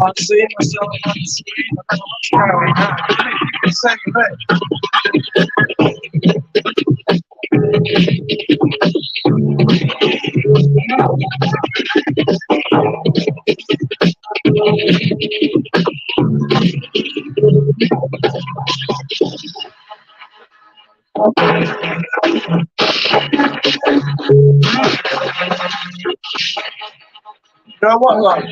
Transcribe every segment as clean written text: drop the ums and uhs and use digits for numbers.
I'm seeing myself on the screen. I don't know what's going on. You say you know what, like?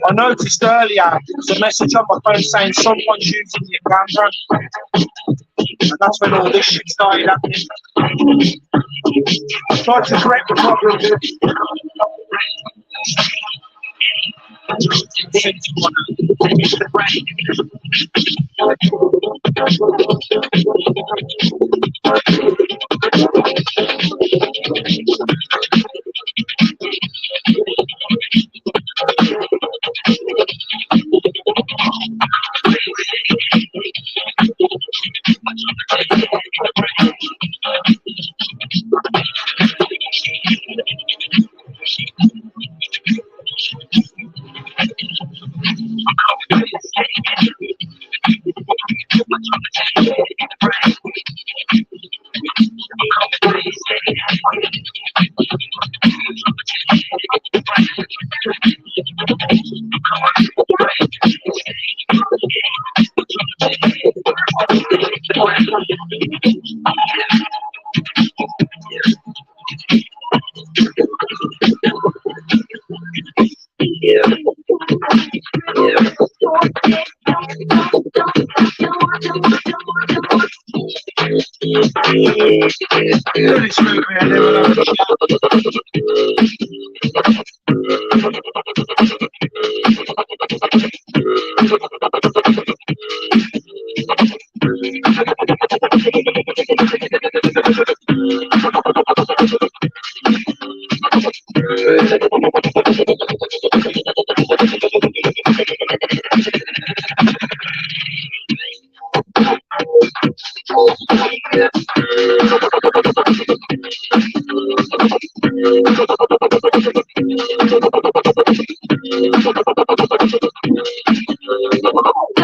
I noticed earlier there was a message on my phone saying someone's using your camera, and that's when all this shit started happening. I tried to correct the problem.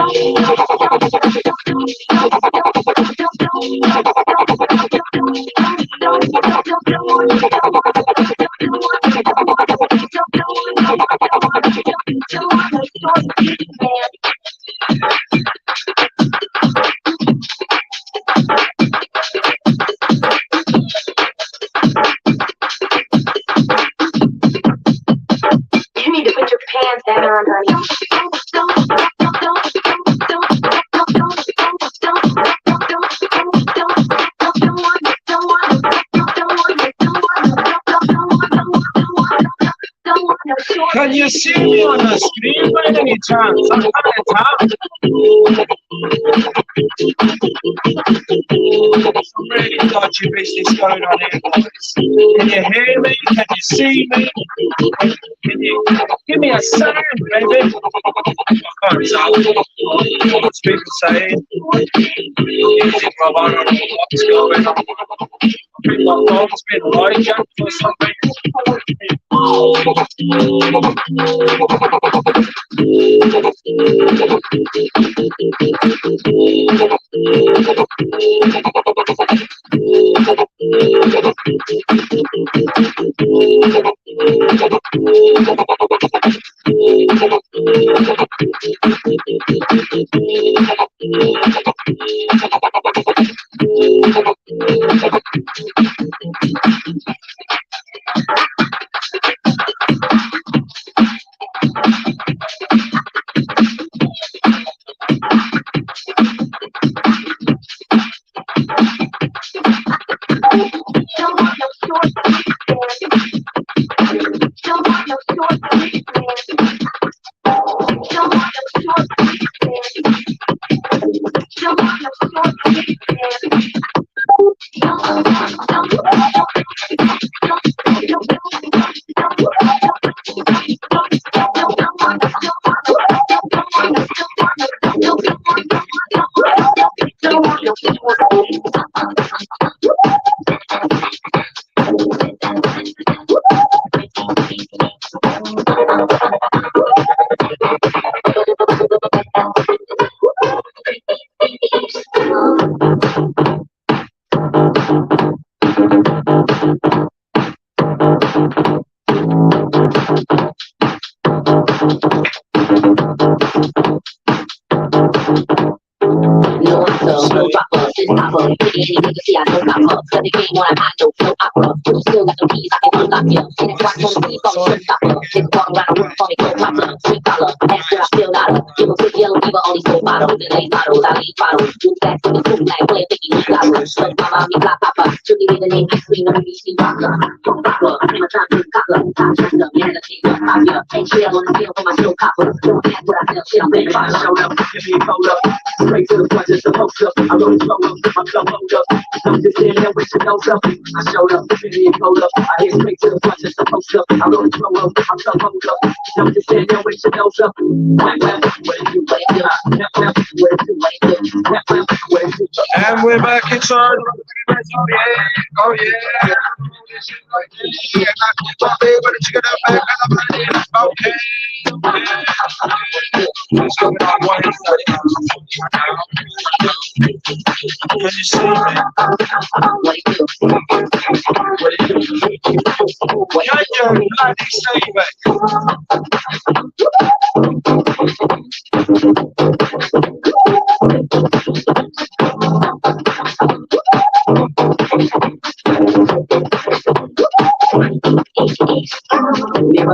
You need to put your pants down, honey. Can you see me on the screen by any chance? I'm kind of tapped. Some really dodgy business going on here, guys. Can you hear me? Can you see me? Can you give me a sound, baby? I can't tell what's people saying. Music, Rob, I don't know what's going on. I think my phone's been hijacked or something. Straight to the point, just a post up. I wrote it slow up, my flow hold up. Don't just stand there with your nose up. I showed up, really hold up. I hit straight to the point, just a post up. I wrote it slow up, my flow hold up. Don't just stand there with your nose up. And we're back inside. Oh yeah. Okay. What's going on? What is that? Can you see me? Can you bloody see me?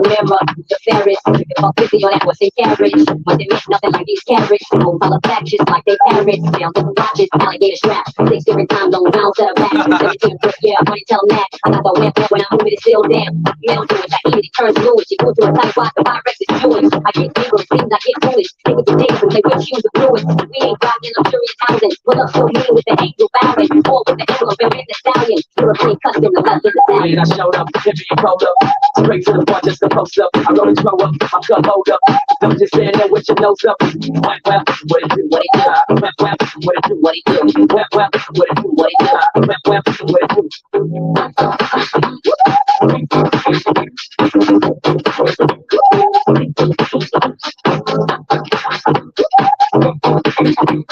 Never, the ferret. Fuck 50 on that was in carriage. But they make nothing like these carrots. Whole pile of facts just like they parrots. Down to the watches, alligator straps. 6 different time zones, bounce to the back. 17 foot, yeah, I wanna tell them that. I got the wet when I move it, it's still down. Metal to it, I eat it, it turns fluid. She goes to a tight spot, the Pyrex is Jewish. I get bigger, it seems I get foolish. Think of the days when they would choose the fluid. We ain't rockin' luxurious housing. Pull up so mean with the angel bowing. Or with the emblem, bearing the stallion. European custom, the left of the stallion. I showed up, heavy and rolled up. Straight to the point, just a post up. I wrote it slow up, my cup hold up. Don't just stand there with your nose up. What it do, what it do. What it do, what it do. What it do, what it do. What it do. What it do?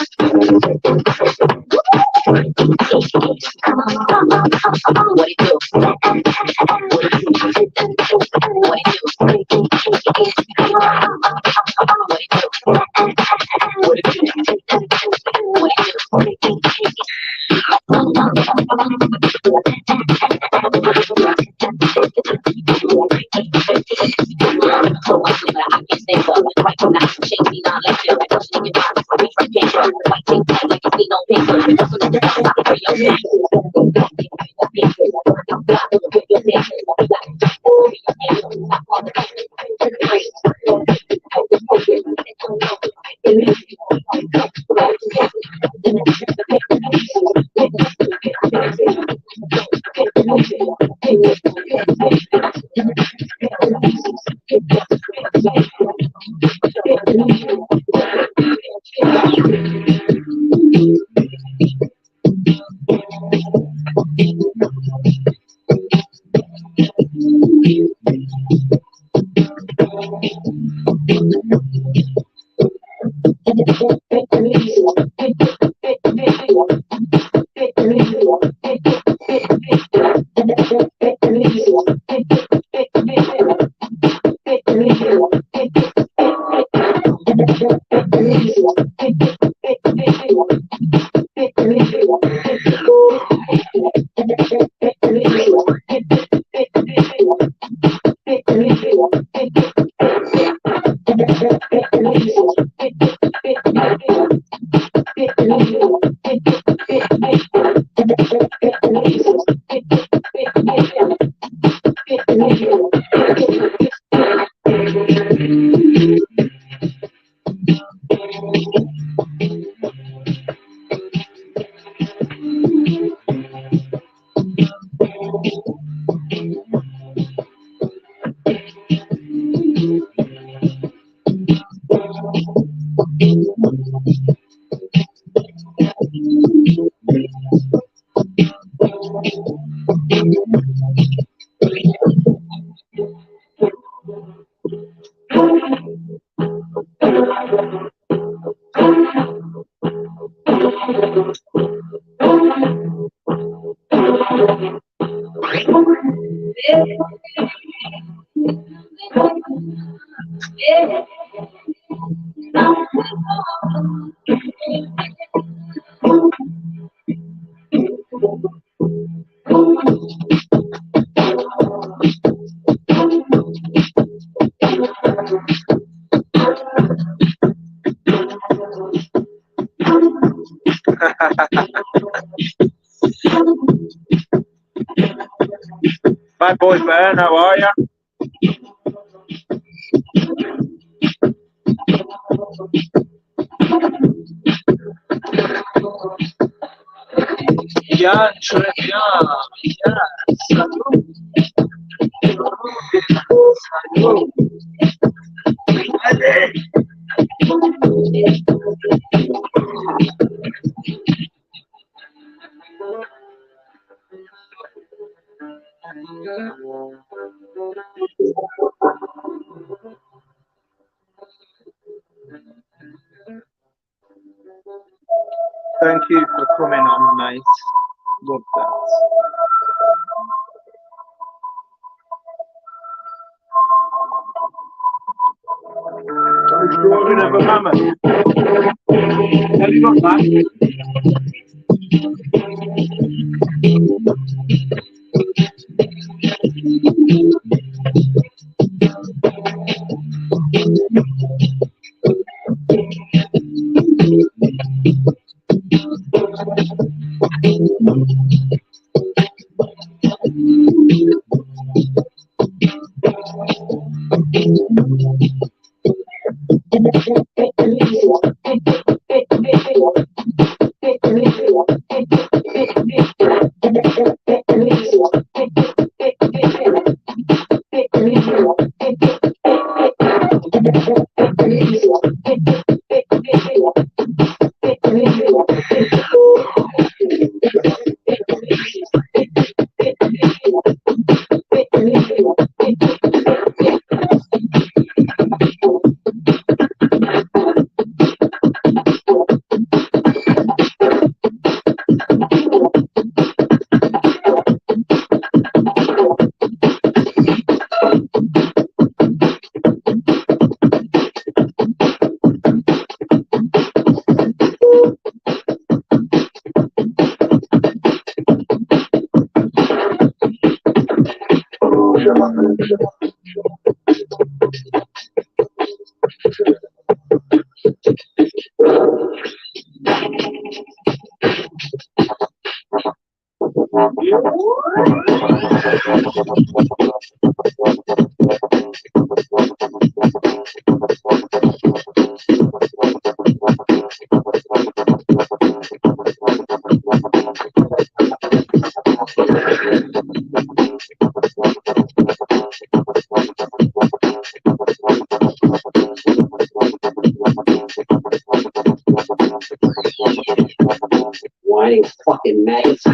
What it do? My boy Ben, how are you? Bien, très bien. Yes. Salut. Salut. Allez. Thank you for coming on, mate. Love that. Jordan of a mammoth. Have you got that? Whining fucking maggots.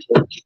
Welcome.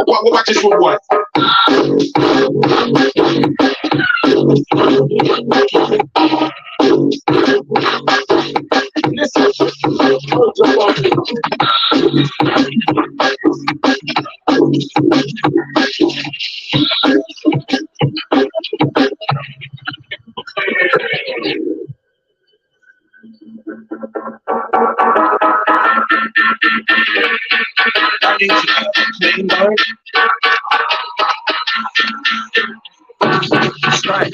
What just what? I need to clean mode. That's right.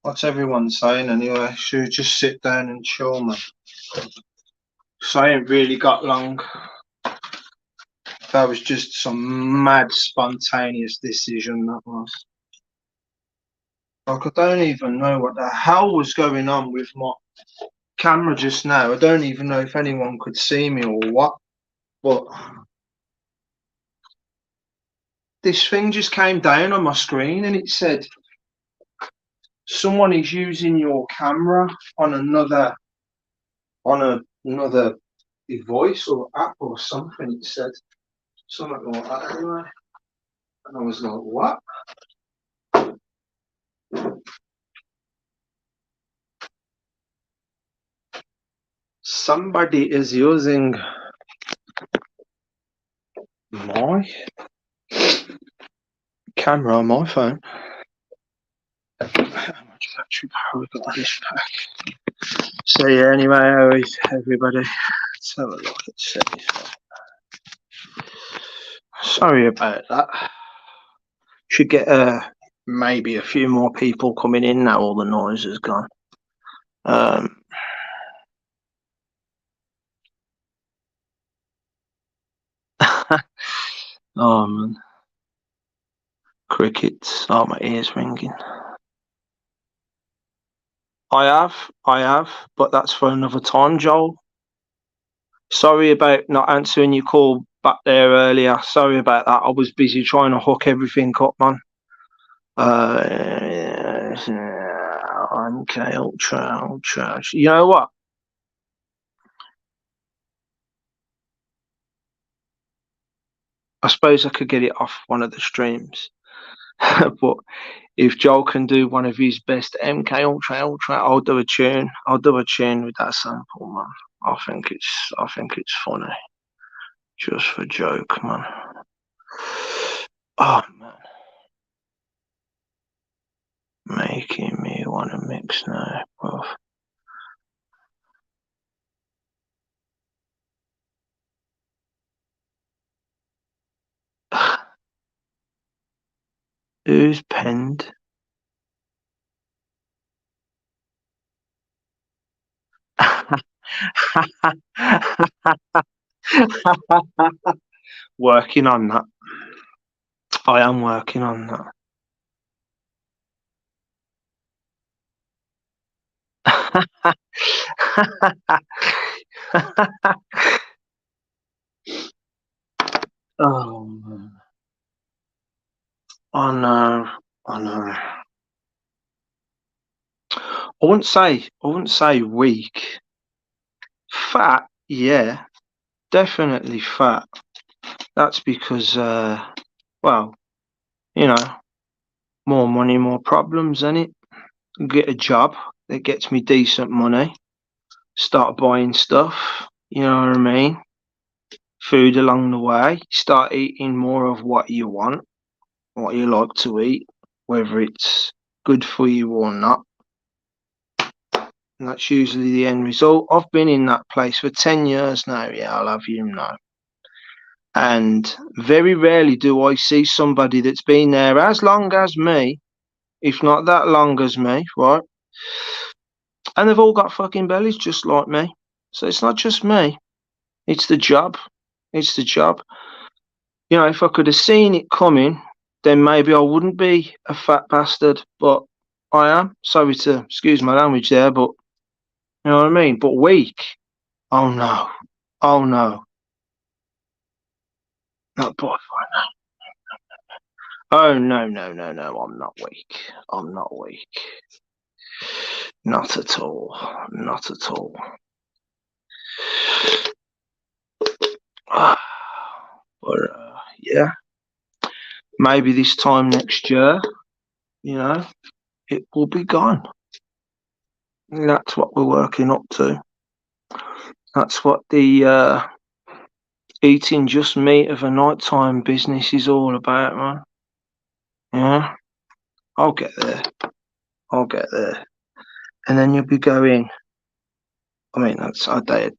What's everyone saying anyway? Should we just sit down and chill, man? So I ain't really got long. That was just some mad spontaneous decision, that was. Like, I don't even know what the hell was going on with my camera just now. I don't even know if anyone could see me or what, but this thing just came down on my screen and it said someone is using your camera on another device or app or something. It said something like that anyway. And I was like, what? Somebody is using my camera on my phone. How much battery power we got on this pack? So yeah, anyway, how is everybody? Let's have a look at see. Sorry about that. Should get maybe a few more people coming in now all the noise is gone. Oh man. Crickets. Oh, my ears ringing. I have, but that's for another time, Joel. Sorry about not answering your call back there earlier. Sorry about that. I was busy trying to hook everything up, man. Okay, ultra. You know what? I suppose I could get it off one of the streams. But if Joel can do one of his best MK Ultra, I'll do a tune. I'll do a tune with that sample, man. I think it's funny. Just for joke, man. Oh man. Making me wanna mix now, bro. Who's penned? Working on that. I am working on that. Oh man. I know. I wouldn't say weak. Fat, yeah. Definitely fat. That's because well, you know, more money, more problems, innit? Get a job that gets me decent money. Start buying stuff, you know what I mean? Food along the way. Start eating more of what you want, what you like to eat, whether it's good for you or not. And that's usually the end result. I've been in that place for 10 years now, yeah, I'll have you know. And very rarely do I see somebody that's been there as long as me, if not that long as me, right? And they've all got fucking bellies just like me. So it's not just me. It's the job. It's the job. You know, if I could have seen it coming, then maybe I wouldn't be a fat bastard. But I am. Sorry to excuse my language there, but you know what I mean? But weak. Oh no. Oh no. Not by far. Oh no. I'm not weak. I'm not weak. Not at all. Not at all. But yeah, maybe this time next year, you know, it will be gone. And that's what we're working up to. That's what the eating just meat of a nighttime business is all about, man. Yeah, I'll get there. And then you'll be going. I mean, I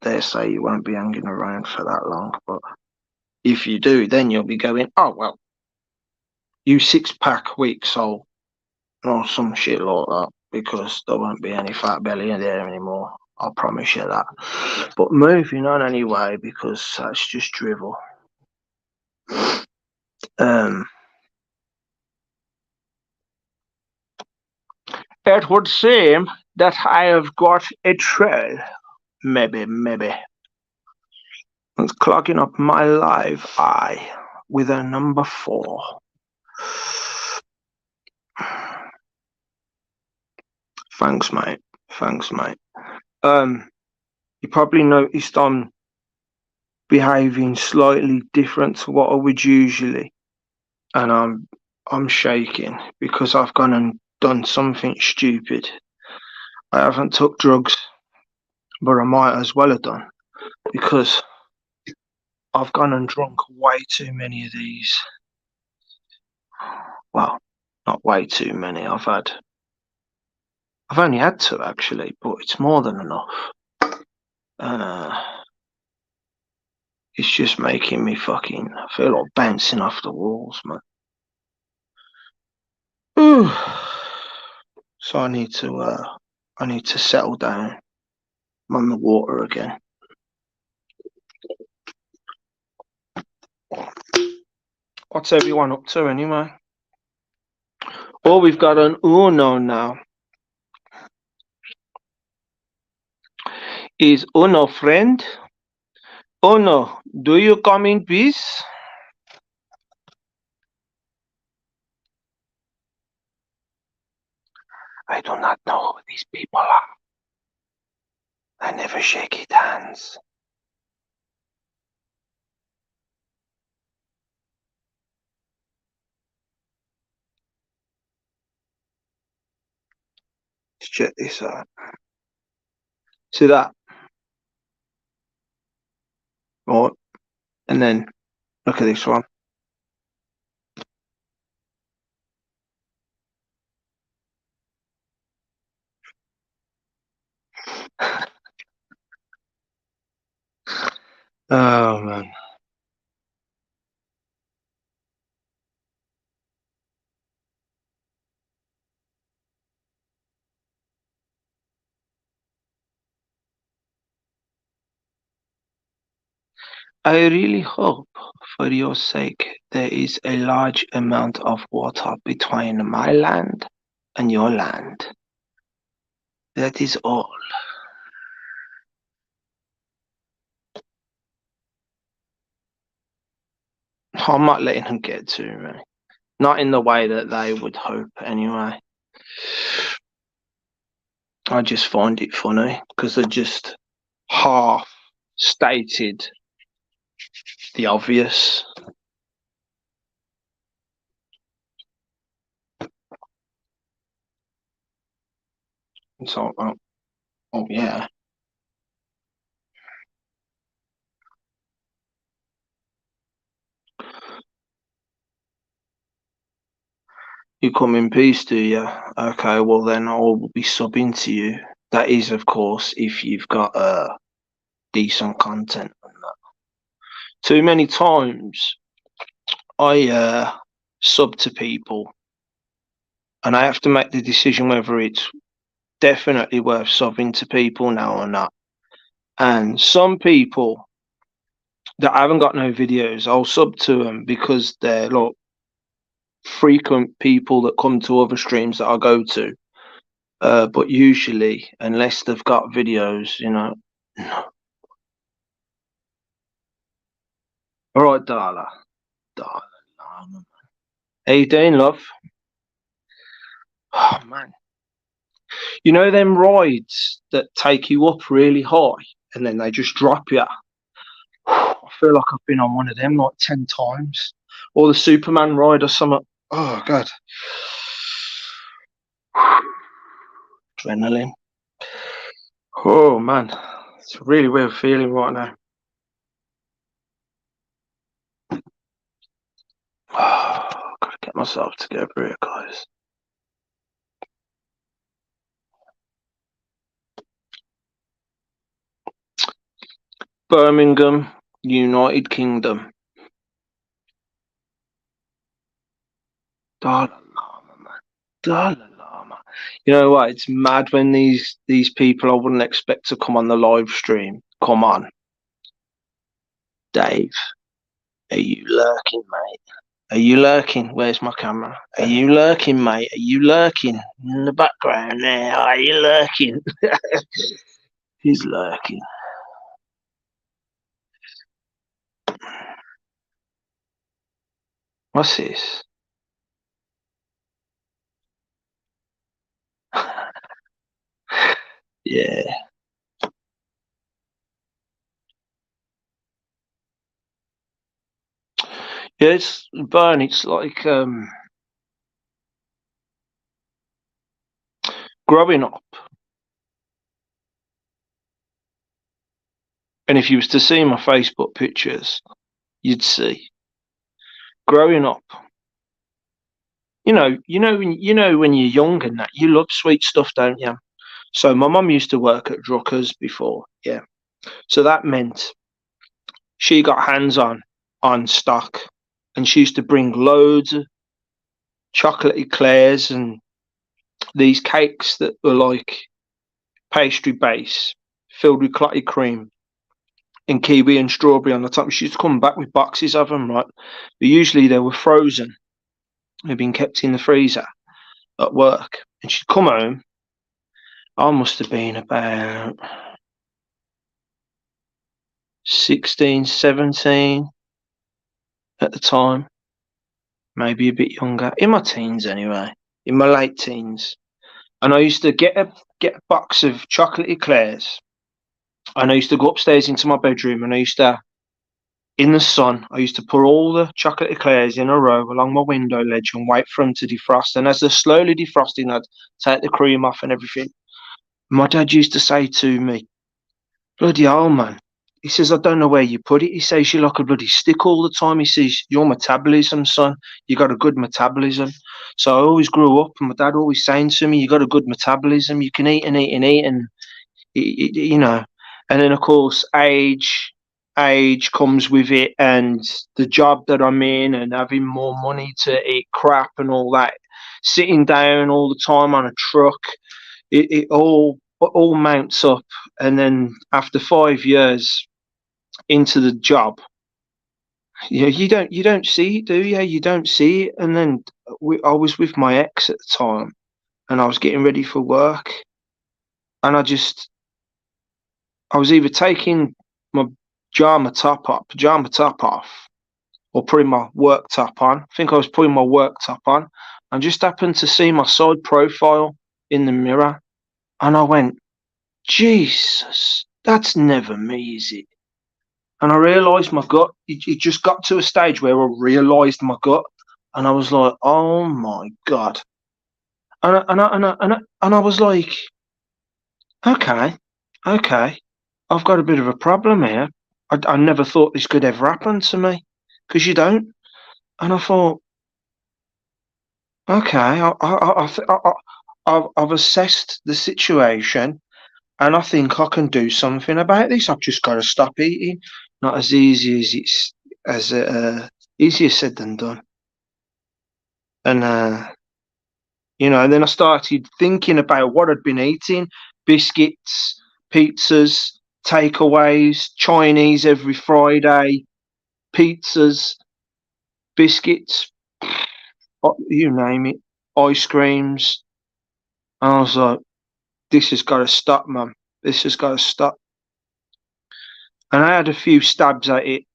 dare say you won't be hanging around for that long, but if you do, then you'll be going, oh well, you 6-pack week soul or some shit like that, because there won't be any fat belly in there anymore. I promise you that. But moving on anyway, because that's just drivel. It would seem that I have got a trail. Maybe. It's clogging up my live eye with a number 4. Thanks, mate. You probably noticed I'm behaving slightly different to what I would usually, and I'm shaking because I've gone and done something stupid. I haven't took drugs, but I might as well have done because I've gone and drunk way too many of these. Well, not way too many. I've only had 2 actually, but it's more than enough. It's just making me fucking feel like bouncing off the walls, man. Ooh. So I need to settle down. I'm on the water again. What's everyone up to anyway? Oh, we've got an Uno now. Is Uno friend? Uno, do you come in peace? I do not know who these people are. I never shake it hands. Let's check this out. See that? Right. And then look at this one. Oh man. I really hope, for your sake, there is a large amount of water between my land and your land. That is all. I'm not letting them get to me. Not in the way that they would hope, anyway. I just find it funny because they just half stated the obvious. So, oh yeah. You come in peace, do you? Okay, well then I will be subbing to you. That is, of course, if you've got decent content on that. Too many times I sub to people and I have to make the decision whether it's definitely worth subbing to people now or not. And some people that haven't got no videos, I'll sub to them because they're like frequent people that come to other streams that I go to. But usually, unless they've got videos, no. All right, Darla. How you doing, love? Oh man, you know them rides that take you up really high and then they just drop you. I feel like I've been on one of them like 10 times, or the Superman ride or something. Oh god, adrenaline. Oh man, it's a really weird feeling right now. Gotta get myself together here, guys. Birmingham, United Kingdom. Dalai Lama, man. Dalai Lama. You know what? It's mad when these people I wouldn't expect to come on the live stream come on. Dave, are you lurking, mate? Are you lurking? Where's my camera? Are you lurking, mate? Are you lurking in the background there? Are you lurking? He's lurking. What's this? Yeah. Yeah, it's Burn. It's like growing up. And if you was to see my Facebook pictures, you'd see growing up. When you're young and that, you love sweet stuff, don't you? So my mum used to work at Drucker's before, yeah. So that meant she got hands on stock, and she used to bring loads of chocolate eclairs and these cakes that were like pastry base filled with clotted cream and kiwi and strawberry on the top. She used to come back with boxes of them, right? But usually they were frozen. They'd been kept in the freezer at work. And she'd come home. I must have been about 16, 17 at the time. Maybe a bit younger. In my teens anyway. In my late teens. And I used to get a box of chocolate eclairs. And I used to go upstairs into my bedroom, and I used to, in the sun, I used to put all the chocolate eclairs in a row along my window ledge and wait for them to defrost. And as they're slowly defrosting, I'd take the cream off and everything. My dad used to say to me, "Bloody hell, man." He says, "I don't know where you put it." He says, "You like a bloody stick all the time." He says, "Your metabolism, son, you got a good metabolism." So I always grew up, and my dad always saying to me, "You got a good metabolism. You can eat and eat and eat." And you know, and then of course age comes with it, and the job that I'm in, and having more money to eat crap and all that, sitting down all the time on a truck, it all mounts up. And then after 5 years into the job, you don't see it, do you? You don't see it. And then I was with my ex at the time, and I was getting ready for work, and I was either taking my pajama top off, or putting my work top on. I think I was putting my work top on, and just happened to see my side profile in the mirror, and I went, "Jesus, that's never me, is it?" And I realised my gut. It just got to a stage where I realised my gut, and I was like, "Oh my god!" And I was like, "Okay, okay, I've got a bit of a problem here. I never thought this could ever happen to me, because you don't." And I thought, "Okay, I've assessed the situation, and I think I can do something about this. I've just got to stop eating." Not as easy as easier said than done. And then I started thinking about what I'd been eating: biscuits, pizzas, takeaways, Chinese every Friday, pizzas, biscuits, you name it, ice creams. And I was like, "This has got to stop, man. This has got to stop." And I had a few stabs at it,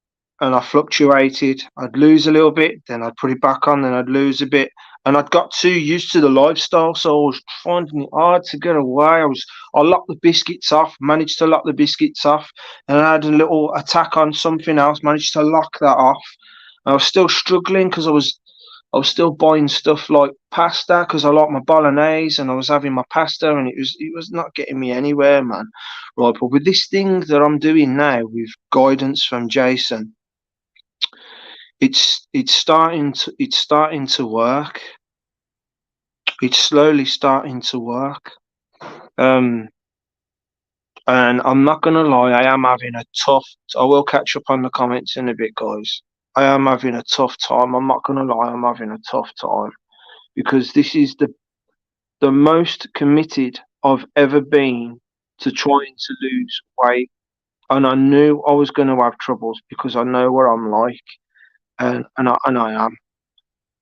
and I fluctuated. I'd lose a little bit, then I'd put it back on, then I'd lose a bit. And I'd got too used to the lifestyle, so I was finding it hard to get away. I locked the biscuits off, managed to lock the biscuits off, and I had a little attack on something else, managed to lock that off. I was still struggling because I was still buying stuff like pasta because I like my bolognese, and I was having my pasta, and it was not getting me anywhere, man. Right, but with this thing that I'm doing now, with guidance from Jason, it's starting to work. It's slowly starting to work. Um, and I'm not gonna lie, I am having a tough. I will catch up on the comments in a bit, guys. I am having a tough time. I'm not gonna lie, I'm having a tough time, because this is the most committed I've ever been to trying to lose weight. And I knew I was going to have troubles, because I know what I'm like, and I am.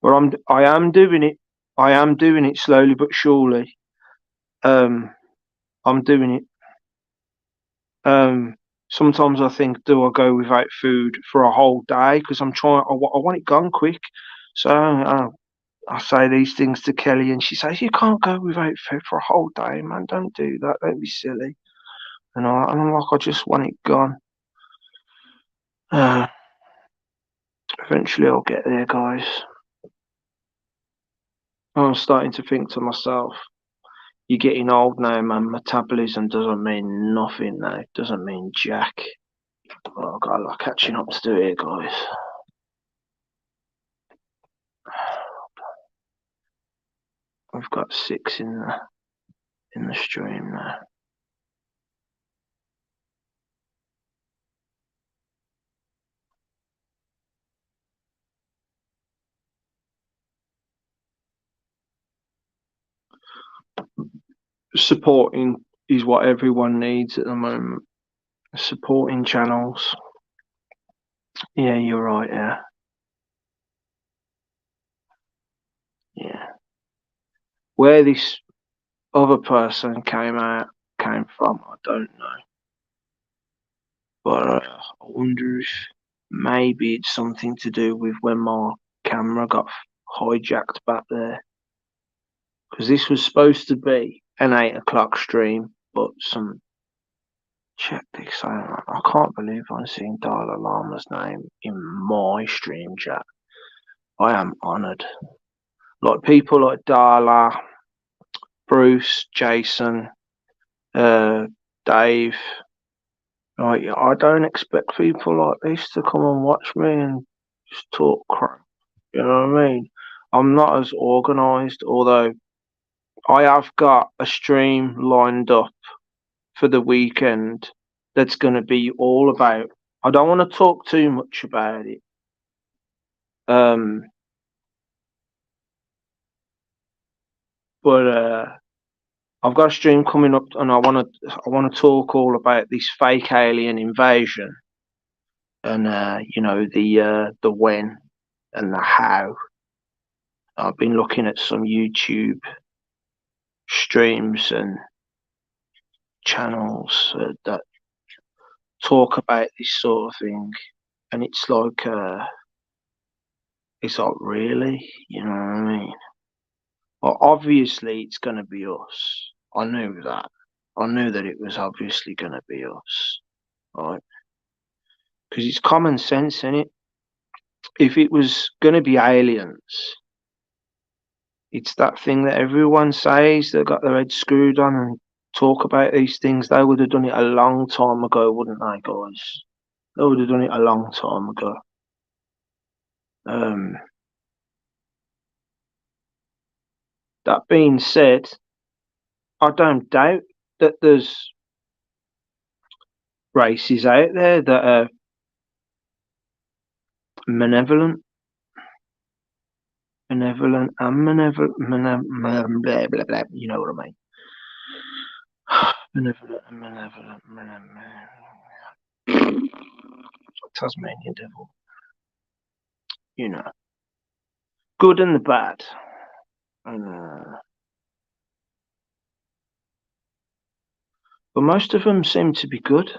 But I am doing it. I am doing it slowly but surely. I'm doing it. Sometimes I think, do I go without food for a whole day? Because I'm trying. I want it gone quick. So I say these things to Kelly, and she says, "You can't go without food for a whole day, man. Don't do that. Don't be silly." And I'm like, I just want it gone. Uh, Eventually, I'll get there, guys. I'm starting to think to myself, you're getting old now, man. Metabolism doesn't mean nothing now. It doesn't mean jack. Oh, I've got a lot catching up to do here, guys. We've got 6 in the stream now. Supporting is what everyone needs at the moment. Supporting channels. Yeah, you're right. Yeah. Where this other person came from, I don't know. But I wonder if maybe it's something to do with when my camera got hijacked back there. Because this was supposed to be an 8 o'clock stream, but check this out. I can't believe I'm seeing Dalai Lama's name in my stream chat. I am honoured. Like people like Darla, Bruce, Jason, Dave. Like, I don't expect people like this to come and watch me and just talk crap. You know what I mean? I'm not as organised, although I have got a stream lined up for the weekend that's going to be all about. I don't want to talk too much about it. But I've got a stream coming up, and I want to talk all about this fake alien invasion, and the when and the how. I've been looking at some YouTube streams and channels that talk about this sort of thing, and it's like really, you know what I mean? Well, obviously it's going to be us. I knew that. I knew that it was obviously going to be us, right? Because it's common sense, isn't it? If it was going to be aliens, it's that thing that everyone says that got their head screwed on and talk about these things. They would have done it a long time ago, wouldn't they, guys? They would have done it a long time ago. That being said, I don't doubt that there's races out there that are malevolent and malevolent, blah, blah, blah, you know what I mean. Benevolent and malevolent, Tasmanian devil, you know, good and the bad. And, but most of them seem to be good.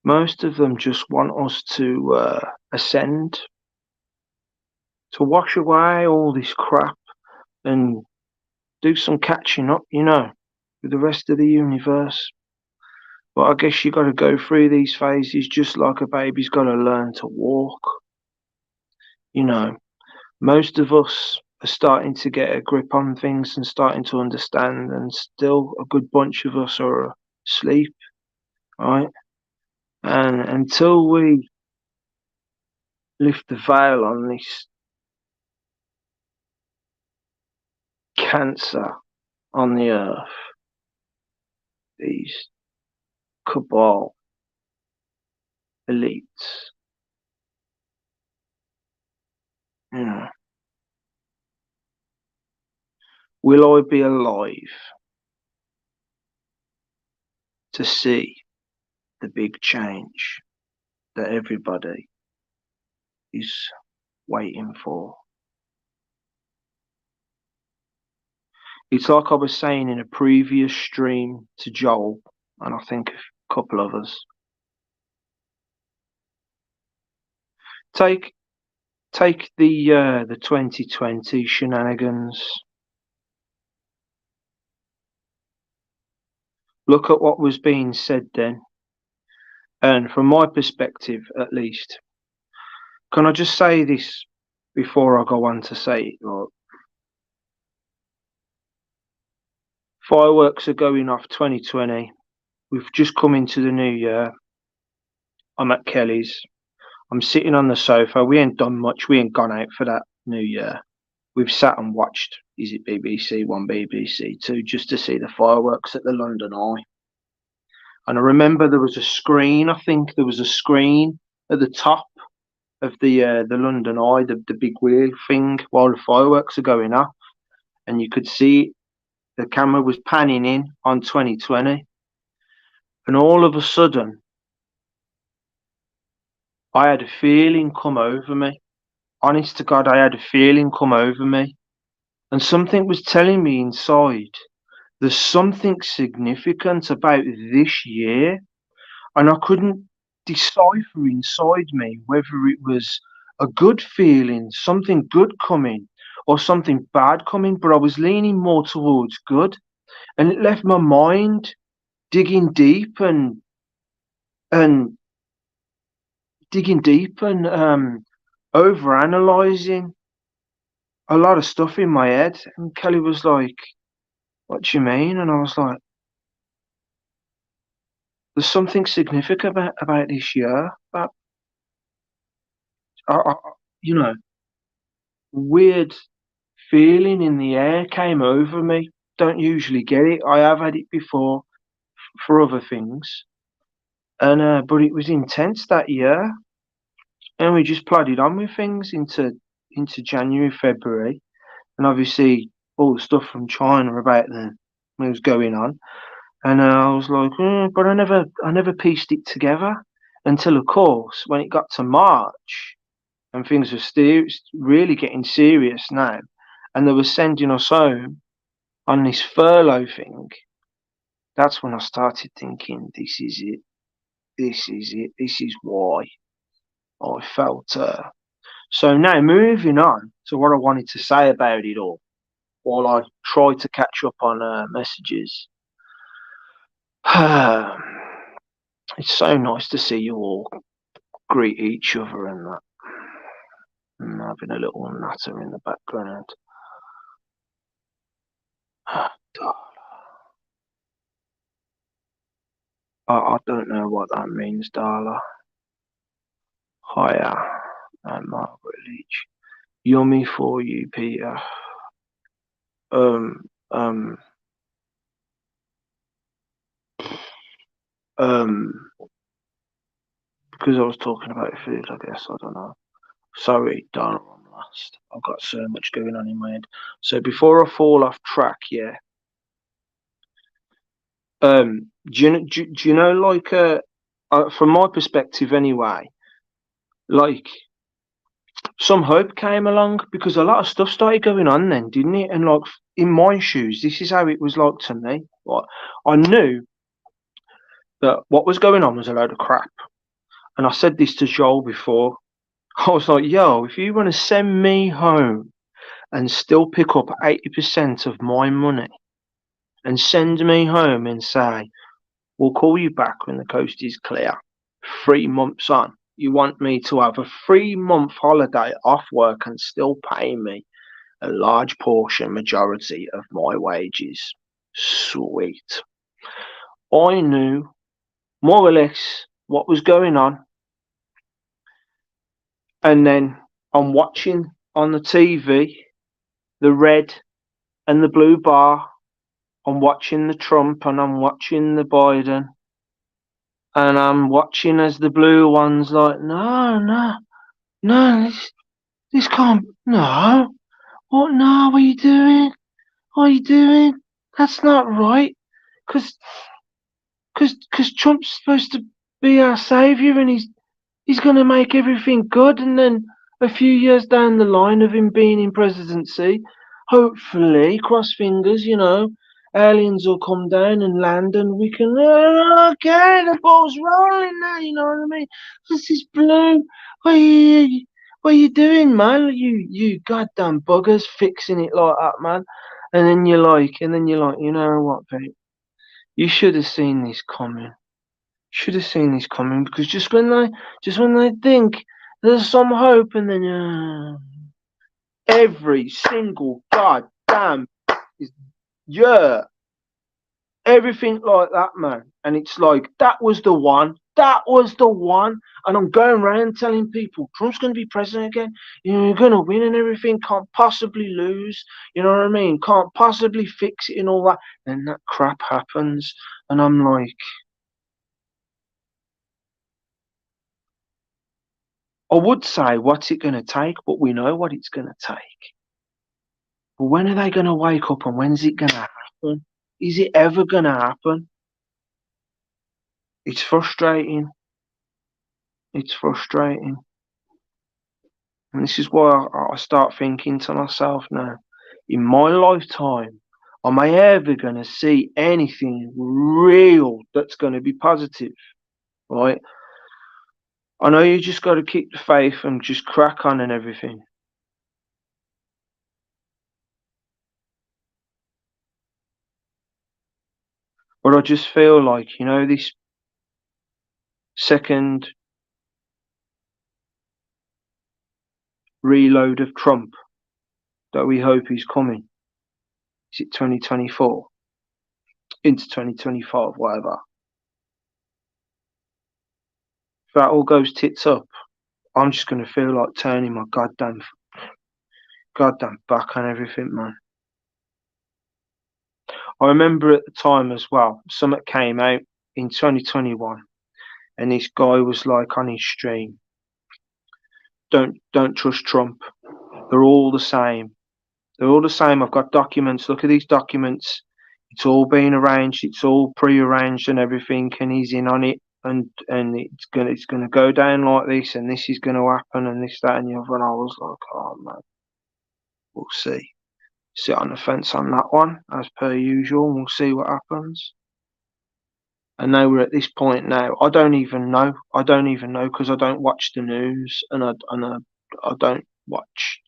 Most of them just want us to ascend, to wash away all this crap and do some catching up, with the rest of the universe. But I guess you got to go through these phases just like a baby's got to learn to walk. Most of us are starting to get a grip on things and starting to understand, and still a good bunch of us are asleep, right? And until we lift the veil on this cancer on the earth, these cabal elites, will I be alive to see the big change that everybody is waiting for? It's like I was saying in a previous stream to Joel, and I think a couple of us. Take the 2020 shenanigans. Look at what was being said then, and from my perspective, at least. Can I just say this before I go on to say it? Right? Fireworks are going off 2020. We've just come into the new year. I'm at Kelly's. I'm sitting on the sofa. We ain't done much. We ain't gone out for that new year. We've sat and watched, is it BBC One, BBC Two, just to see the fireworks at the London Eye. And I remember there was a screen. I think there was a screen at the top of the London Eye, the big wheel thing, while the fireworks are going off, and you could see the camera was panning in on 2020, and all of a sudden, I had a feeling come over me. Honest to God, I had a feeling come over me, and something was telling me inside there's something significant about this year, and I couldn't decipher inside me whether it was a good feeling, something good coming, or something bad coming, but I was leaning more towards good, and it left my mind digging deep and digging deep and over analyzing a lot of stuff in my head. And Kelly was like, "What do you mean?" And I was like, "There's something significant about this year. But I, you know, weird feeling in the air came over me. Don't usually get it. I have had it before for other things, and but it was intense that year. And we just plodded on with things into January, February, and obviously all the stuff from China about the was going on. And I was like, but I never pieced it together until, of course, when it got to March and things were really getting serious now, and they were sending us home on this furlough thing. That's when I started thinking, this is it. This is it. This is why I felt. So now moving on to what I wanted to say about it all, while I try to catch up on messages. It's so nice to see you all greet each other and that. And having a little natter in the background. I don't know what that means, Darla. Hiya, I'm Margaret Leach. Yummy for you, Peter. Um, because I was talking about food, I guess, I don't know. Sorry, Darla, I'm lost. I've got so much going on in my head. So before I fall off track, yeah. Do you know, like, from my perspective anyway, like, some hope came along because a lot of stuff started going on then, didn't it? And like, in my shoes, this is how it was like to me. Like, I knew that what was going on was a load of crap. And I said this to Joel before. I was like, yo, if you want to send me home and still pick up 80% of my money and send me home and say, we'll call you back when the coast is clear, 3 months on, you want me to have a 3-month holiday off work and still pay me a large portion, majority of my wages. Sweet. I knew more or less what was going on. And then I'm watching on the TV the red and the blue bar. I'm watching the Trump and I'm watching the Biden. And I'm watching as the blue one's like, no, this can't, no. What, no, what are you doing? What are you doing? That's not right. Because Trump's supposed to be our savior and he's going to make everything good. And then a few years down the line of him being in presidency, hopefully, cross fingers, aliens will come down and land, and we can. Okay, the ball's rolling now. You know what I mean? This is blue. What are you doing, man? You goddamn buggers, fixing it like that, man. And then you're like, you know what, Pete? You should have seen this coming. Should have seen this coming, because just when they think there's some hope, and then every single goddamn yeah, everything like that, man. And it's like, that was the one. That was the one. And I'm going around telling people Trump's going to be president again. You're going to win and everything. Can't possibly lose. You know what I mean? Can't possibly fix it and all that. Then that crap happens. And I'm like, I would say, what's it going to take? But we know what it's going to take. But when are they going to wake up, and when's it going to happen? Is it ever going to happen? It's frustrating. It's frustrating. And this is why I start thinking to myself now, in my lifetime, am I ever going to see anything real that's going to be positive? Right? I know you just got to keep the faith and just crack on and everything. But I just feel like, this second reload of Trump that we hope is coming. Is it 2024? Into 2025, whatever. If that all goes tits up, I'm just going to feel like turning my goddamn back on everything, man. I remember at the time as well, something came out in 2021, and this guy was like on his stream, don't trust Trump. They're all the same. They're all the same. I've got documents. Look at these documents. It's all been arranged. It's all pre-arranged and everything, and he's in on it. And it's gonna go down like this, and this is gonna happen, and this, that, and the other. And I was like, oh man, we'll see. Sit on the fence on that one, as per usual, and we'll see what happens. And now we're at this point now. I don't even know. Because I don't watch the news, and I don't watch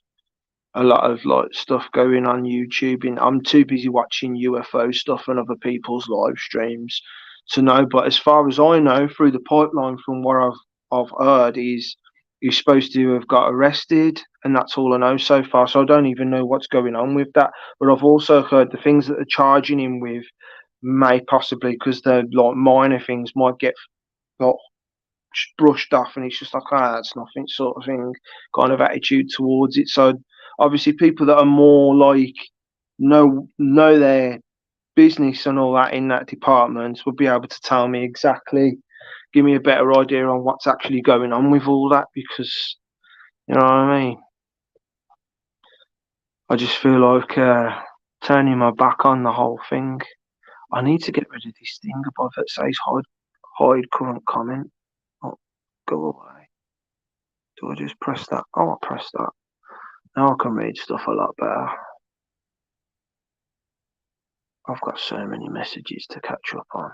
a lot of like stuff going on YouTube. And I'm too busy watching UFO stuff and other people's live streams to know. But as far as I know, through the pipeline, from what I've heard, is he's supposed to have got arrested, and that's all I know so far. So I don't even know what's going on with that. But I've also heard the things that they're charging him with may possibly, because they're like minor things, might get like brushed off, and it's just like, it's nothing, sort of thing, kind of attitude towards it. So obviously people that are more like know their business and all that in that department would be able to tell me exactly, give me a better idea on what's actually going on with all that, because you know what I mean. I just feel like turning my back on the whole thing. I need to get rid of this thing above that says hide current comment. Oh, go away. Do I just press that? Oh, I'll press that. Now I can read stuff a lot better. I've got so many messages to catch up on.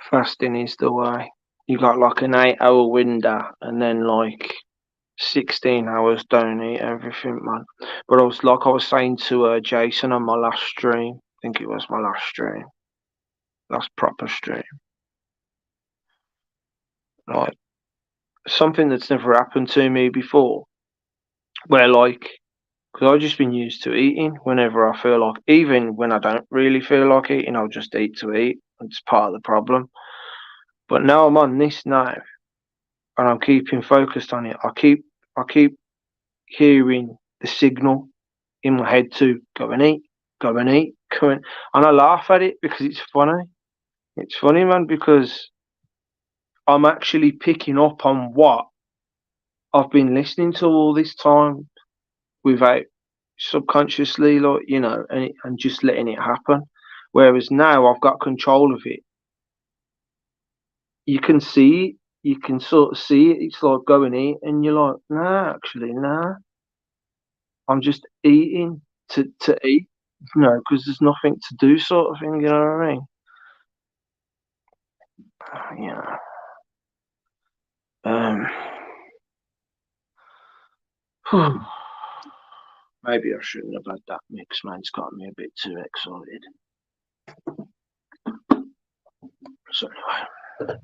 Fasting is the way. You got like an 8-hour window, and then like 16 hours don't eat everything, man. But I was saying to Jason on my last stream. I think it was my last stream. Last proper stream. Like, something that's never happened to me before. Where like, because I've just been used to eating whenever I feel like, even when I don't really feel like eating, I'll just eat to eat. It's part of the problem. But now I'm on this now, and I'm keeping focused on it. I keep hearing the signal in my head to go and eat, go and eat, and I laugh at it because it's funny. It's funny, man, because I'm actually picking up on what I've been listening to all this time without subconsciously, like, you know, and just letting it happen. Whereas now I've got control of it. You can see, you can sort of see it. It's like go and eat, and you're like, nah, actually, nah. I'm just eating to eat, you know, because there's nothing to do, sort of thing. You know what I mean? Yeah. Maybe I shouldn't have had that mix, man. It's got me a bit too excited. So anyway.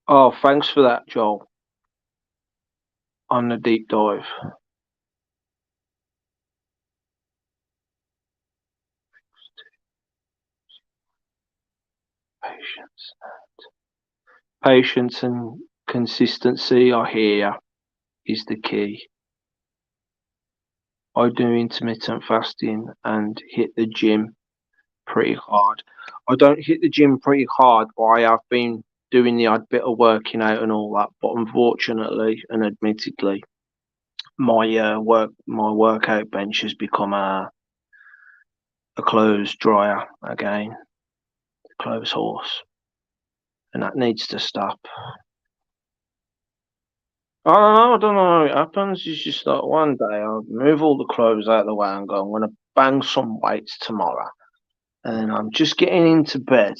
Oh, thanks for that, Joel. On the deep dive. Patience and consistency, I hear, is the key. I do intermittent fasting and hit the gym pretty hard. I don't hit the gym pretty hard, but I have been doing the odd bit of working out and all that. But unfortunately and admittedly, my workout bench has become a clothes dryer again, a clothes horse, and that needs to stop. I don't know how it happens. It's just like one day I'll move all the clothes out of the way and go, I'm going to bang some weights tomorrow. And then I'm just getting into bed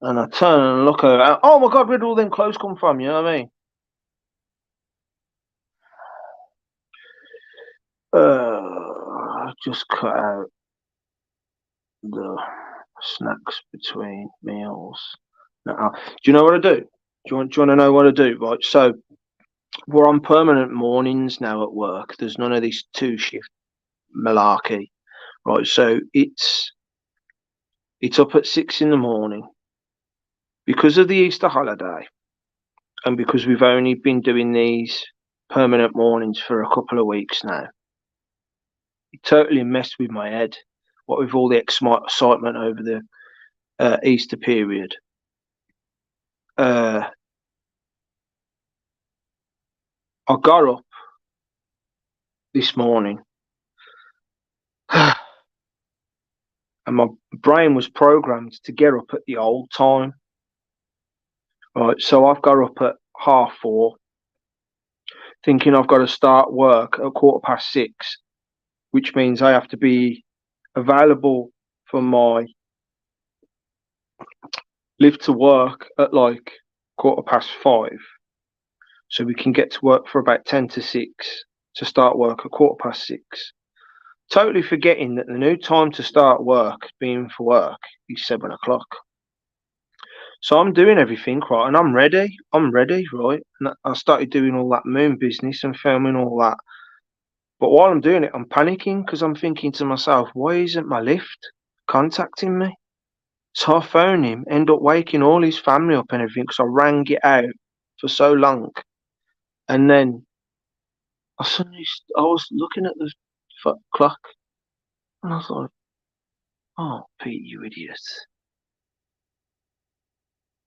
and I turn and look over, oh my God, where'd all them clothes come from? You know what I mean? I just cut out the snacks between meals. Now, do you know what I do? Do you want to know what I do? Right. So we're on permanent mornings now at work. There's none of this 2-shift malarkey. Right. So it's up at 6 in the morning because of the Easter holiday, and because we've only been doing these permanent mornings for a couple of weeks now. It totally messed with my head. What with all the excitement over the Easter period. I got up this morning and my brain was programmed to get up at the old time. Right, so I've got up at 4:30, thinking I've got to start work at 6:15, which means I have to be available for my lift to work at like 5:15, so we can get to work for about 10 to 6 to start work at 6:15. Totally forgetting that the new time to start work, being for work, is 7 o'clock. So I'm doing everything right, and I'm ready, right? And I started doing all that moon business and filming all that. But while I'm doing it, I'm panicking because I'm thinking to myself, why isn't my lift contacting me? So I phone him, end up waking all his family up and everything because I rang it out for so long. And then I was looking at the clock and I was like, oh, Pete, you idiot.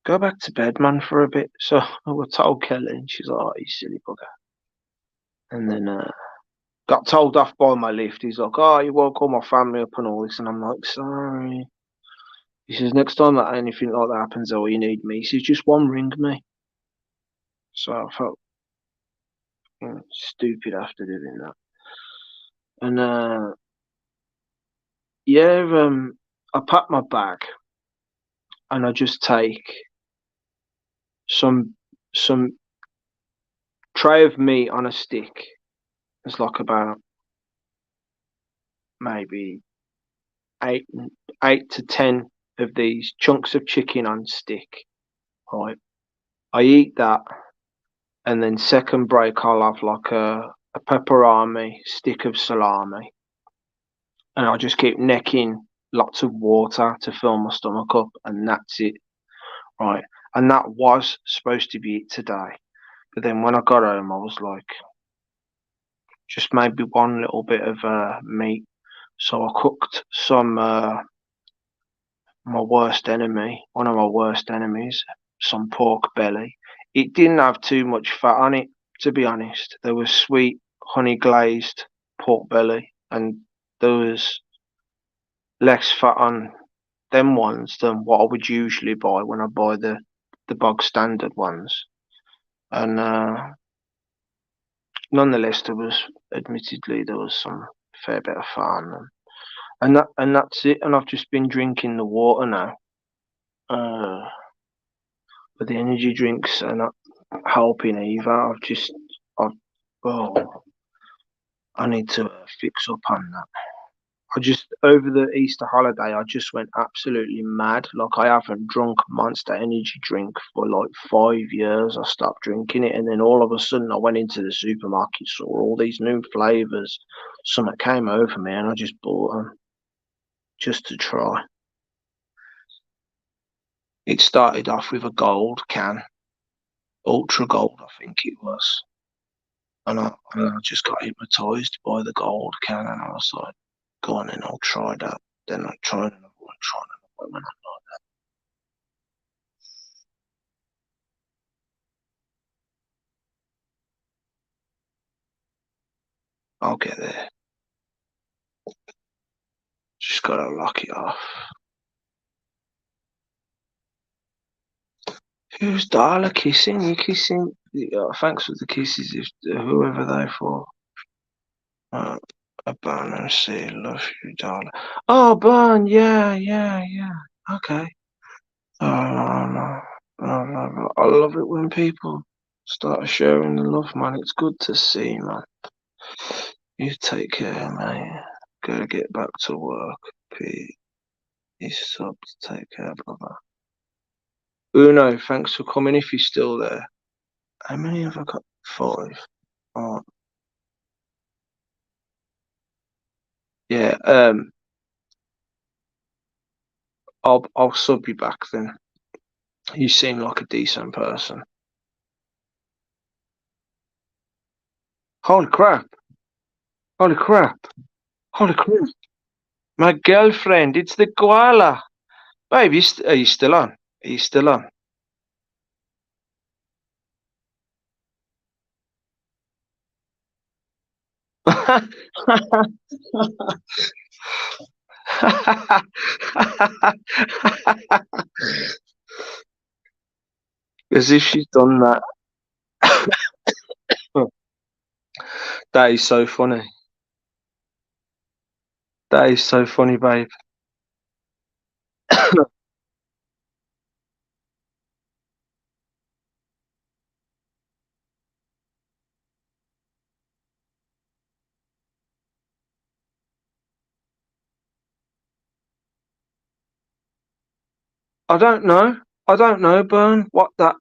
Go back to bed, man, for a bit. So I told Kelly and she's like, oh, you silly bugger. And then got told off by my lift. He's like, oh, you woke all my family up and all this. And I'm like, sorry. He says, next time that anything like that happens or you need me, he says, just one ring me. So I felt stupid after doing that. And I pack my bag and I just take some tray of meat on a stick. It's like about maybe 8 to 10 of these chunks of chicken on stick. Right, I eat that, and then second break I'll have like a pepperami, stick of salami, and I just keep necking lots of water to fill my stomach up, and that's it, right? And that was supposed to be it today, but then when I got home, I was like, just maybe one little bit of meat. So I cooked some one of my worst enemies, some pork belly. It didn't have too much fat on it, to be honest. There was sweet honey glazed pork belly, and there was less fat on them ones than what I would usually buy when I buy the bog standard ones. And nonetheless, there was some fair bit of fat on them. And that's it. And I've just been drinking the water now. Uh, but the energy drinks are not helping either. I've, oh, I need to fix up on that. I just over the Easter holiday, I just went absolutely mad. Like I haven't drunk Monster Energy drink for like 5 years. I stopped drinking it, and then all of a sudden, I went into the supermarket, saw all these new flavors. Something came over me, and I just bought them just to try. It started off with a gold can, ultra gold, I think it was, and I just got hypnotized by the gold can, and I was like, go on, and I'll try that. Then I tried another one, tried another one. I'll get there. Just gotta lock it off. Who's Darla kissing? You kissing? Thanks for the kisses, if whoever they for. Uh, a burn and say, love you, Darla. Oh, burn, yeah, yeah, yeah. Okay. Oh, no, no, no, no. I love it when people start sharing the love, man. It's good to see, man. You take care, mate. Gotta get back to work. Pete. He's subs. Take care, brother. Uno, thanks for coming if you're still there. How many have I got? 5. Oh, yeah. I'll sub you back then. You seem like a decent person. Holy crap! Holy crap! Holy crap! My girlfriend, it's the koala. Babe, are you still on? Are you still on? As if she's done that. That is so funny. That is so funny, babe. I don't know. I don't know, Bern, what that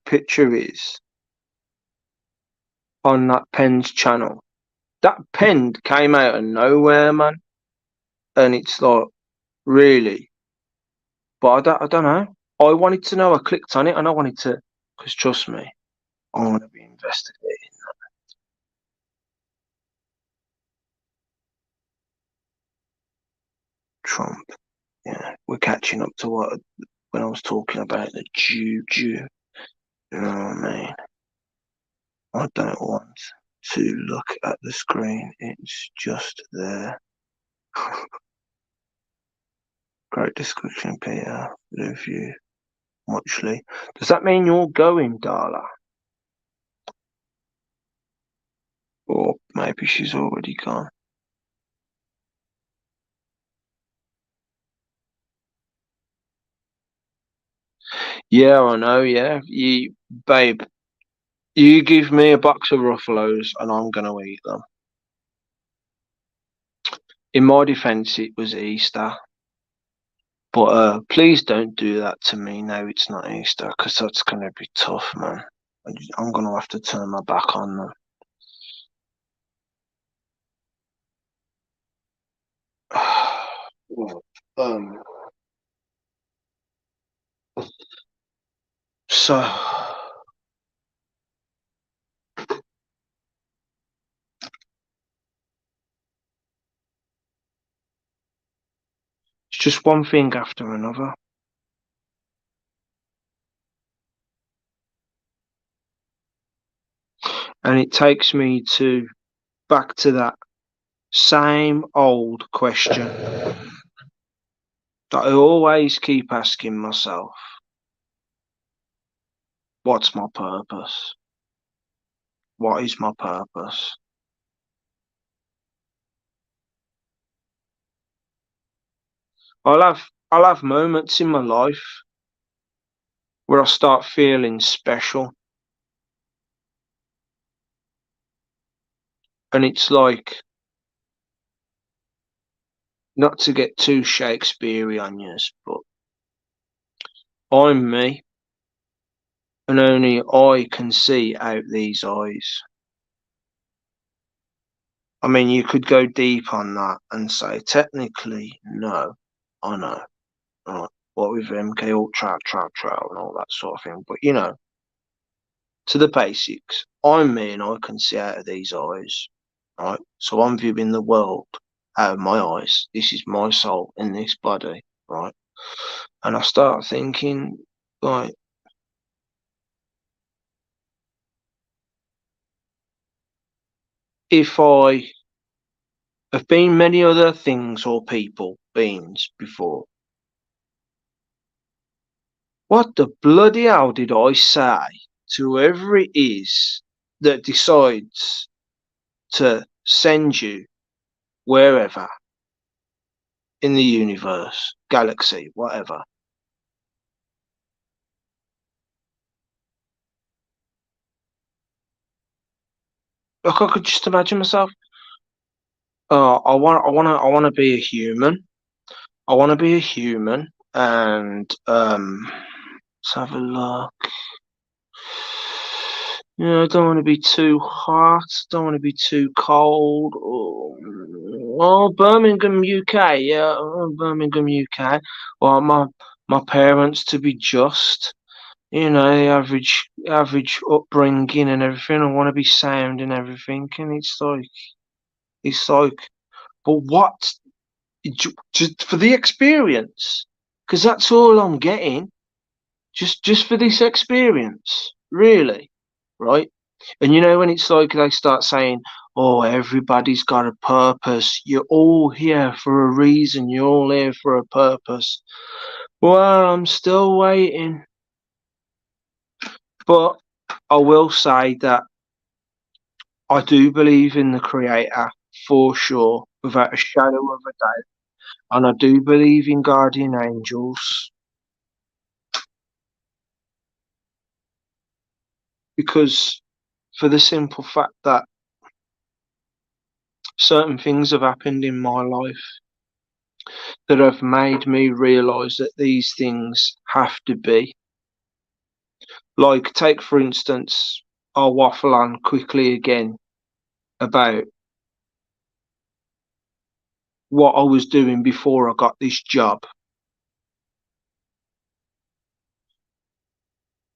picture is on that Penn's channel. That pen came out of nowhere, man. And it's like, really? But I don't know. I wanted to know. I clicked on it and I wanted to, because trust me, I want to be investigating Trump. Yeah, we're catching up to what when I was talking about the Jew. You know what I mean? I don't want to look at the screen. It's just there. Great description, Peter. Review. Muchly. Does that mean you're going, Darla? Or maybe she's already gone. Yeah, I know, yeah. Babe, you give me a box of Ruffalos and I'm gonna eat them. In my defense, it was Easter. But please don't do that to me now it's not Easter, because that's gonna be tough, man. I'm gonna have to turn my back on them. So it's just one thing after another. And it takes me back to that same old question that I always keep asking myself. What's my purpose? What is my purpose? I'll have moments in my life where I start feeling special. And it's like, not to get too Shakespearean, yes, but I'm me, and only I can see out these eyes. I mean, you could go deep on that and say, technically, no, I know, right? What with MK Ultra, and all that sort of thing. But you know, to the basics, I'm me, and I can see out of these eyes, right? So I'm viewing the world out of my eyes. This is my soul in this body, right? And I start thinking, like, if I have been many other things or people, beings before, what the bloody hell did I say to whoever it is that decides to send you wherever in the universe, galaxy, whatever? Like, I could just imagine myself. I want to be a human. I want to be a human, and let's have a look. Yeah, I don't want to be too hot. Don't want to be too cold. Oh, Birmingham, UK. Yeah, Birmingham, UK. Well, my parents to be just. You know, the average upbringing and everything. I want to be sound and everything, and it's like, but what? Just for the experience, because that's all I'm getting. Just for this experience, really, right? And you know when it's like they start saying, "Oh, everybody's got a purpose. You're all here for a reason. You're all here for a purpose." Well, I'm still waiting, but I will say that I do believe in the Creator for sure, without a shadow of a doubt, and I do believe in guardian angels because, for the simple fact that certain things have happened in my life that have made me realise that these things have to be. Like, take for instance, I'll waffle on quickly again about what I was doing before I got this job.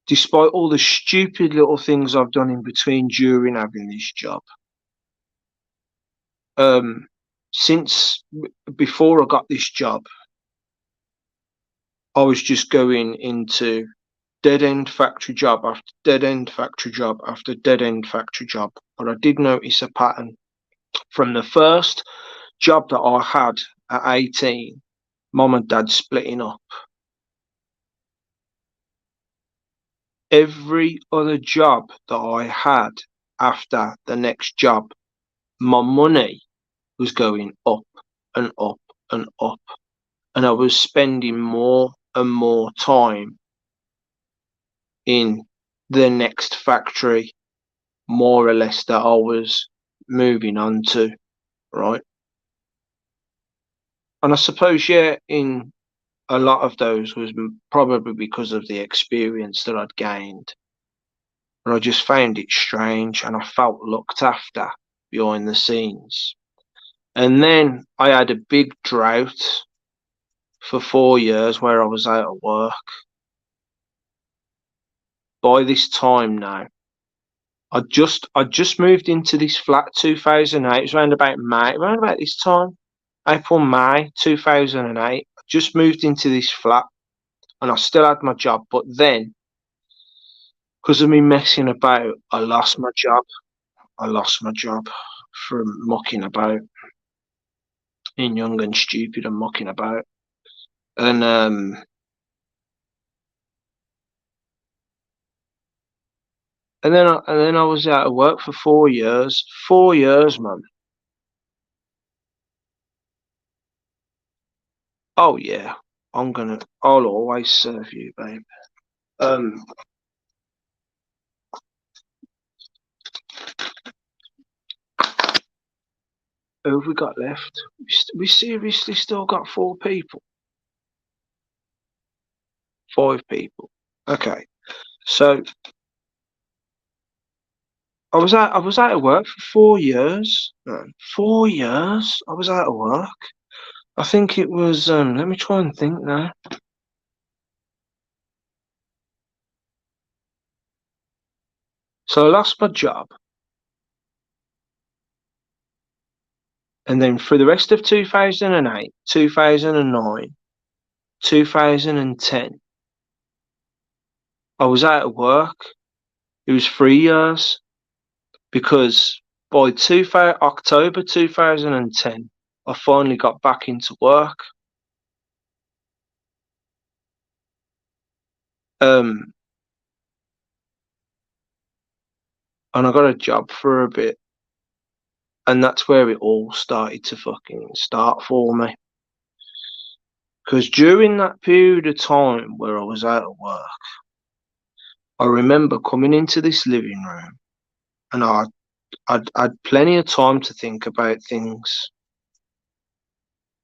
Despite all the stupid little things I've done in between during having this job, since before I got this job, I was just going into dead end factory job after dead end factory job after dead end factory job. But I did notice a pattern from the first job that I had at 18, mum and dad splitting up. Every other job that I had after the next job, my money was going up and up and up. And I was spending more and more time in the next factory, more or less, that I was moving on to, right? And I suppose, yeah, in a lot of those was probably because of the experience that I'd gained. And I just found it strange and I felt looked after behind the scenes. And then I had a big drought for 4 years where I was out of work. By this time now, I just moved into this flat 2008. It was around about this time, April, May 2008. I just moved into this flat and I still had my job, but then because of me messing about, I lost my job. I lost my job from mucking about, being young and stupid and mucking about. And then I was out of work for 4 years. 4 years, man. Oh yeah, I'll always serve you, babe. Um, who have we got left? We seriously still got 4 people. 5 people. Okay. So I was out of work for 4 years. No, 4 years. I was out of work. I think it was. Let me try and think now. So I lost my job, and then for the rest of 2008, 2009, 2010, I was out of work. It was 3 years because by October 2010, I finally got back into work. And I got a job for a bit, and that's where it all started to fucking start for me. Because during that period of time where I was out of work, I remember coming into this living room, and I'd had plenty of time to think about things.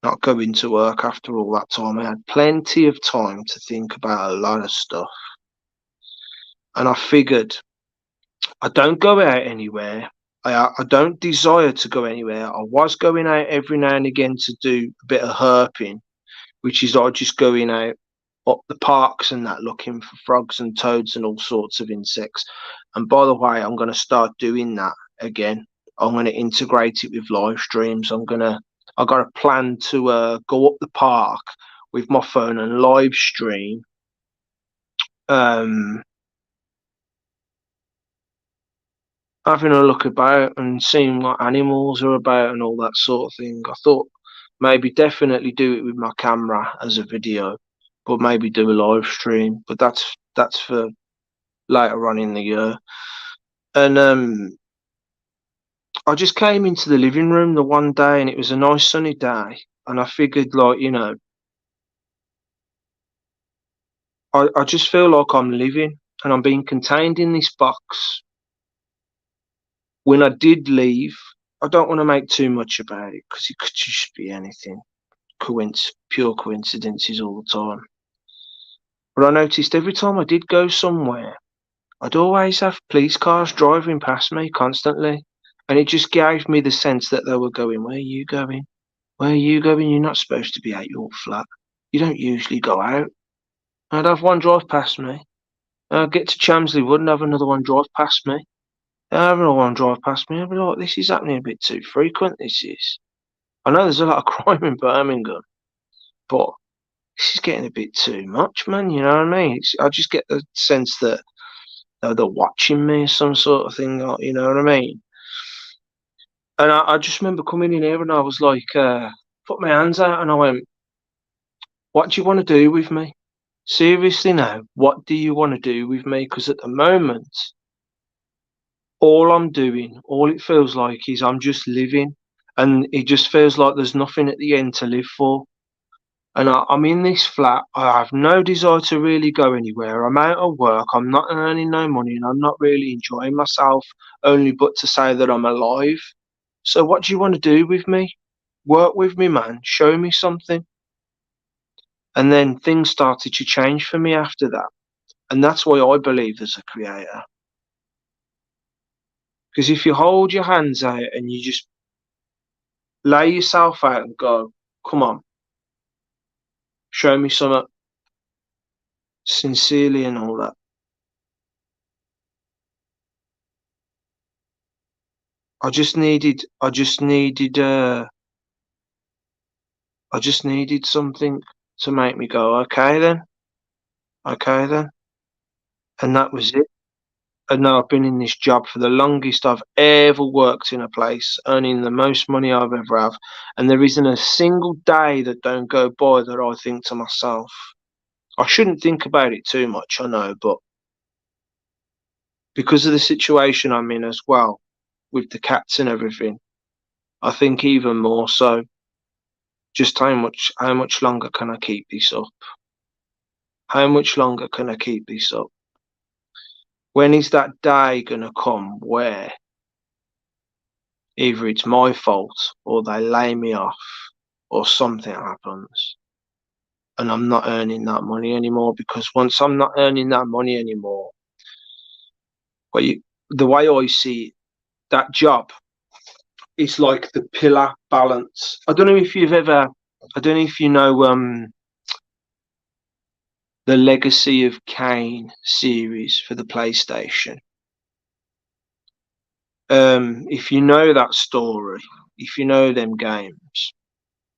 Not going to work after all that time, I had plenty of time to think about a lot of stuff. And I figured, I don't go out anywhere. I don't desire to go anywhere. I was going out every now and again to do a bit of herping, which is like just going out up the parks and that, looking for frogs and toads and all sorts of insects. And by the way, I'm going to start doing that again. I'm going to integrate it with live streams. I got a plan to go up the park with my phone and live stream. Having a look about and seeing what animals are about and all that sort of thing. I thought maybe definitely do it with my camera as a video, but maybe do a live stream. But that's for later on in the year. And I just came into the living room the one day, and it was a nice sunny day, and I figured, like, I just feel like I'm living and I'm being contained in this box. When I did leave, I don't want to make too much about it because it could just be anything. Pure coincidences all the time. But I noticed every time I did go somewhere, I'd always have police cars driving past me constantly. And it just gave me the sense that they were going, "Where are you going? Where are you going? You're not supposed to be at your flat. You don't usually go out." I'd have one drive past me. I'd get to Chamsley Wood and have another one drive past me. I'd have another one drive past me. I'd be like, this is happening a bit too frequent, this is. I know there's a lot of crime in Birmingham, but this is getting a bit too much, man. You know what I mean? I just get the sense that they're watching me or some sort of thing. You know what I mean? And I just remember coming in here and I was like, put my hands out and I went, "What do you want to do with me? Seriously now, what do you want to do with me?" Because at the moment, all I'm doing, all it feels like is I'm just living, and it just feels like there's nothing at the end to live for. And I'm in this flat. I have no desire to really go anywhere. I'm out of work. I'm not earning no money, and I'm not really enjoying myself, only but to say that I'm alive. So what do you want to do with me? Work with me, man. Show me something. And then things started to change for me after that. And that's why I believe there's a creator. Because if you hold your hands out and you just lay yourself out and go, "Come on, Show me something sincerely and all that. I just needed something to make me go, okay then, and that was it. And now I've been in this job for the longest I've ever worked in a place, earning the most money I've ever have, and there isn't a single day that don't go by that I think to myself, I shouldn't think about it too much, I know, but because of the situation I'm in as well, with the cats and everything, I think even more so. Just how much longer can I keep this up? How much longer can I keep this up? When is that day gonna come where either it's my fault or they lay me off or something happens and I'm not earning that money anymore? Because once I'm not earning that money anymore, the way I see it, that job is like the pillar balance. I don't know if you've ever, I don't know if you know the Legacy of Kain series for the PlayStation. If you know that story, if you know them games,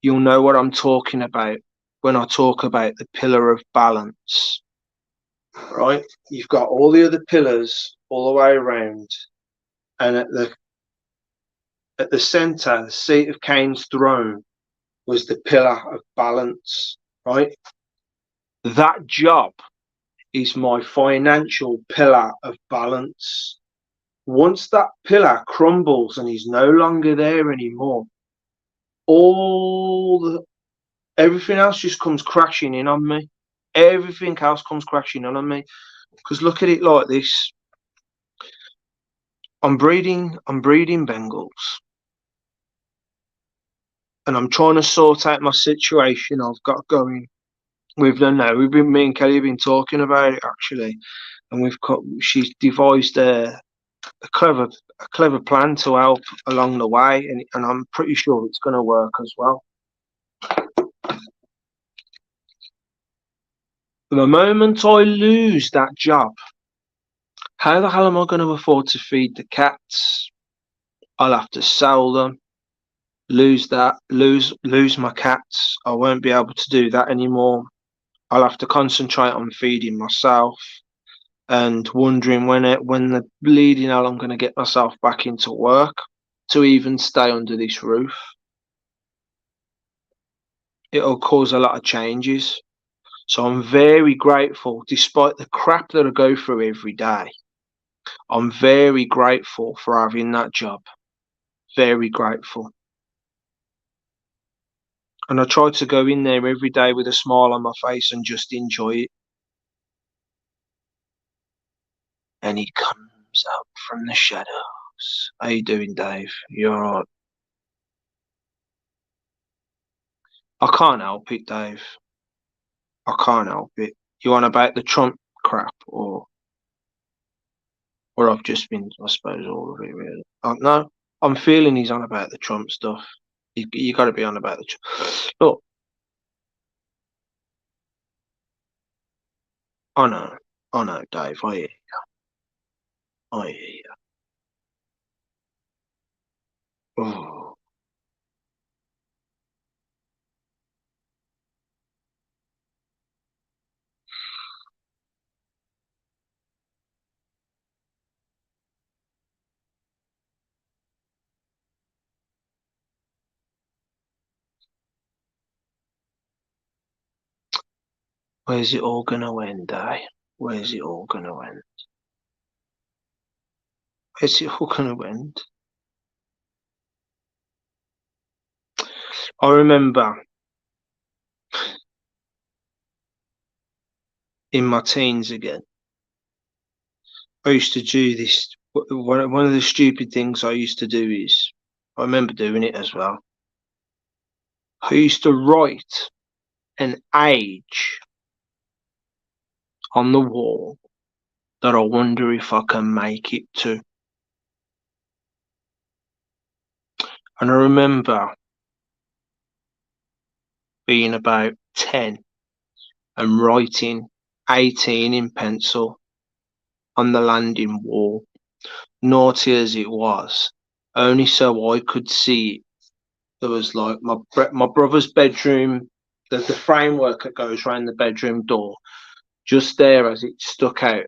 you'll know what I'm talking about when I talk about the pillar of balance. Right? You've got all the other pillars all the way around, and at the center, the seat of Cain's throne was the pillar of balance. Right? That job is my financial pillar of balance. Once that pillar crumbles and is no longer there anymore, everything else just comes crashing in on me. Everything else comes crashing in on me. Because look at it like this. I'm breeding Bengals. And I'm trying to sort out my situation I've got going with them now. Me and Kelly have been talking about it actually. And she's devised a clever plan to help along the way, and I'm pretty sure it's going to work as well. The moment I lose that job, how the hell am I going to afford to feed the cats? I'll have to sell them, lose my cats. I won't be able to do that anymore. I'll have to concentrate on feeding myself and wondering when the bleeding hell I'm going to get myself back into work to even stay under this roof. It'll cause a lot of changes. So I'm very grateful, despite the crap that I go through every day. I'm very grateful for having that job. Very grateful. And I try to go in there every day with a smile on my face and just enjoy it. And he comes up from the shadows. How you doing, Dave? You alright? I can't help it, Dave. I can't help it. You on about the Trump crap, or I've just been, I suppose, all of it really. No, I'm feeling he's on about the Trump stuff. You got to be on about the Trump. Look, I know, Dave. I hear you. I hear you. Oh, where's it all gonna end, eh? Where's it all gonna end? Where's it all gonna end? I remember in my teens again. I used to do this. One of the stupid things I used to do is, I remember doing it as well. I used to write an age on the wall that I wonder if I can make it to. And I remember being about 10 and writing 18 in pencil on the landing wall, naughty as it was, only so I could see it. There was like my brother's bedroom, the framework that goes around the bedroom door, just there as it stuck out.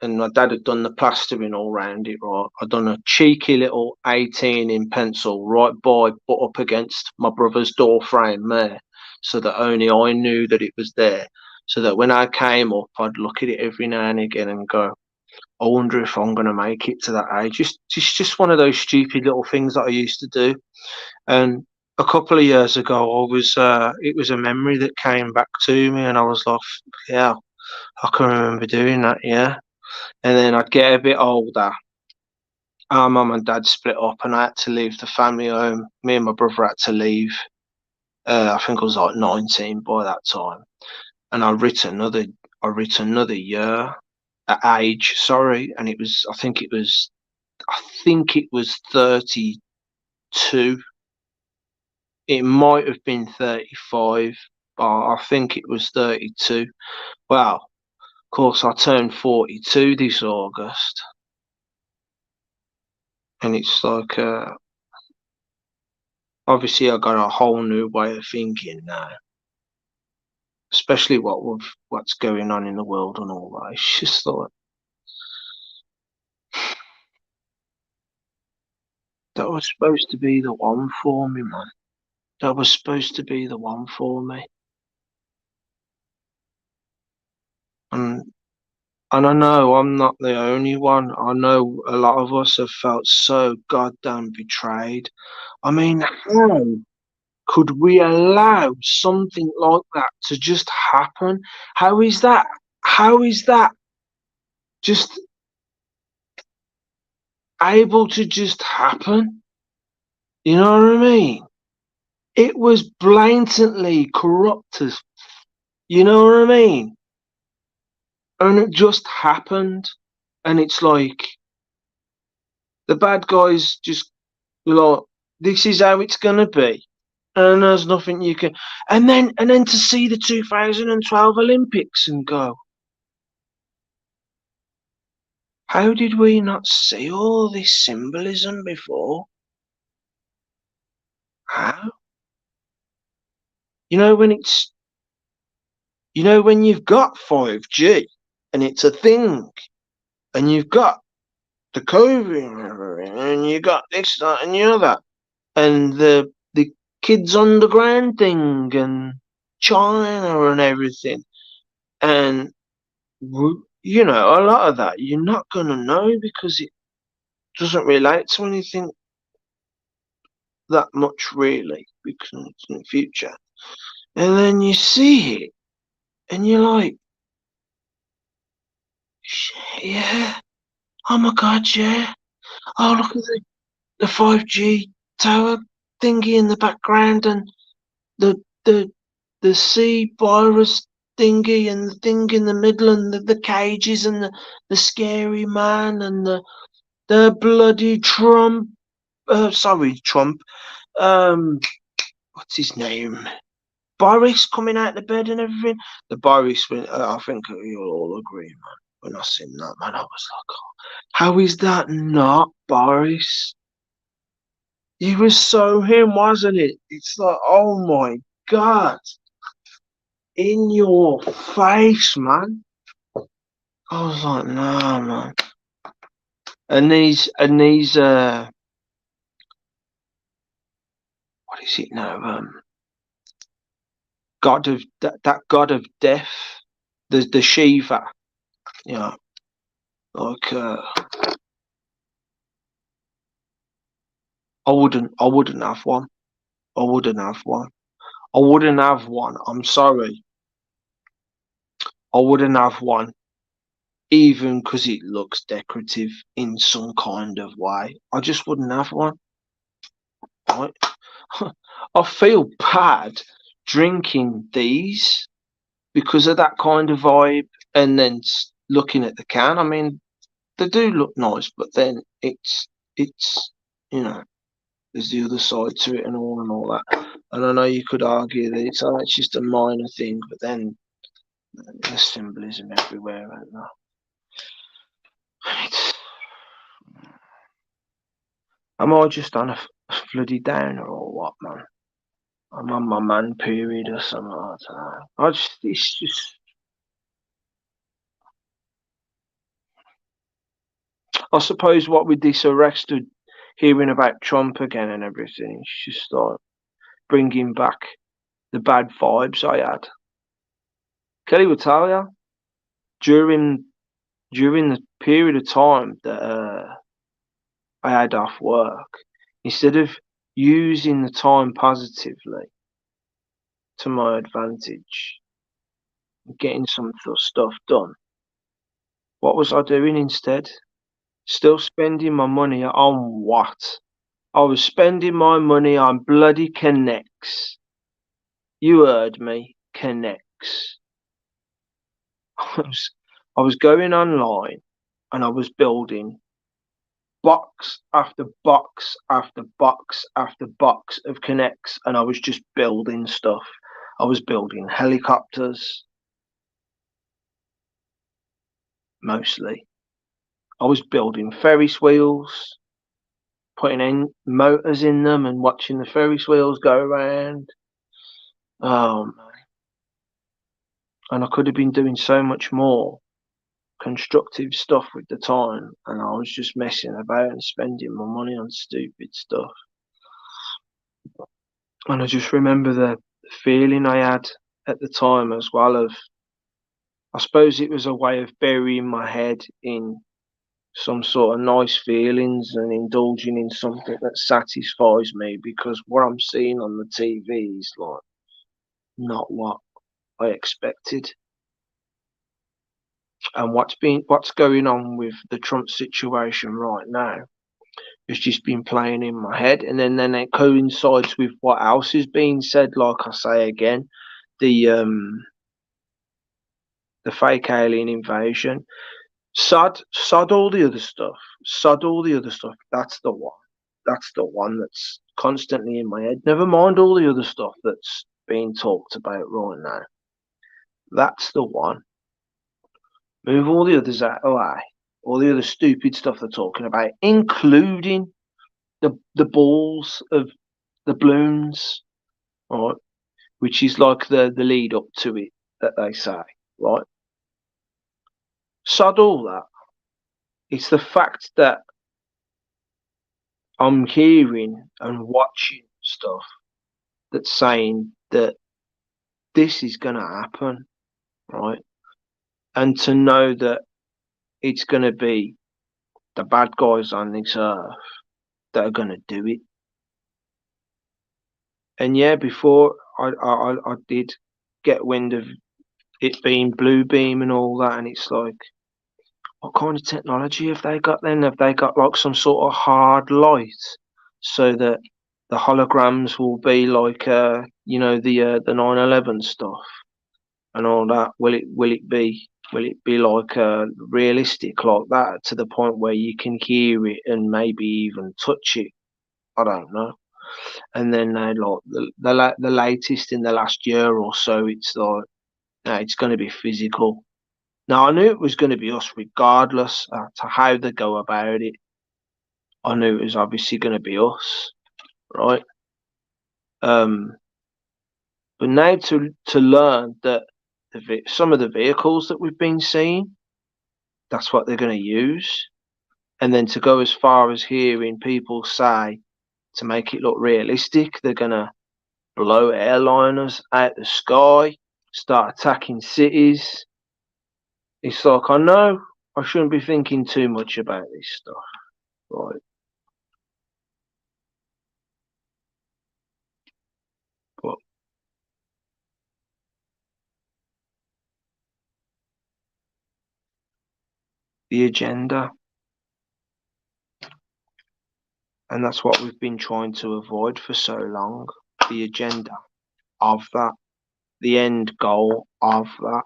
And my dad had done the plastering all round it, right? I'd done a cheeky little 18 in pencil right by, but up against my brother's door frame there, so that only I knew that it was there. So that when I came up, I'd look at it every now and again and go, I wonder if I'm going to make it to that age. Just one of those stupid little things that I used to do. And a couple of years ago, it was a memory that came back to me, and I was like, yeah, I can remember doing that, yeah. And then I'd get a bit older. Our mum and dad split up, and I had to leave the family home. Me and my brother had to leave. I think I was like 19 by that time, and I writ another year at age. Sorry, and I think it was 32. It might have been 35, but I think it was 32. Well, of course, I turned 42 this August, and it's like, obviously, I got a whole new way of thinking now, especially what's going on in the world and all that. It's just like that was supposed to be the one for me, man. That was supposed to be the one for me, and and I know I'm not the only one. I know a lot of us have felt so goddamn betrayed. I mean, how could we allow something like that to just happen? How is that? How is that just able to just happen? You know what I mean? It was blatantly corrupt as, you know what I mean? And it just happened. And it's like the bad guys just like, this is how it's gonna be. And there's nothing you can, and then to see the 2012 Olympics and go, how did we not see all this symbolism before? How? You know when it's when you've got 5G and it's a thing, and you've got the COVID and you got this, that and the other, and the kids underground thing and China and everything, and a lot of that you're not gonna know because it doesn't relate to anything that much really because it's in the future. And then you see it and you're like, yeah, oh my god, yeah. Oh, look at the 5G tower thingy in the background, and the the the sea virus thingy, and the thing in the middle, and the cages, and the scary man, and the bloody Trump. Sorry, Trump. Um, what's his name? Boris coming out of the bed and everything. The Boris, I think you'll all agree, man. When I seen that, man, I was like, oh, how is that not Boris? He was so him, wasn't it? It's like, oh my god, in your face, man. I was like, nah, man. And these, what is it now? God of that God of death, the Shiva, you know, like I wouldn't have one. I wouldn't have one. I wouldn't have one. I'm sorry. I wouldn't have one, even because it looks decorative in some kind of way. I just wouldn't have one. Right? I feel bad drinking these because of that kind of vibe, and then looking at the can. I mean, they do look nice, but then it's there's the other side to it and all that. And I know you could argue that it's just a minor thing, but then There's symbolism everywhere right now. Am I just on a bloody downer or what, man? I'm on my man period or something like that. It's just. I suppose what with this arrest, hearing about Trump again and everything, it's just like bringing back the bad vibes I had. Kelly will tell you during the period of time that I had off work, instead of using the time positively to my advantage, getting some stuff done, what was I doing instead? Still spending my money on what? I was spending my money on bloody connects. You heard me, connects. I was going online and I was building box after box after box after box of connects, and I was just building stuff. I was building helicopters, mostly. I was building Ferris wheels, putting in motors in them and watching the Ferris wheels go around. Man. And I could have been doing so much more constructive stuff with the time, and I was just messing about and spending my money on stupid stuff. And I just remember the feeling I had at the time as well of, I suppose it was a way of burying my head in some sort of nice feelings and indulging in something that satisfies me, because what I'm seeing on the TV is like not what I expected. And what's going on with the Trump situation right now has just been playing in my head, and then it coincides with what else is being said. Like I say again, the fake alien invasion. Sod all the other stuff. Sod all the other stuff. That's the one. That's the one that's constantly in my head. Never mind all the other stuff that's being talked about right now. That's the one. Move all the others out of the way. All the other stupid stuff they're talking about, including the balls of the balloons, right? Which is like the lead up to it that they say, right? Sod all that. It's the fact that I'm hearing and watching stuff that's saying that this is going to happen, right? And to know that it's going to be the bad guys on this earth that are going to do it. And yeah, before I did get wind of it being blue beam and all that, and it's like, what kind of technology have they got then? Have they got like some sort of hard light so that the holograms will be like the 9/11 stuff and all that? Will it be like realistic like that, to the point where you can hear it and maybe even touch it? I don't know. And then they like the latest in the last year or so, it's like, no, it's going to be physical. Now, I knew it was going to be us regardless to how they go about it. I knew it was obviously going to be us, right? But now to learn that some of the vehicles that we've been seeing, that's what they're going to use. And then to go as far as hearing people say, to make it look realistic, they're going to blow airliners out the sky, start attacking cities. It's like, I know I shouldn't be thinking too much about this stuff, right? But the agenda, and that's what we've been trying to avoid for so long, the agenda of that, the end goal of that.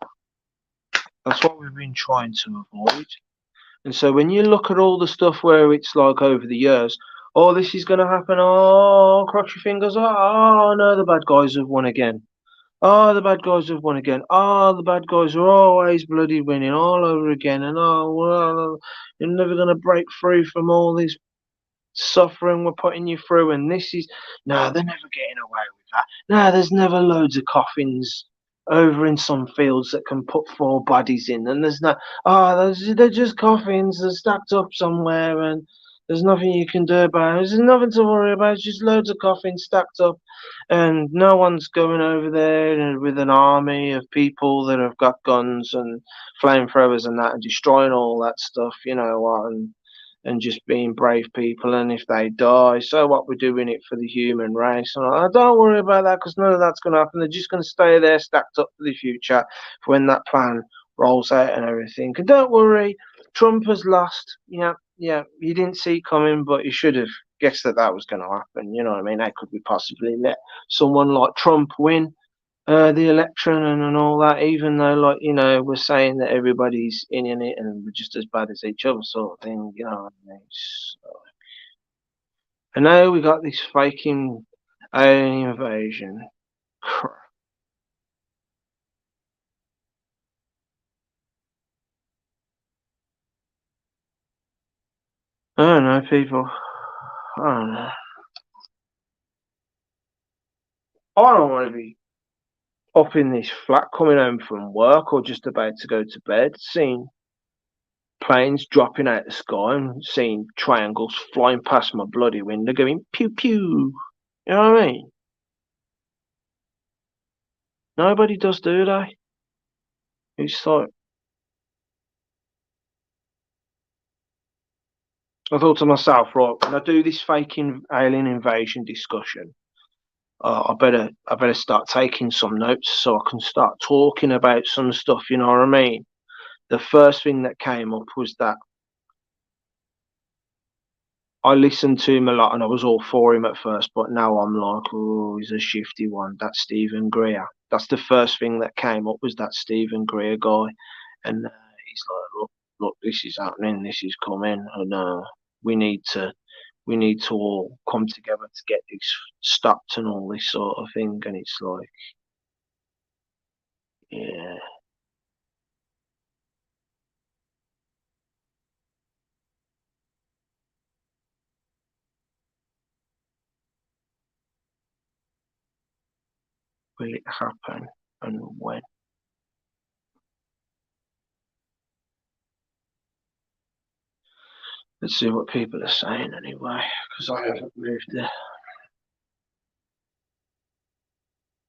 That's what we've been trying to avoid. And so when you look at all the stuff where it's like over the years, oh, this is going to happen, oh, cross your fingers, oh no, the bad guys have won again. Oh, the bad guys have won again. Oh, the bad guys are always bloody winning all over again. And oh, well, you're never going to break free from all this suffering we're putting you through. And this is, no, they're never getting away with that. No, there's never loads of coffins over in some fields that can put 4 bodies in. And there's no, they're just coffins. They're stacked up somewhere. And there's nothing you can do about it. There's nothing to worry about. It's just loads of coffins stacked up, and no one's going over there with an army of people that have got guns and flamethrowers and that and destroying all that stuff, you know what, and just being brave people. And if they die, so what? We're doing it for the human race. And I don't worry about that because none of that's going to happen. They're just going to stay there stacked up for the future for when that plan rolls out and everything. And don't worry, Trump has lost. Yeah, you didn't see it coming, but you should have guessed that was going to happen. You know what I mean? How could we possibly let someone like Trump win the election and all that, even though, like, we're saying that everybody's in it and we're just as bad as each other, sort of thing, you know what I mean? So, and now we got this faking alien invasion. I don't know, people. I don't know. I don't want to be up in this flat coming home from work or just about to go to bed, seeing planes dropping out the sky and seeing triangles flying past my bloody window going pew pew. You know what I mean? Nobody does, do they? It's like, I thought to myself, right, when I do this faking alien invasion discussion, I better start taking some notes so I can start talking about some stuff. You know what I mean? The first thing that came up was that I listened to him a lot and I was all for him at first, but now I'm like, oh, he's a shifty one. That's Stephen Greer. That's the first thing that came up was that Stephen Greer guy, and he's like, look, this is happening, this is coming, and we need to we need to all come together to get this stopped and all this sort of thing. And it's like, yeah, will it happen and when? Let's see what people are saying anyway, because I haven't moved there.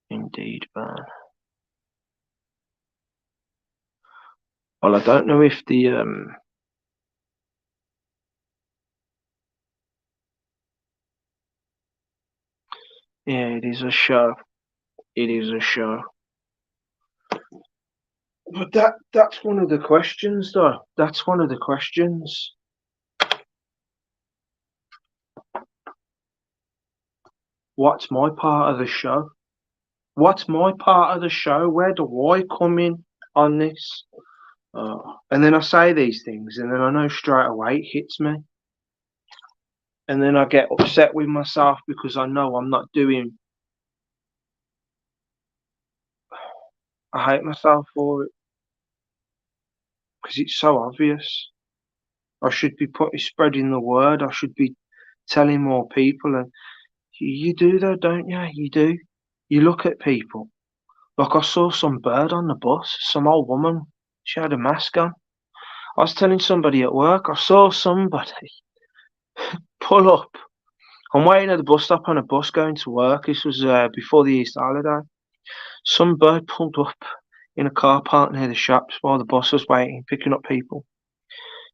Indeed, man. Well, I don't know if the yeah, it is a show. It is a show. But that's one of the questions, though. That's one of the questions. What's my part of the show? What's my part of the show? Where do I come in on this? And then I say these things, and then I know straight away it hits me. And then I get upset with myself because I know I'm not doing. I hate myself for it because it's so obvious. I should be spreading the word. I should be telling more people, and you do though, don't you? You do. You look at people. Like I saw some bird on the bus, some old woman. She had a mask on. I was telling somebody at work, I saw somebody pull up. I'm waiting at the bus stop on a bus going to work. This was before the Easter holiday. Some bird pulled up in a car park near the shops while the bus was waiting, picking up people.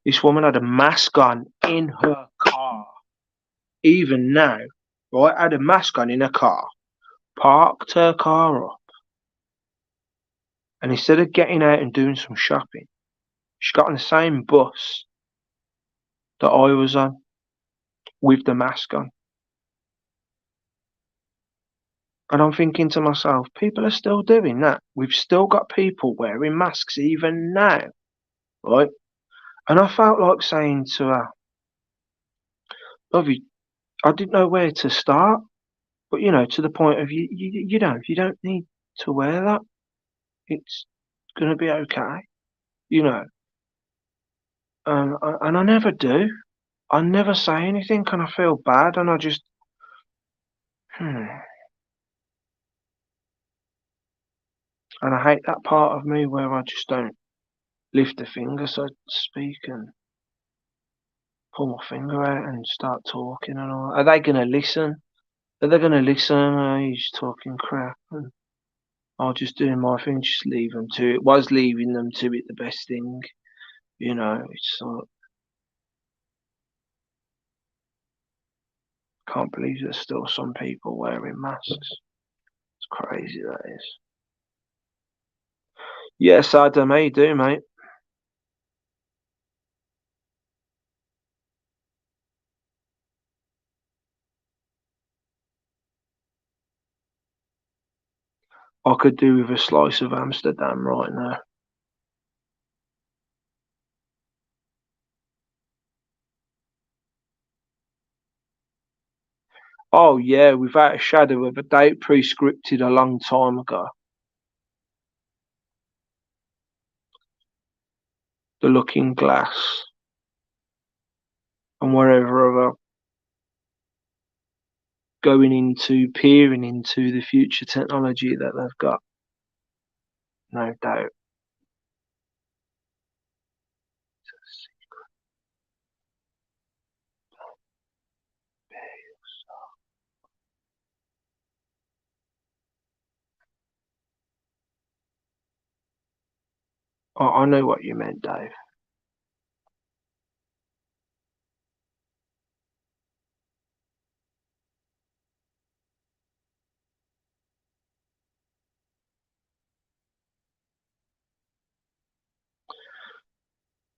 This woman had a mask on in her car. Even now, right, had a mask on in her car. Parked her car up. And instead of getting out and doing some shopping, she got on the same bus that I was on with the mask on. And I'm thinking to myself, people are still doing that. We've still got people wearing masks even now, right? And I felt like saying to her, Lovey, I didn't know where to start, but to the point of you don't need to wear that. It's gonna be okay, you know. And I never do. I never say anything, and I feel bad, and I just, hmm. And I hate that part of me where I just don't lift a finger, so to speak, and pull my finger out and start talking and all. Are they gonna listen? Are they gonna listen? Oh, he's talking crap, and I'll just do my thing, just leave them to it. Was leaving them to it the best thing, you know? It's like, can't believe there's still some people wearing masks. It's crazy, that is. Yes, Adam, how you do, mate? I could do with a slice of Amsterdam right now. Oh yeah, without a shadow of a doubt, pre-scripted a long time ago. The Looking Glass and wherever other peering into the future technology that they've got, no doubt. I know what you meant, Dave.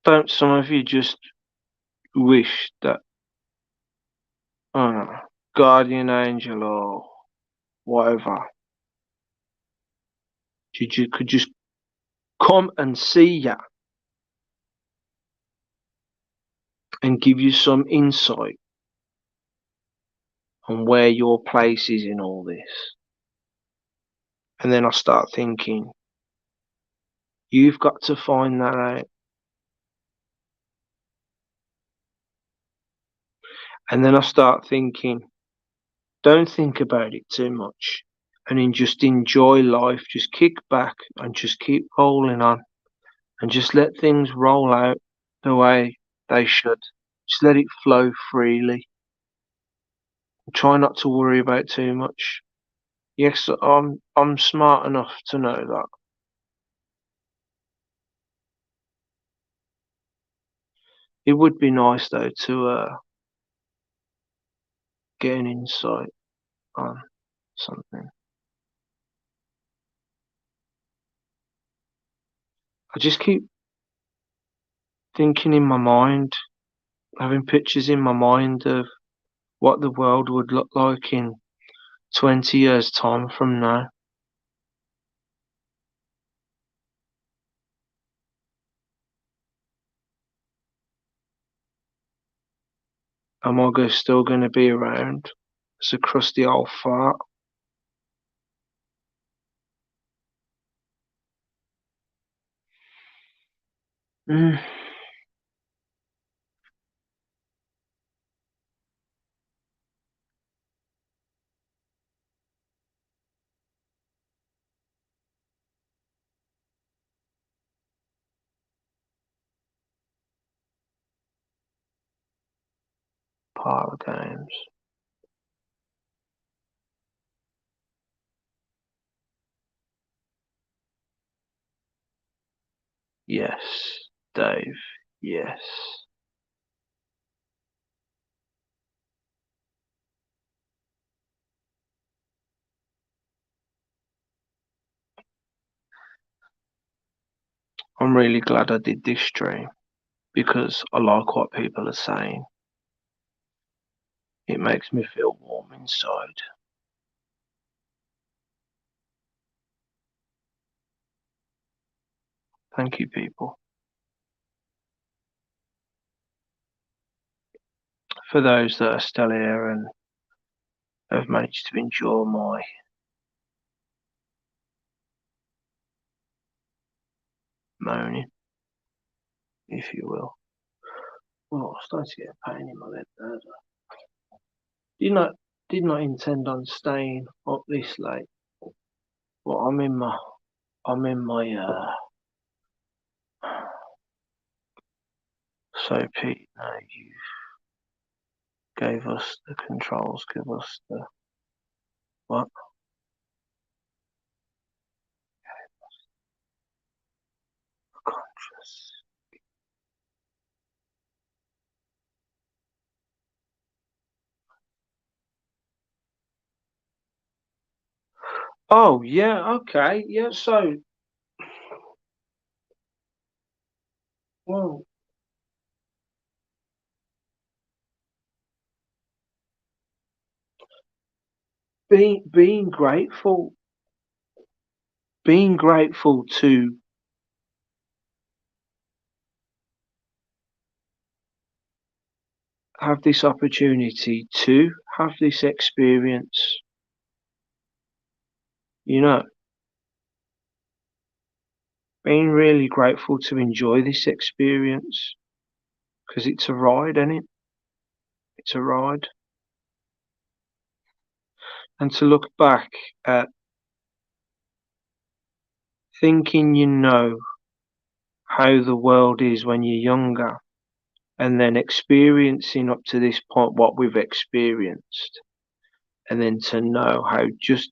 Don't some of you just wish that, I don't know, guardian angel or whatever, you could just come and see ya and give you some insight on where your place is in all this? And then I start thinking, you've got to find that out. And then I start thinking, don't think about it too much and then just enjoy life. Just kick back and just keep rolling on and just let things roll out the way they should. Just let it flow freely. Try not to worry about too much. Yes, I'm smart enough to know that. It would be nice though to get an insight on something. I just keep thinking in my mind, having pictures in my mind of what the world would look like in 20 years' time from now. Am I still going to be around as a crusty old fart? Mm, part of games. Yes, Dave. Yes. I'm really glad I did this stream because I like what people are saying. It makes me feel warm inside. Thank you, people. For those that are still here and have managed to endure my moaning, if you will. Well, I started to get a pain in my head there. Did not intend on staying up this late. But I'm in my so Pete, now you gave us the controls, give us the what? Conscious. Oh yeah, okay, yeah. So, well, being grateful to have this opportunity to have this experience, you know, being really grateful to enjoy this experience because it's a ride, isn't it? It's a ride. And to look back at thinking you know how the world is when you're younger and then experiencing up to this point what we've experienced and then to know how just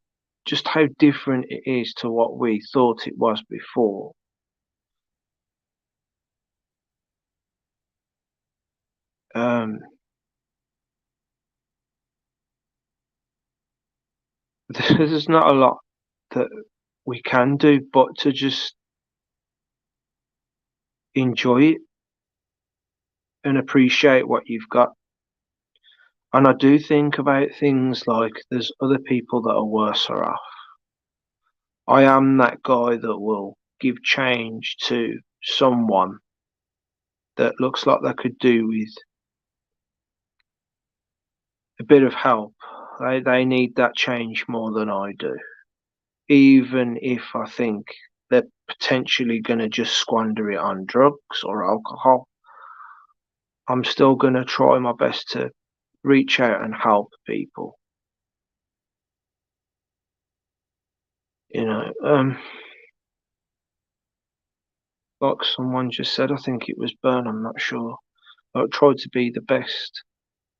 how different it is to what we thought it was before. There's not a lot that we can do but to just enjoy it and appreciate what you've got. And I do think about things like there's other people that are worse off. I am that guy that will give change to someone that looks like they could do with a bit of help. They need that change more than I do. Even if I think they're potentially going to just squander it on drugs or alcohol, I'm still going to try my best to reach out and help people. You know, like someone just said, I think it was Bern, I'm not sure. I try to be the best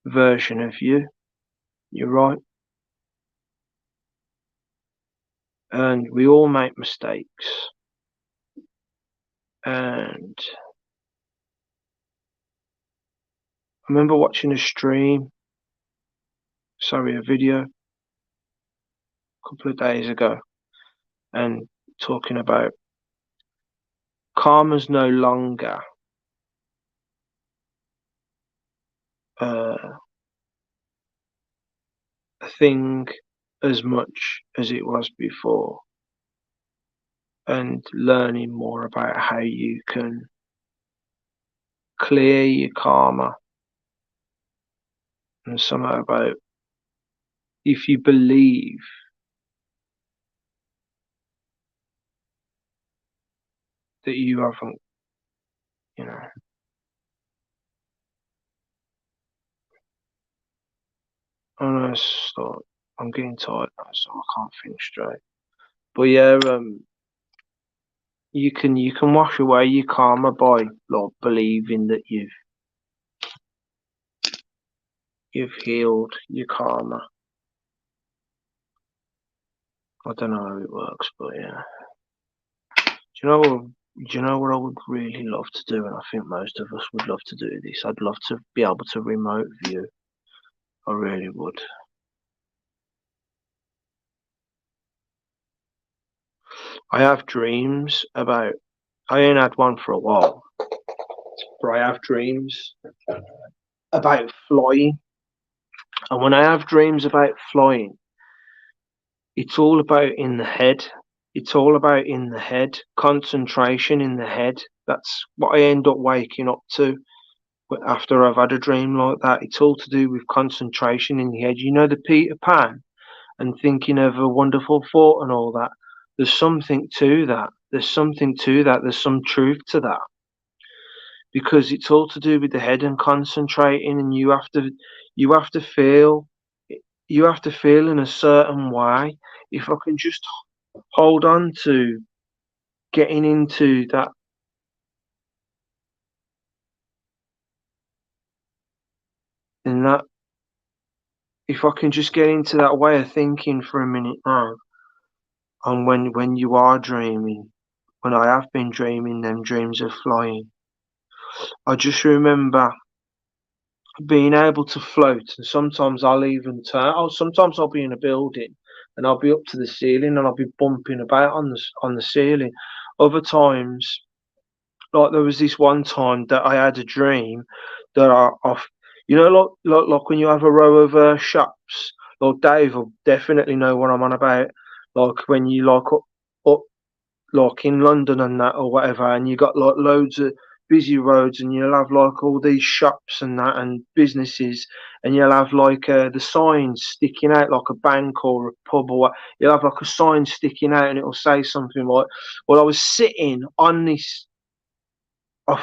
version of you. You're right. And we all make mistakes. And I remember watching a video a couple of days ago and talking about karma's no longer a thing as much as it was before, and learning more about how you can clear your karma, and somehow about if you believe that you haven't, you know. I know, I'm getting tired now, so I can't think straight. But yeah, you can wash away your karma by like believing that you've healed your karma. I don't know how it works, but yeah. Do you know what I would really love to do, and I think most of us would love to do this. I'd love to be able to remote view. I really would. I have dreams about. I ain't had one for a while, but I have dreams about flying. And when I have dreams about flying, it's all about in the head. It's all about in the head, concentration in the head. That's what I end up waking up to after I've had a dream like that. It's all to do with concentration in the head. You know, the Peter Pan and thinking of a wonderful thought and all that. There's something to that. there's something to that. There's some truth to that, because it's all to do with the head and concentrating, and you have to feel you have to feel in a certain way. If I can just hold on to getting into that, in that, if I can just get into that way of thinking for a minute now, and when you are dreaming, when I have been dreaming them dreams of flying, I just remember being able to float, and sometimes I'll even turn. Oh, sometimes I'll be in a building, and I'll be up to the ceiling, and I'll be bumping about on the ceiling. Other times, like there was this one time that I had a dream that you know, like when you have a row of shops. Like Dave will definitely know what I'm on about. Like when you up like in London and that or whatever, and you got like loads of busy roads, and you'll have like all these shops and that and businesses, and you'll have like the signs sticking out like a bank or a pub, or what. You'll have like a sign sticking out, and it'll say something like, "Well, I was sitting on this." I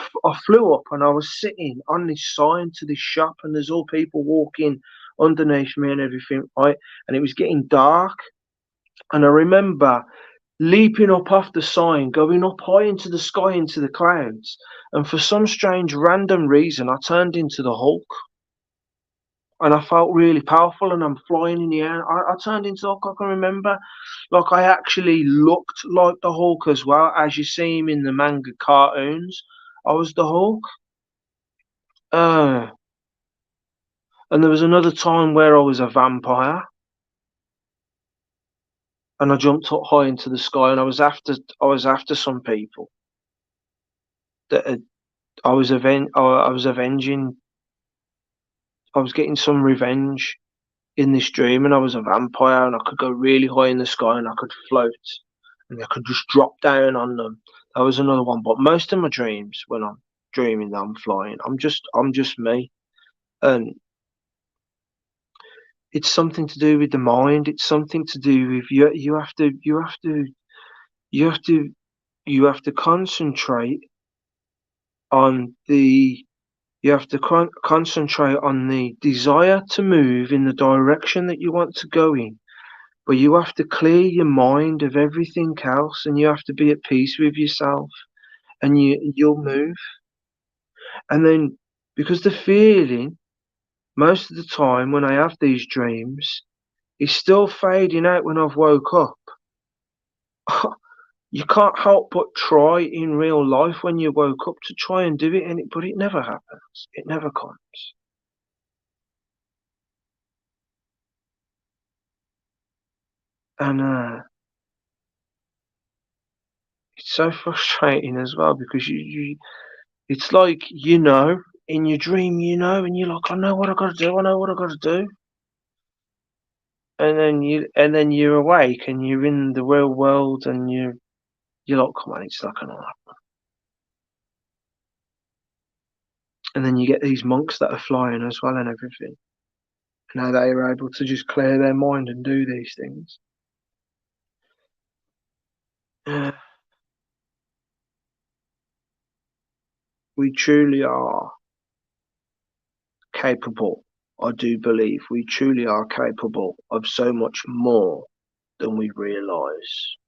flew up and I was sitting on this sign to this shop, and there's all people walking underneath me and everything, right? And it was getting dark, and I remember leaping up off the sign, going up high into the sky, into the clouds. And for some strange random reason, I turned into the Hulk. And I felt really powerful, and I'm flying in the air. I turned into Hulk. I can remember, like I actually looked like the Hulk as well, as you see him in the manga cartoons. I was the Hulk. Uh, and there was another time where I was a vampire, and I jumped up high into the sky, and I was after some people that had, I was avenging. I was getting some revenge in this dream, and I was a vampire, and I could go really high in the sky, and I could float, and I could just drop down on them. That was another one. But most of my dreams, when I'm dreaming that I'm flying, I'm just me, and it's something to do with the mind. It's something to do with you. You have to you have to concentrate on the you have to concentrate on the desire to move in the direction that you want to go in, but you have to clear your mind of everything else, and you have to be at peace with yourself, and you'll move. And then, because the feeling most of the time when I have these dreams is still fading out when I've woke up. You can't help but try in real life when you woke up to try and do it, but it never happens. It never comes. And it's so frustrating as well, because it's like, in your dream, and you're like, I know what I got to do. I know what I got to do. And then you're awake, and you're in the real world, and you're like, come on, it's not gonna happen. And then you get these monks that are flying as well and everything. And how they are able to just clear their mind and do these things. We truly are capable. I do believe we truly are capable of so much more than we realise.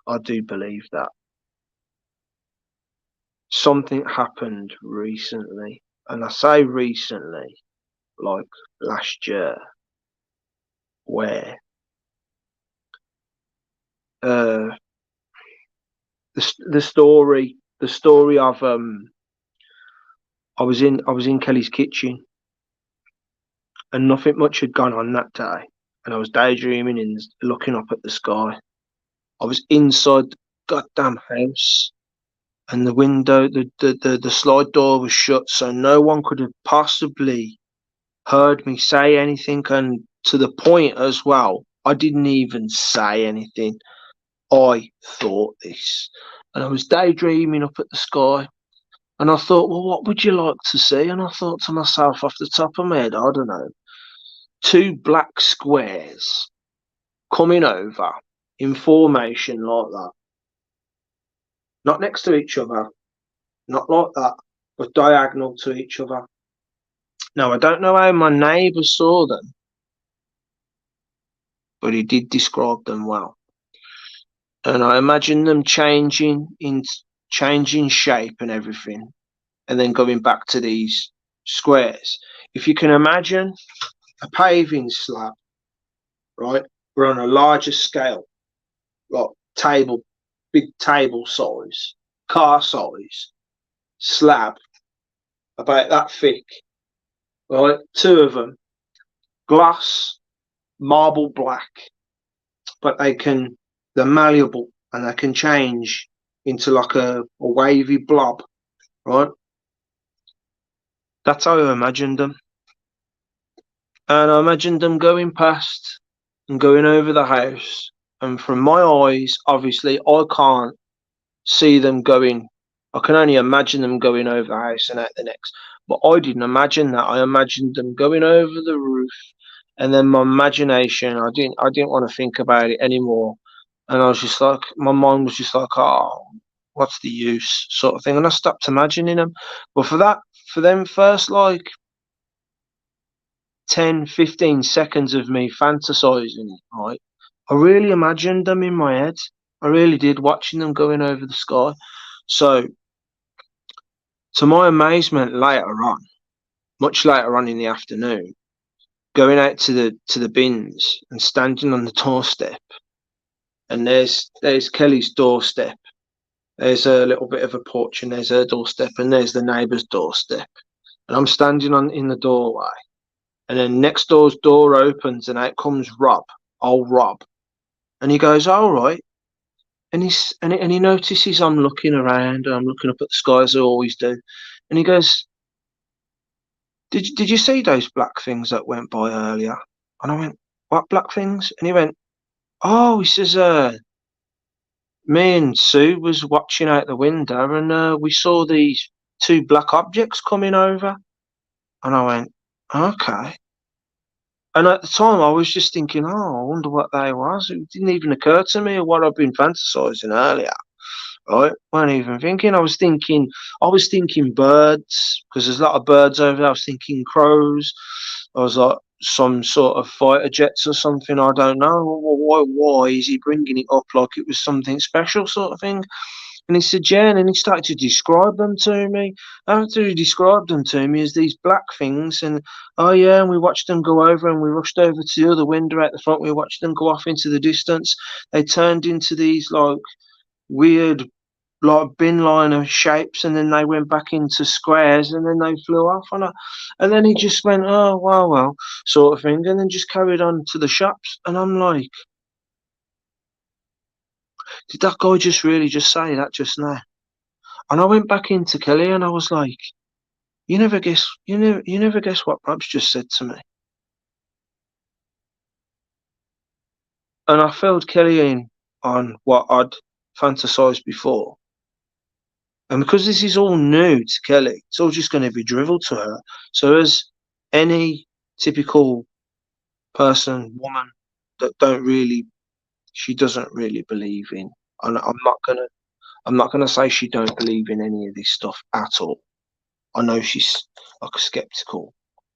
I do believe that. Something happened recently, and I say recently, like last year, where the story of I was in Kelly's kitchen, and nothing much had gone on that day, and I was daydreaming and looking up at the sky. I was inside the goddamn house, and the window, the slide door was shut, so no one could have possibly heard me say anything. And to the point as well, I didn't even say anything. I thought this, and I was daydreaming up at the sky, and I thought, well, what would you like to see? And I thought to myself, off the top of my head, I don't know, two black squares coming over, in formation like that. Not next to each other, not like that, but diagonal to each other. Now, I don't know how my neighbour saw them, but he did describe them well. And I imagine them changing shape and everything, and then going back to these squares. If you can imagine a paving slab, right? We're on a larger scale, like big table size, car size, slab, about that thick, right? Two of them, glass, marble black, but they're malleable and they can change into like a wavy blob, right? That's how I imagined them. And I imagined them going past and going over the house. And from my eyes, obviously, I can't see them going. I can only imagine them going over the house and out the next. But I didn't imagine that. I imagined them going over the roof, and then my imagination, I didn't want to think about it anymore. And I was just like, my mind was just like, oh, what's the use, sort of thing. And I stopped imagining them. But for them first, like 10, 15 seconds of me fantasizing it, right? I really imagined them in my head. I really did, watching them going over the sky. So, to my amazement, much later on in the afternoon, going out to the bins and standing on the doorstep, and there's Kelly's doorstep. There's a little bit of a porch, and there's her doorstep, and there's the neighbour's doorstep. And I'm standing in the doorway, and then next door's door opens, and out comes old Rob, and he goes, "All right," and he notices I'm looking around, and I'm looking up at the sky as I always do, and he goes, "Did you see those black things that went by earlier?" And I went, "What black things?" And he went, "Oh," he says, "me and Sue was watching out the window, and we saw these two black objects coming over." And I went, "Okay." And at the time, I was just thinking, "Oh, I wonder what they was." It didn't even occur to me what I'd been fantasizing earlier. Right? Weren't even thinking. I was thinking birds, because there's a lot of birds over there. I was thinking crows. I was like some sort of fighter jets or something. I don't know. Why is he bringing it up like it was something special, sort of thing? And he said, "Yeah," and he started to describe them to me. After he described them to me as these black things, and oh yeah, and we watched them go over, and we rushed over to the other window at the front. We watched them go off into the distance. They turned into these like weird, like bin liner shapes, and then they went back into squares, and then they flew off. And then he just went, "Oh well," sort of thing, and then just carried on to the shops. And I'm like, did that guy just really just say that just now? And I went back into Kelly, and I was like, you never guess what Rob's just said to me. And I filled Kelly in on what I'd fantasized before. And because this is all new to Kelly, it's all just going to be drivel to her. So as any typical woman that she doesn't really believe in. And I'm not gonna say she don't believe in any of this stuff at all. I know she's like skeptical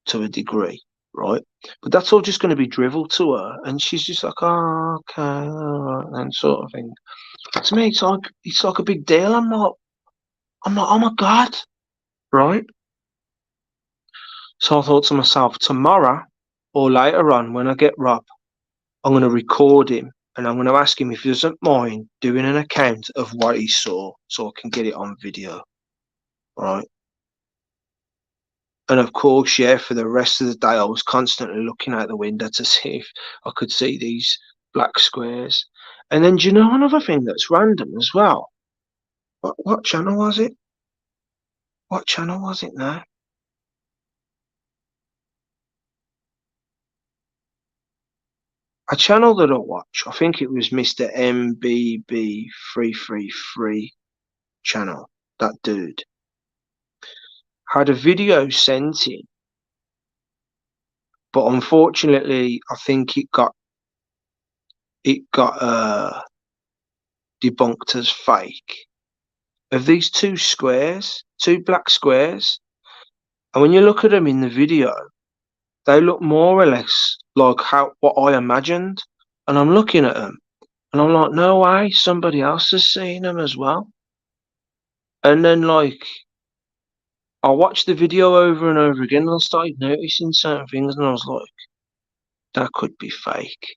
to a degree, right? But that's all just going to be drivel to her, and she's just like, "Oh, okay, all right," and sort of thing. To me, it's like a big deal. I'm not, oh my God, right? So I thought to myself, tomorrow or later on when I get Rob, I'm going to record him, and I'm going to ask him if he doesn't mind doing an account of what he saw, so I can get it on video, right? And of course, yeah, for the rest of the day, I was constantly looking out the window to see if I could see these black squares. And then, do you know another thing that's random as well? What channel was it? What channel was it now? A channel that I watch, I think it was Mr. MBB333 channel, that dude, had a video sent in, but unfortunately, I think it got it got debunked as fake, of these two squares, two black squares. And when you look at them in the video, they look more or less like what I imagined. And I'm looking at them, and I'm like, no way, somebody else has seen them as well. And then, like, I watched the video over and over again, and I started noticing certain things, and I was like, that could be fake.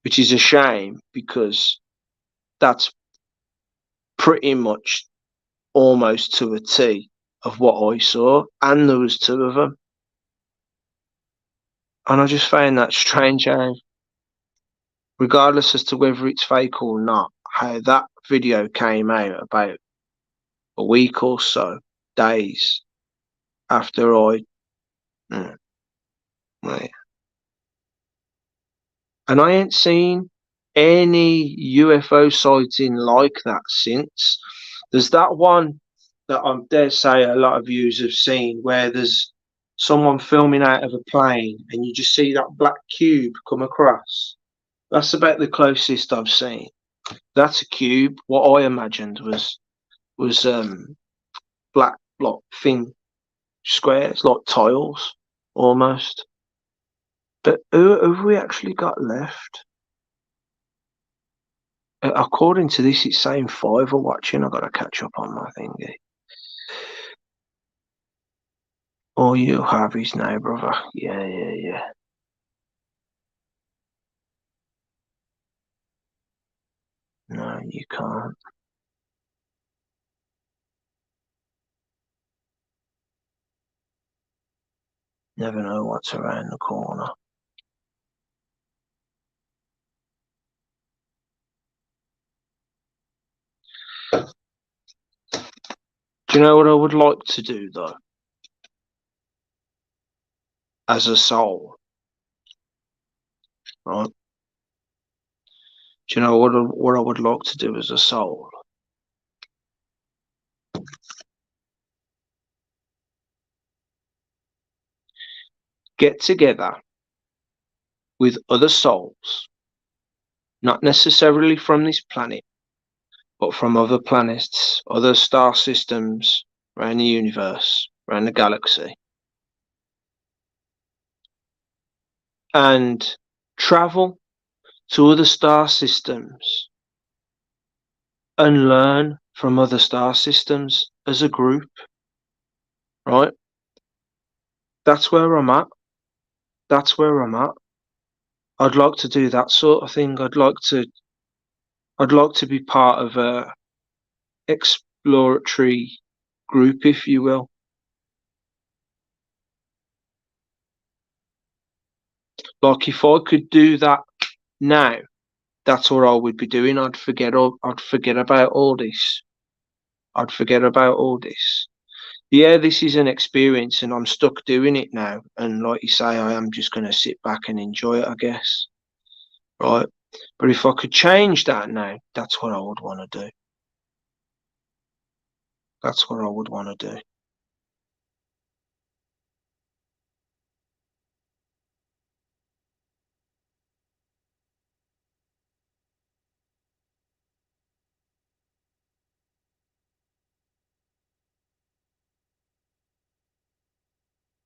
Which is a shame, because that's pretty much almost to a T of what I saw, and there was two of them. And I just found that strange how, regardless as to whether it's fake or not, how that video came out about a week or so, days after I. Right. And I ain't seen any UFO sighting like that since. There's that one that I dare say a lot of viewers have seen, where there's someone filming out of a plane and you just see that black cube come across. That's about the closest I've seen. That's a cube. What I imagined was black, like thin squares, like tiles almost. But who have we actually got left? According to this, it's saying 5 are watching. I've got to catch up on my thingy. All you have is now, brother. Yeah. No, you can't. Never know what's around the corner. Do you know what I would like to do, though? As a soul, right? Do you know what I would like to do as a soul? Get together with other souls, not necessarily from this planet, but from other planets, other star systems around the universe, around the galaxy, and travel to other star systems and learn from other star systems as a group, right? That's where I'm at. That's where I'm at. I'd like to do that sort of thing. I'd like to be part of a exploratory group, if you will. Like, if I could do that now, that's what I would be doing. I'd forget about all this. I'd forget about all this. Yeah, this is an experience, and I'm stuck doing it now. And like you say, I am just going to sit back and enjoy it, I guess. Right? But if I could change that now, that's what I would want to do. That's what I would want to do.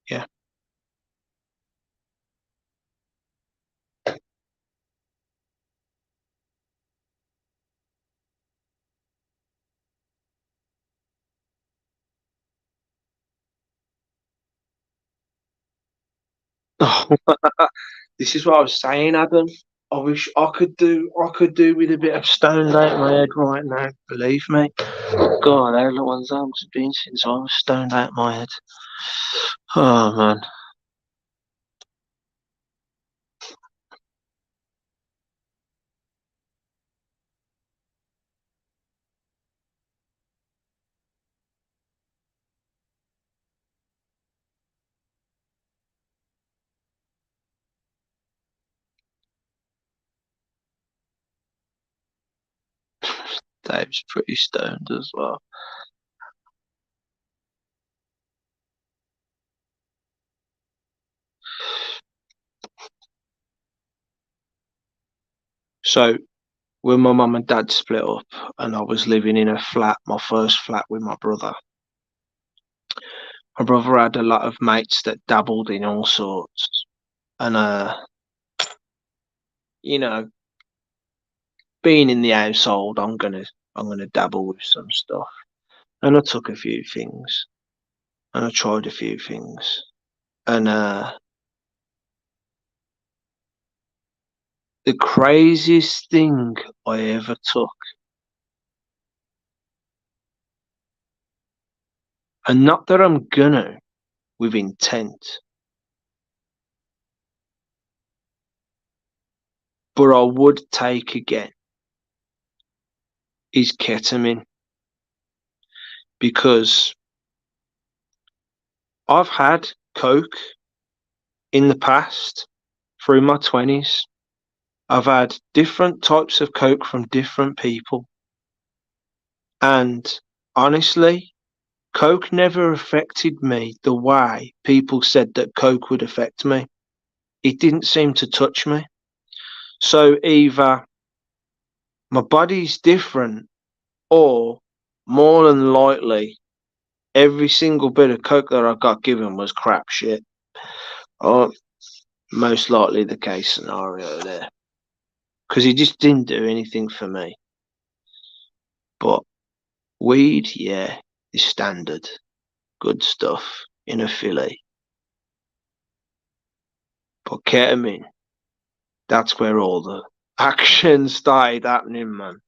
Yeah. This is what I was saying, Adam. I wish I could do with a bit of stoned out my head right now. Believe me. God, how long it's been since I was stoned out my head. Oh man. Dave's pretty stoned as well. So when my mum and dad split up and I was living in a flat, my first flat with my brother had a lot of mates that dabbled in all sorts. And you know, being in the household, I'm gonna dabble with some stuff. And I took a few things and I tried a few things. And the craziest thing I ever took, and not that I'm gonna with intent, but I would take again, is ketamine. Because I've had coke in the past through my 20s. I've had different types of coke from different people. And honestly, coke never affected me the way people said that coke would affect me. It didn't seem to touch me. So either my body's different, or more than likely, every single bit of coke that I got given was crap shit. Oh, most likely the case scenario there. Because he just didn't do anything for me. But weed, yeah, is standard. Good stuff in a filly. But ketamine, that's where all the action started happening, man.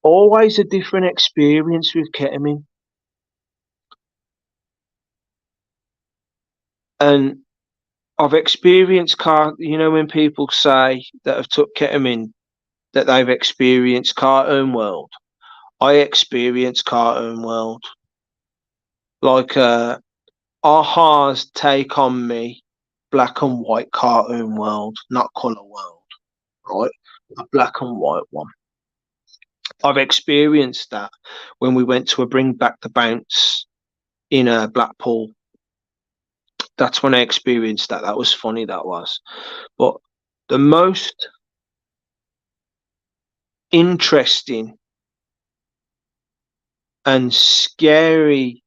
Always a different experience with ketamine. And I've experienced when people say that have took ketamine that they've experienced cartoon world. I experienced cartoon world. Like Aha's take on me, black and white cartoon world, not colour world, right? A black and white one. I've experienced that when we went to a Bring Back the Bounce in Blackpool. That's when I experienced that. That was funny, that was. But the most interesting and scariest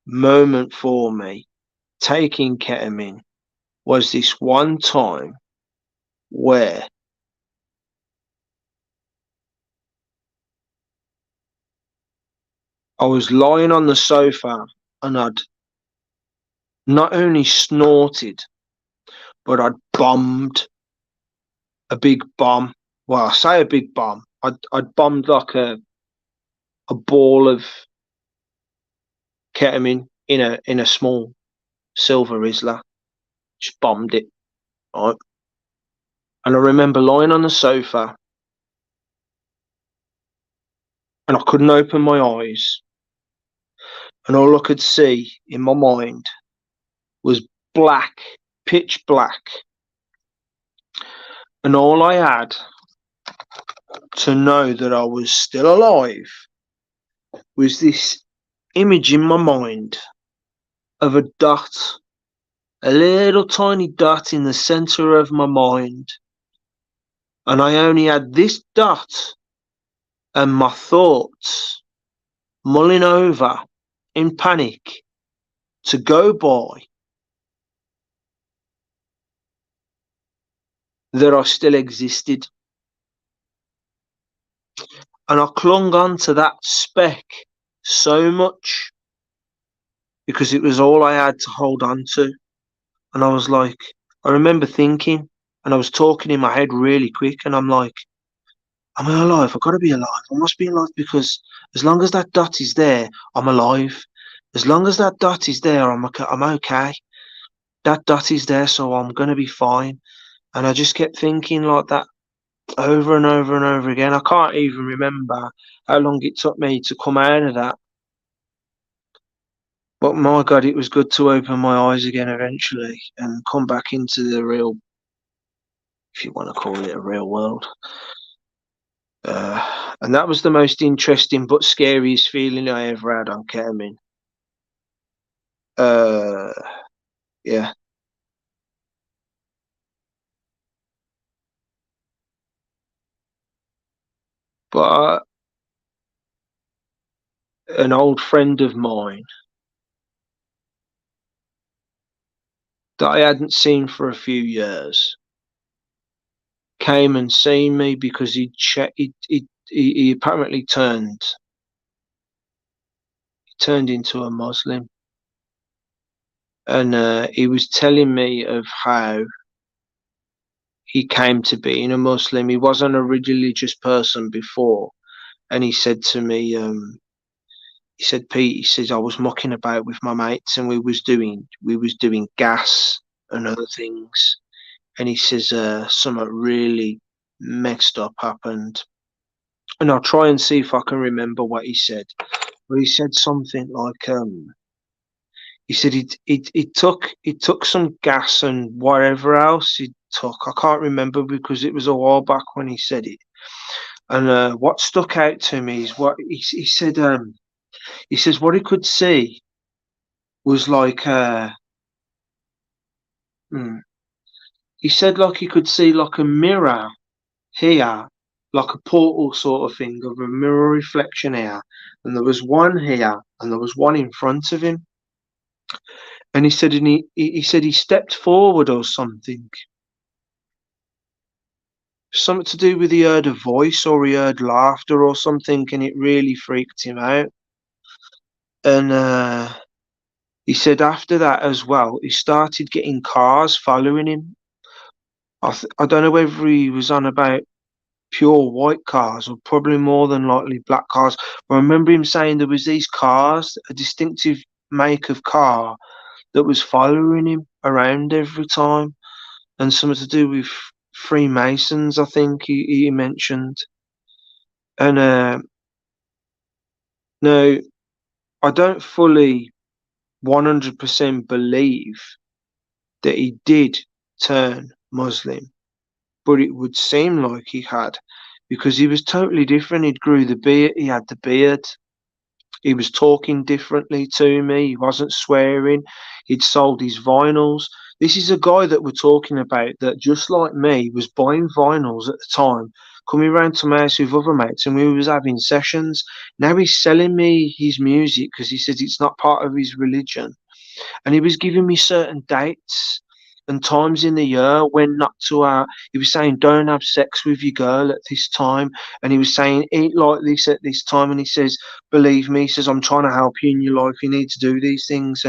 moment for me taking ketamine was this one time where I was lying on the sofa and I'd not only snorted, but I'd bombed a big bomb. Well, I say a big bomb. I'd bombed like a ball of ketamine in a small silver Rizzler. Just bombed it, right? And I remember lying on the sofa and I couldn't open my eyes. And all I could see in my mind was black, pitch black. And all I had to know that I was still alive was this image in my mind of a dot, a little tiny dot in the center of my mind. And I only had this dot and my thoughts mulling over in panic to go by that I still existed. And I clung on to that speck so much because it was all I had to hold on to. And I was like, I remember thinking, and I was talking in my head really quick, and I'm like, am I alive? I've got to be alive. I must be alive because as long as that dot is there, I'm alive. As long as that dot is there, I'm okay. That dot is there, so I'm going to be fine. And I just kept thinking like that over and over and over again. I can't even remember how long it took me to come out of that. But my God, it was good to open my eyes again eventually and come back into the real, if you want to call it a real world. And that was the most interesting but scariest feeling I ever had on ketamine. Yeah. but an old friend of mine that I hadn't seen for a few years came and seen me because he apparently turned into a Muslim, and he was telling me of how he came to being a Muslim. He wasn't a religious person before, and he said to me, he said, Pete, he says I was mucking about with my mates, and we was doing gas and other things, and he says something really messed up happened, and I'll try and see if I can remember what he said. But he said something like, he said he took some gas and whatever else he took. I can't remember because it was a while back when he said it. And what stuck out to me is what he said. He says what he could see was like hmm, he said like he could see like a mirror here, like a portal sort of thing of a mirror reflection here, and there was one here, and there was one in front of him. And he said, and he said he stepped forward or something to do with he heard a voice or he heard laughter or something, and it really freaked him out. And he said after that as well, he started getting cars following him. I don't know whether he was on about pure white cars or probably more than likely black cars. But I remember him saying there was these cars, a distinctive make of car that was following him around every time, and something to do with Freemasons, I think he mentioned. And no, I don't fully 100% believe that he did turn Muslim, but it would seem like he had because he was totally different. He'd grew the beard, he had the beard, he was talking differently to me, he wasn't swearing, he'd sold his vinyls. This is a guy that we're talking about that, just like me, was buying vinyls at the time, coming round to my house with other mates, and we was having sessions. Now he's selling me his music because he says it's not part of his religion, and he was giving me certain dates and times in the year when not to he was saying don't have sex with your girl at this time, and he was saying eat like this at this time, and he says believe me, he says I'm trying to help you in your life, you need to do these things.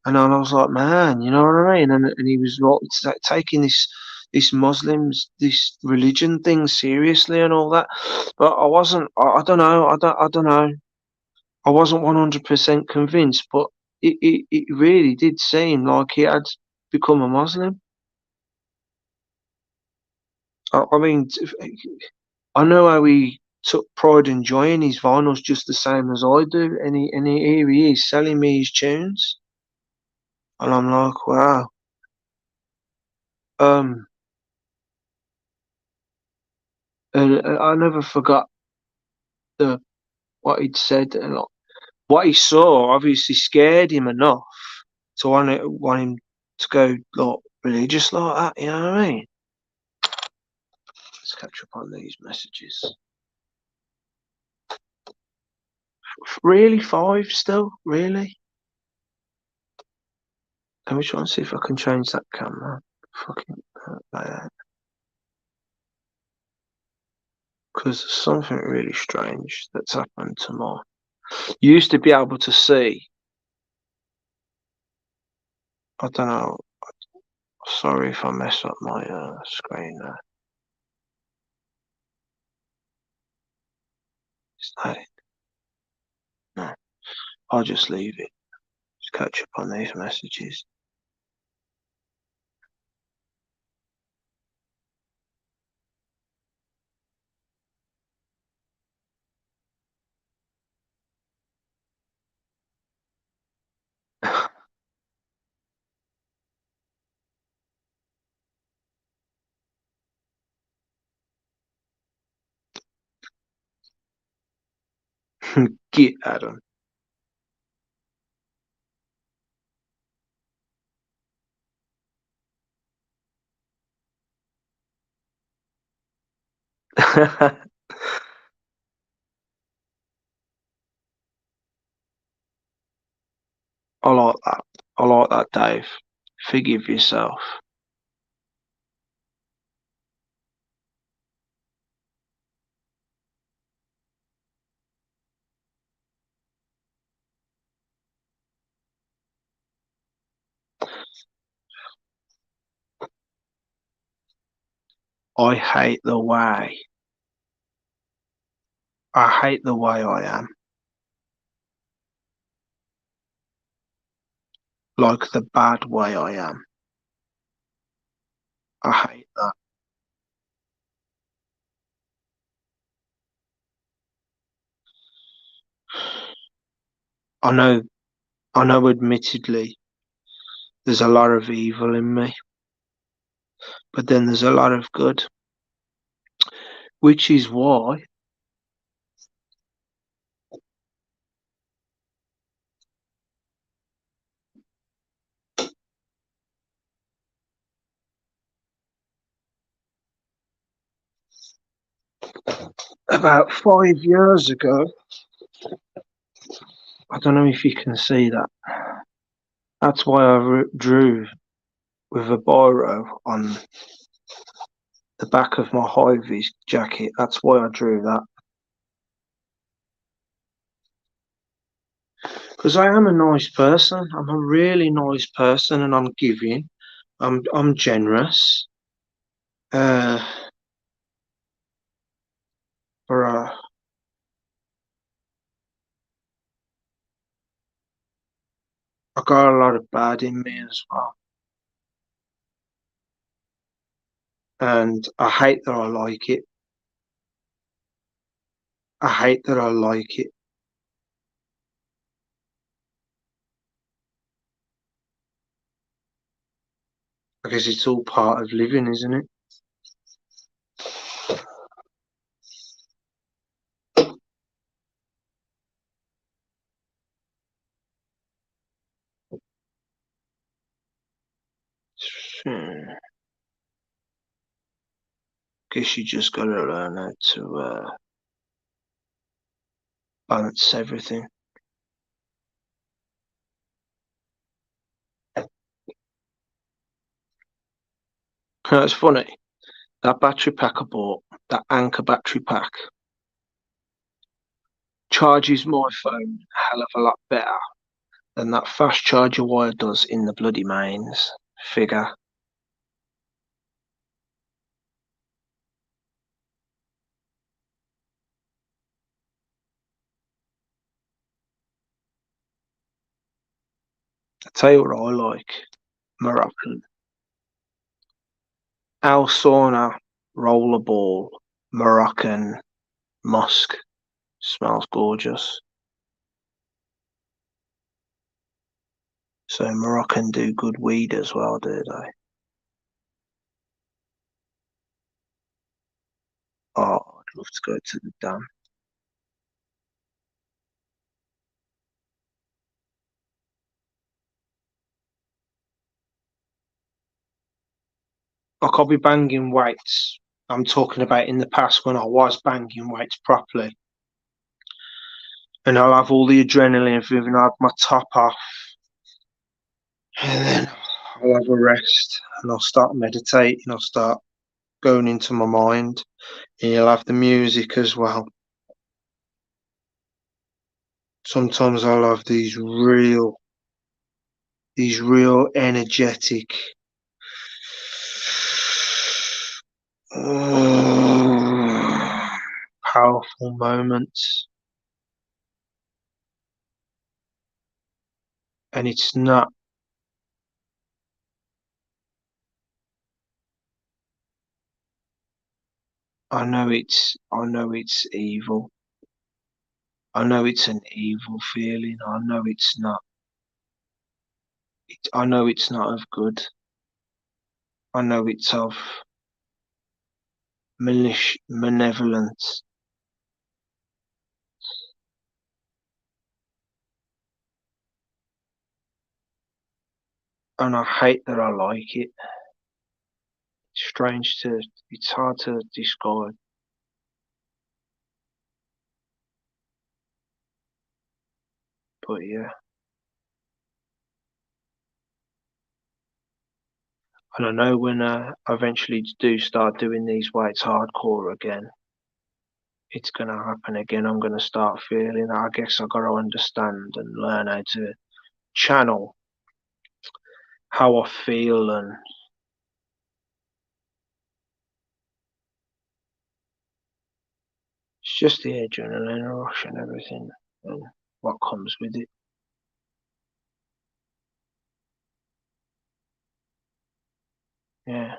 And I was like, man, you know what I mean? And he was like taking this Muslims, this religion thing seriously and all that. But I wasn't. I don't know. I don't know. I wasn't 100% convinced, but it really did seem like he had become a Muslim. I mean, I know how he took pride and joy in his vinyls just the same as I do, here he is selling me his tunes, and I'm like, wow. Um, and I never forgot the what he'd said, and what he saw obviously scared him enough to want him to go like religious like that. You know what I mean? Let's catch up on these messages. Really, five still? Really? Let me try and see if I can change that camera. Fucking layout. Because there's something really strange that's happened to my. You used to be able to see. I don't know. Sorry if I mess up my screen there. Is that it? No. I'll just leave it. Just catch up on these messages. Get Adam. I like that. I like that, Dave. Forgive yourself. I hate the way. I hate the way I am. Like the bad way I am. I hate that. I know, I know admittedly there's a lot of evil in me, but then there's a lot of good, which is why about 5 years ago, I don't know if you can see that. That's why I drew with a biro on the back of my high-vis jacket. That's why I drew that. Because I am a nice person. I'm a really nice person, and I'm giving. I'm generous. Uh, but I got a lot of bad in me as well, and I hate that I like it. I hate that I like it because it's all part of living, isn't it? Hmm. Guess you just got to learn how to balance everything. It's funny. That battery pack I bought, that Anchor battery pack, charges my phone a hell of a lot better than that fast charger wire does in the bloody mains. Figure. I tell you what I like. Moroccan. Al Sauna rollerball Moroccan musk. Smells gorgeous. So Moroccan do good weed as well, do they? Oh, I'd love to go to the dam. Like I'll be banging weights. I'm talking about in the past when I was banging weights properly. And I'll have all the adrenaline and I'll have my top off. And then I'll have a rest and I'll start meditating. I'll start going into my mind. And you'll have the music as well. Sometimes I'll have these real energetic, powerful moments. And it's not, I know it's evil. I know it's an evil feeling. I know it's not. I know it's not of good. I know it's of malevolence, and I hate that I like it. It's strange to. It's hard to describe, but yeah. And I know when I eventually do start doing these weights hardcore again, it's going to happen again. I'm going to start feeling that. I guess I've got to understand and learn how to channel how I feel, and it's just the adrenaline rush and everything and what comes with it. Yeah.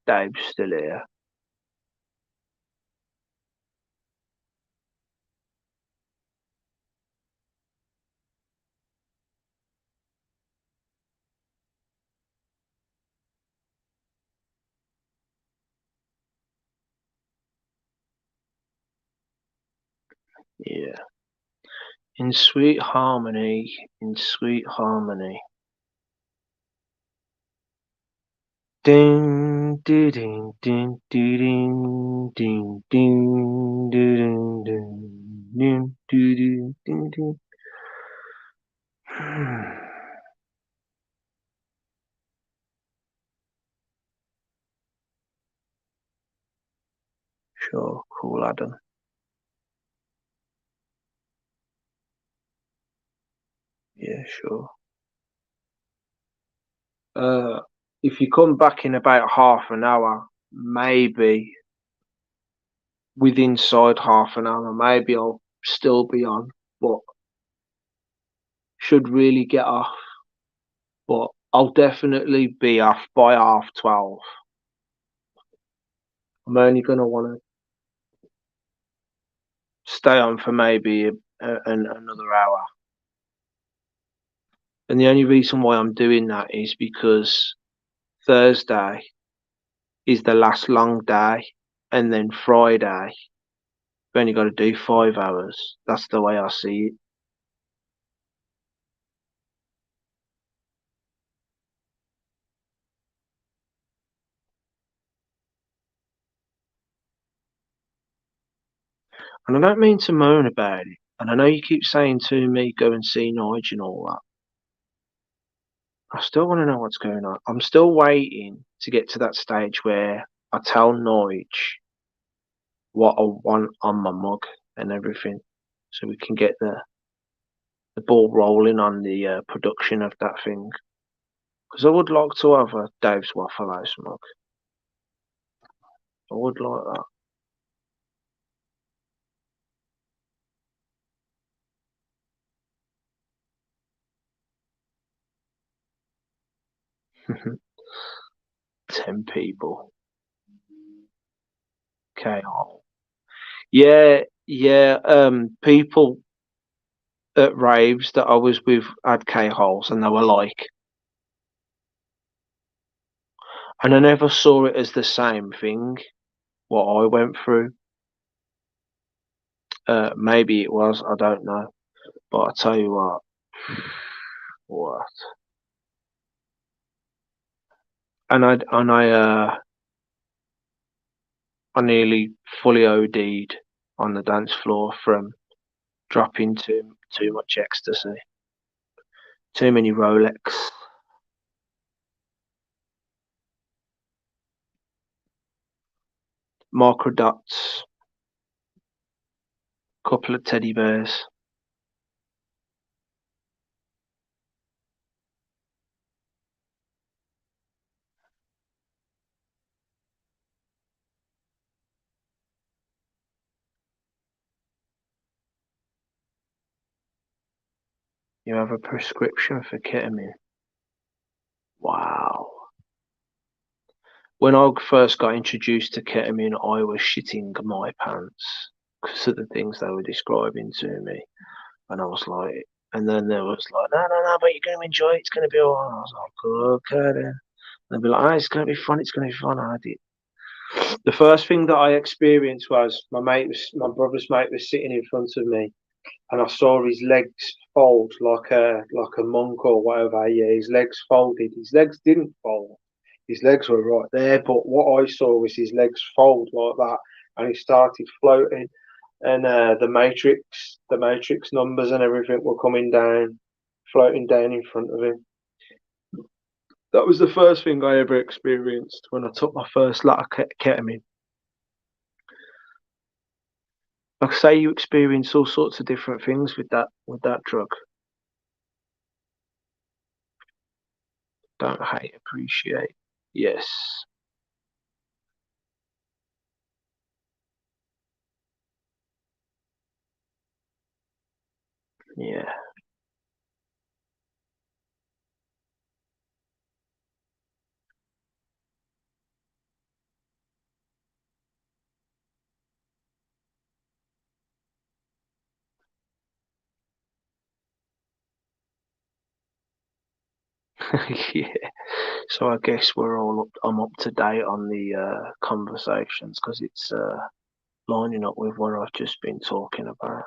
Dave's still here. Yeah. In sweet harmony, in sweet harmony. Ding, ding, ding, ding, ding, ding, ding, ding, ding, ding, ding, ding. Sure, cool, Adam. Yeah, sure. If you come back in about half an hour, maybe within inside half an hour, maybe I'll still be on, but should really get off. But I'll definitely be off by 12:30. I'm only gonna want to stay on for maybe another hour. And the only reason why I'm doing that is because Thursday is the last long day, and then Friday, we've only got to do 5 hours. That's the way I see it. And I don't mean to moan about it. And I know you keep saying to me, go and see Nige and all that. I still want to know what's going on. I'm still waiting to get to that stage where I tell Nige what I want on my mug and everything, so we can get the ball rolling on the production of that thing. Because I would like to have a Dave's Waffle House mug. I would like that. 10 people. Okay. Yeah, yeah. People at raves that I was with had K holes, and they were like, and I never saw it as the same thing. What I went through. Maybe it was. I don't know. But I tell you what. What? I nearly fully OD'd on the dance floor from dropping too much ecstasy, too many Rolex, microdots, couple of teddy bears. You have a prescription for ketamine. Wow. When I first got introduced to ketamine, I was shitting my pants because of the things they were describing to me. And I was like, and then there was like, no, but you're going to enjoy it. It's going to be all right. I was like, okay then. And they'd be like, oh, it's going to be fun. It's going to be fun. And I did. The first thing that I experienced was my brother's mate was sitting in front of me, and I saw his legs fold like a monk or whatever. Yeah, his legs folded. His legs didn't fold. His legs were right there, but what I saw was his legs fold like that, and he started floating. And the matrix numbers and everything were coming down, floating down in front of him. That was the first thing I ever experienced when I took my first lot of ketamine. Like I say, you experience all sorts of different things with that drug. Don't hate, appreciate. Yes. Yeah. Yeah. So I guess I'm up to date on the conversations because it's lining up with what I've just been talking about.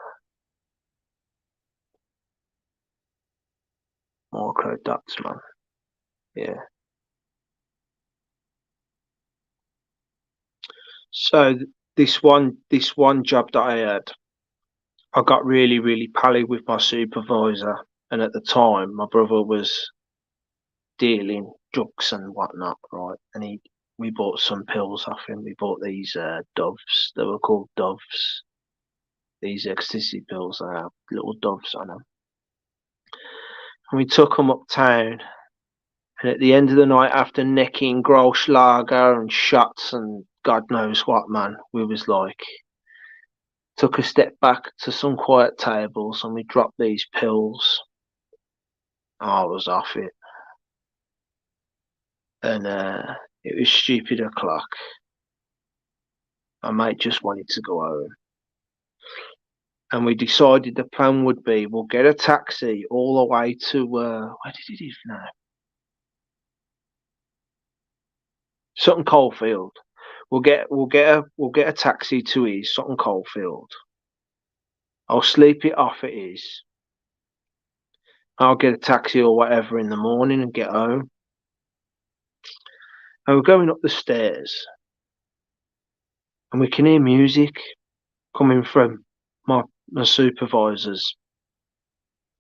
Micro dots, man. Yeah. So this one job that I had, I got really, really pally with my supervisor, and at the time my brother was dealing drugs and whatnot, right? And we bought some pills off him. We bought these doves. They were called doves. These ecstasy pills. They have little doves on them. And we took them uptown. And at the end of the night, after necking Grolschlager and shots and God knows what, man, we was like, took a step back to some quiet tables and we dropped these pills. I was off it. And it was stupid o'clock. My mate just wanted to go home. And we decided the plan would be we'll get a taxi all the way to where did he live now? Sutton Coldfield. We'll get a taxi to his Sutton Coldfield. I'll sleep it off at his. I'll get a taxi or whatever in the morning and get home. And we're going up the stairs. And we can hear music coming from my supervisor's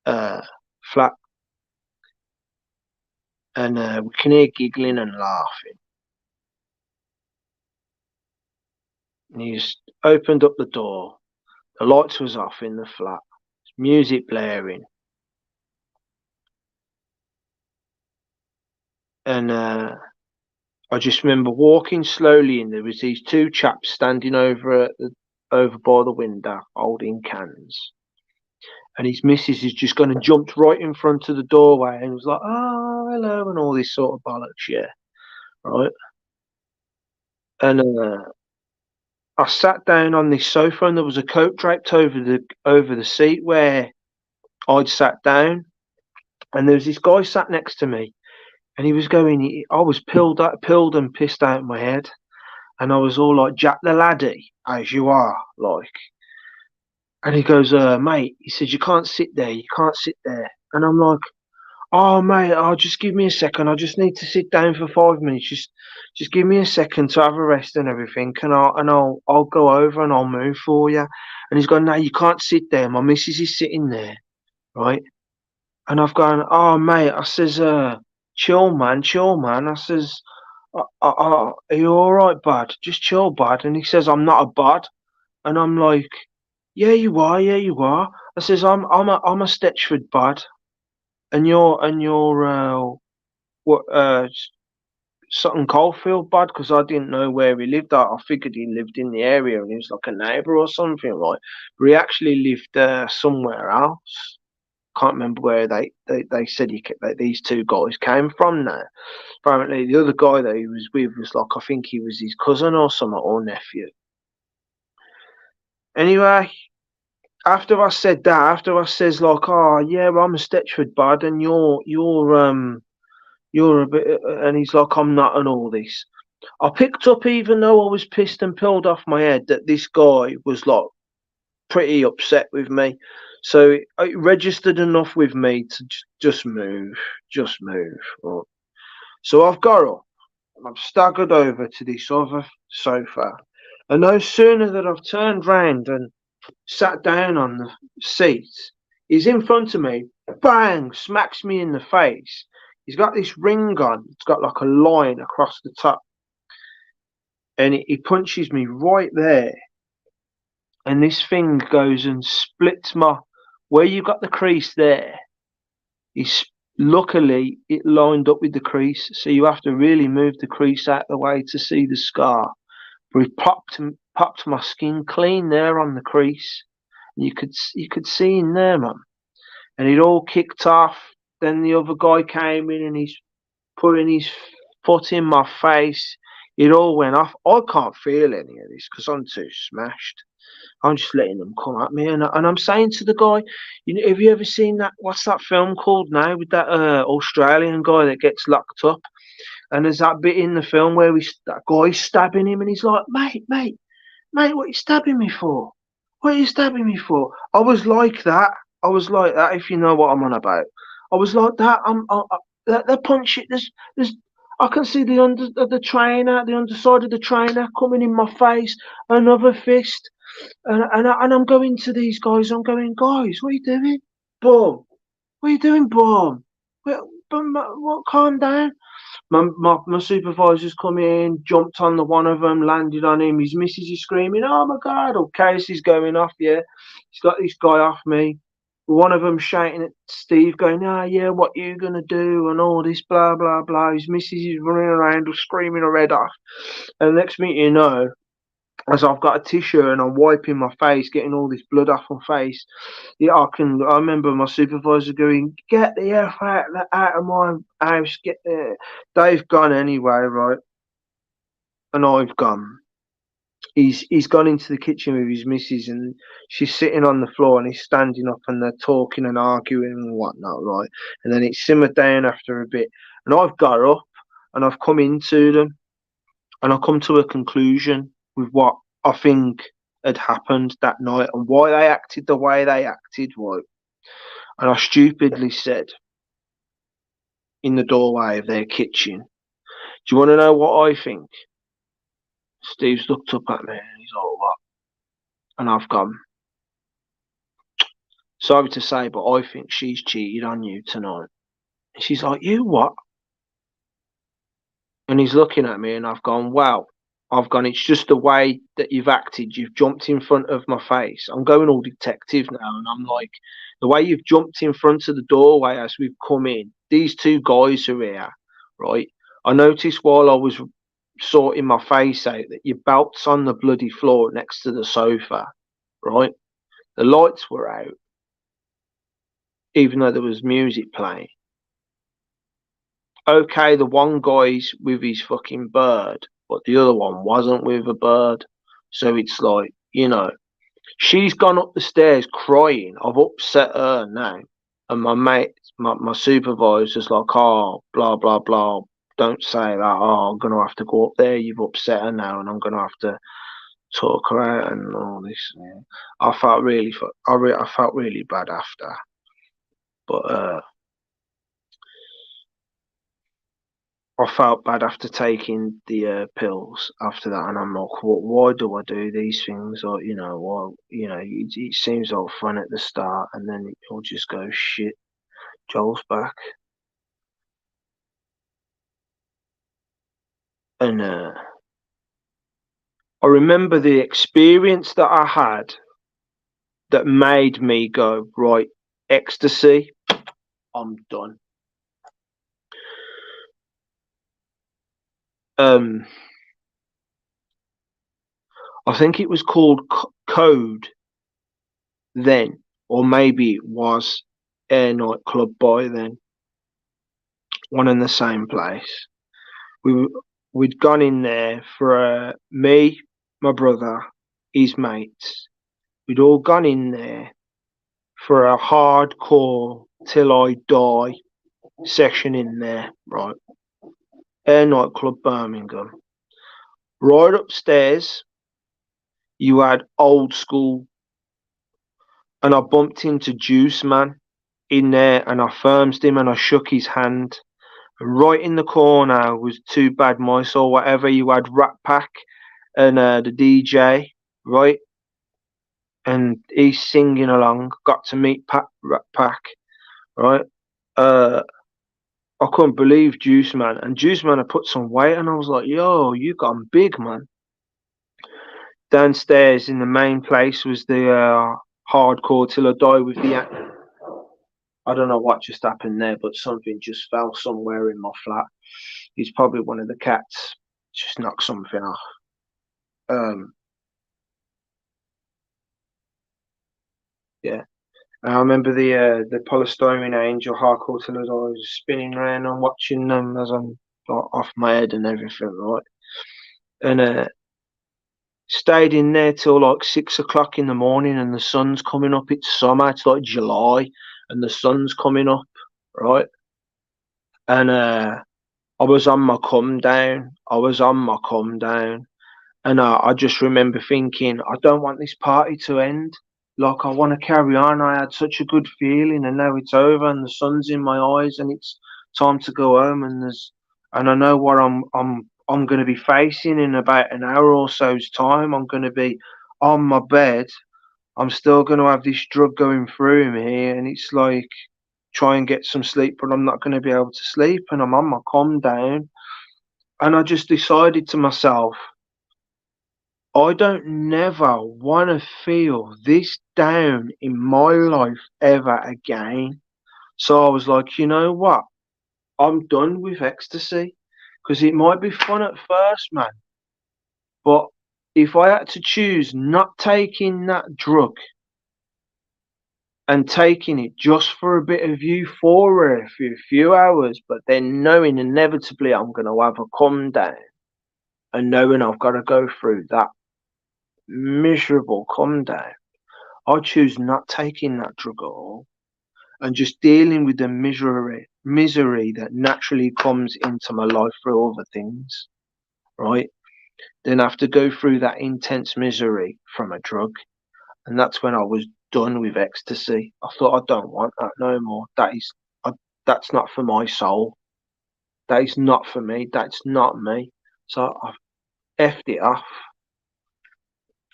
flat. And we can hear giggling and laughing. And he's opened up the door. The lights was off in the flat. Music blaring. And I just remember walking slowly in. There was these two chaps standing over by the window holding cans. And his missus is just going to jump right in front of the doorway and was like, oh, hello, and all this sort of bollocks, yeah. Right? And I sat down on this sofa and there was a coat draped over the seat where I'd sat down. And there was this guy sat next to me. And he was going, I was pilled and pissed out of my head. And I was all like, Jack the laddie, as you are, like. And he goes, mate, he says, you can't sit there. And I'm like, oh, mate, just give me a second. I just need to sit down for 5 minutes. Just give me a second to have a rest and everything. And I'll go over and I'll move for you. And he's going, no, you can't sit there. My missus is sitting there, right? And I've gone, oh, mate, I says, chill, man. I says, are you all right, bud? Just chill, bud. And he says, I'm not a bud. And I'm like, yeah, you are. I says, I'm a Stetchford bud, and you're Sutton Coldfield bud, because I didn't know where he lived. I figured he lived in the area and he was like a neighbour or something, right? But he actually lived somewhere else. can't remember where they said that these two guys came from now. Apparently, the other guy that he was with was like, I think he was his cousin or something, or nephew. Anyway, after I said that, after I says like, oh yeah, well, I'm a Stechford bud, and you're a bit, and he's like, I'm not, and all this. I picked up, even though I was pissed and peeled off my head, that this guy was like pretty upset with me. So it registered enough with me to just move. Right? So I've got up and I've staggered over to this other sofa. And no sooner that I've turned round and sat down on the seat, he's in front of me, bang, smacks me in the face. He's got this ring on, it's got like a line across the top. And he punches me right there. And this thing goes and splits where you got the crease there. Luckily it lined up with the crease, so you have to really move the crease out of the way to see the scar. But he popped my skin clean there on the crease. And you could see in there, man. And it all kicked off. Then the other guy came in and he's putting his foot in my face. It all went off. I can't feel any of this because I'm too smashed. I'm just letting them come at me, and I'm saying to the guy, you know, have you ever seen that? What's that film called now with that Australian guy that gets locked up? And there's that bit in the film where that guy's stabbing him, and he's like, mate, what are you stabbing me for? What are you stabbing me for? I was like that. If you know what I'm on about. I was like that. They're punching. There's. I can see the underside of the trainer coming in my face. Another fist. And I'm going to these guys. I'm going, guys, what are you doing? Boom. What are you doing, boom? What? Calm down. My supervisor's come in, jumped on the one of them, landed on him. His missus is screaming, "Oh my God!" All Casey's going off. Yeah, he's got this guy off me. One of them shouting at Steve, going, "Ah, yeah, what you gonna do?" and all this, blah blah blah. His missus is running around, screaming her head off. And the next minute you know, as I've got a tissue and I'm wiping my face, getting all this blood off my face. Yeah, I remember my supervisor going, "Get the F out of my house, get there." They've gone anyway, right? And I've gone. He's gone into the kitchen with his missus, and she's sitting on the floor and he's standing up, and they're talking and arguing and whatnot, right? And then it simmered down after a bit. And I've got up and I've come into them, and I've come to a conclusion with what I think had happened that night and why they acted the way they acted, right? And I stupidly said in the doorway of their kitchen, "Do you want to know what I think?" Steve's looked up at me and he's like, "What?" And I've gone, "Sorry to say, but I think she's cheated on you tonight." And she's like, "You what?" And he's looking at me and I've gone, "Well," I've gone, "it's just the way that you've acted. You've jumped in front of my face." I'm going all detective now, and I'm like, the way you've jumped in front of the doorway as we've come in, these two guys are here, right? I noticed while I was sorting my face out that your belt's on the bloody floor next to the sofa, right? The lights were out, even though there was music playing. Okay, the one guy's with his fucking bird, but the other one wasn't with a bird. So it's like, you know, she's gone up the stairs crying. I've upset her now. And my mate, my supervisor's like, "Oh, blah, blah, blah. Don't say that. Oh, I'm going to have to go up there. You've upset her now, and I'm going to have to talk her out and all this." Yeah. I felt really bad after. But I felt bad after taking the pills after that, and I'm like, why do I do these things? Or it seems all fun at the start, and then it'll just go shit. Joel's back, and I remember the experience that I had that made me go, right, ecstasy, I'm done. I think it was called Code then, or maybe it was Air nightclub by then, one in the same place. We we'd gone in there for me, my brother, his mates. We'd all gone in there for a hardcore till I die session in there, right? Air nightclub Birmingham. Right upstairs, you had old school, and I bumped into Juice Man in there, and I firmed him and I shook his hand. And right in the corner was Too Bad Mice or whatever. You had Rat Pack and the DJ, right? And he's singing along. Got to meet Rat Pack, right? Uh, I couldn't believe Juice Man, and Juice Man had put some weight, and I was like, "Yo, you gone big, man." Downstairs in the main place was the hardcore till I die with the. I don't know what just happened there, but something just fell somewhere in my flat. He's probably one of the cats. Just knocked something off. Um, yeah. And I remember the polystyrene angel hardcore till I die was spinning around and watching them as I'm like, off my head and everything, right? And stayed in there till like 6 o'clock in the morning, and the sun's coming up. It's summer. It's like July, and the sun's coming up, right? And I was on my come down. I was on my come down, and I just remember thinking, I don't want this party to end. Like I want to carry on. I had such a good feeling, and now it's over, and the sun's in my eyes, and it's time to go home. And I know what I'm going to be facing in about an hour or so's time. I'm going to be on my bed. I'm still going to have this drug going through me, and it's like try and get some sleep, but I'm not going to be able to sleep, and I'm on my calm down. And I just decided to myself, I don't never want to feel this down in my life ever again. So I was like, you know what? I'm done with ecstasy. Because it might be fun at first, man. But if I had to choose not taking that drug and taking it just for a bit of euphoria for a few hours, but then knowing inevitably I'm going to have a come down and knowing I've got to go through that miserable come down, I choose not taking that drug at all and just dealing with the misery that naturally comes into my life through other things, right? Then I have to go through that intense misery from a drug, and that's when I was done with ecstasy. I thought I don't want that no more. That's not for my soul. That is not for me. That's not me. So I've effed it off,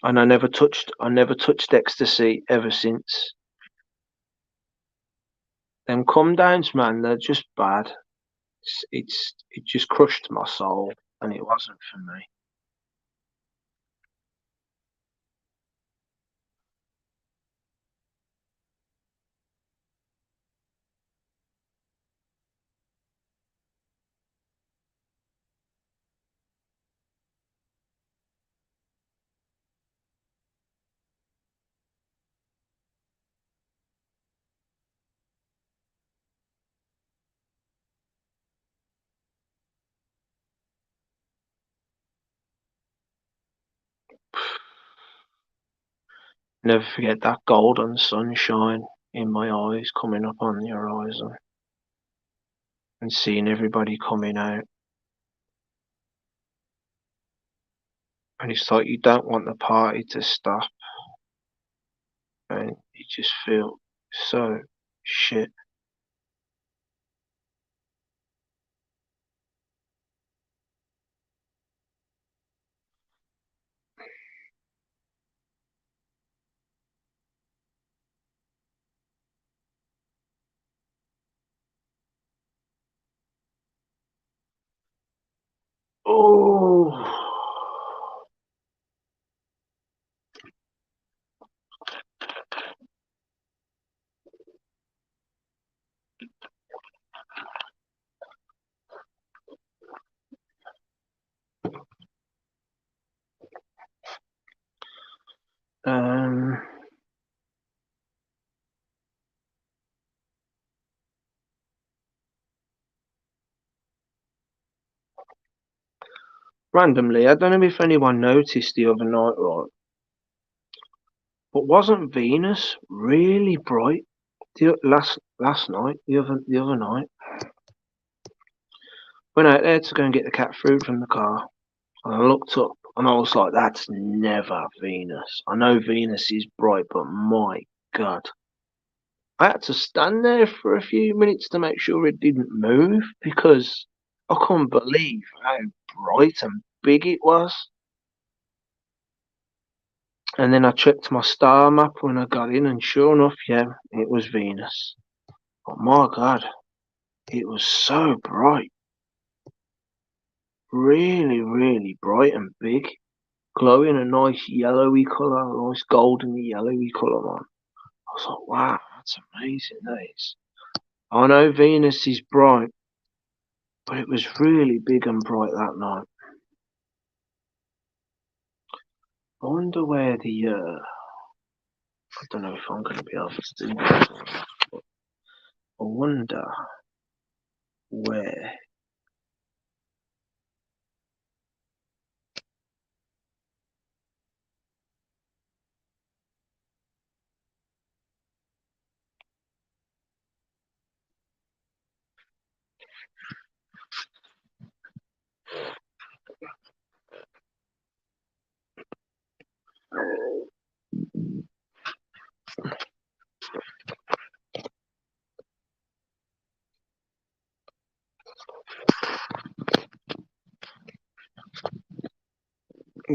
and I never touched ecstasy ever since. Them come downs, man, they're just bad. It just crushed my soul, and it wasn't for me. Never forget that golden sunshine in my eyes coming up on the horizon and seeing everybody coming out. And it's like you don't want the party to stop, and you just feel so shit. Oh, um, Randomly, I don't know if anyone noticed the other night, right? But wasn't Venus really bright the last night? The other night, went out there to go and get the cat food from the car, and I looked up, and I was like, "That's never Venus. I know Venus is bright, but my God." I had to stand there for a few minutes to make sure it didn't move because I couldn't believe how bright and big it was. And then I checked my star map when I got in, and sure enough, yeah, it was Venus. But my God, it was so bright. Really, really bright and big. Glowing a nice yellowy colour, a nice golden yellowy colour, man. I was like, wow, that's amazing, that is. I know Venus is bright, but it was really big and bright that night. I wonder where I don't know if I'm going to be able to do this, but I wonder where.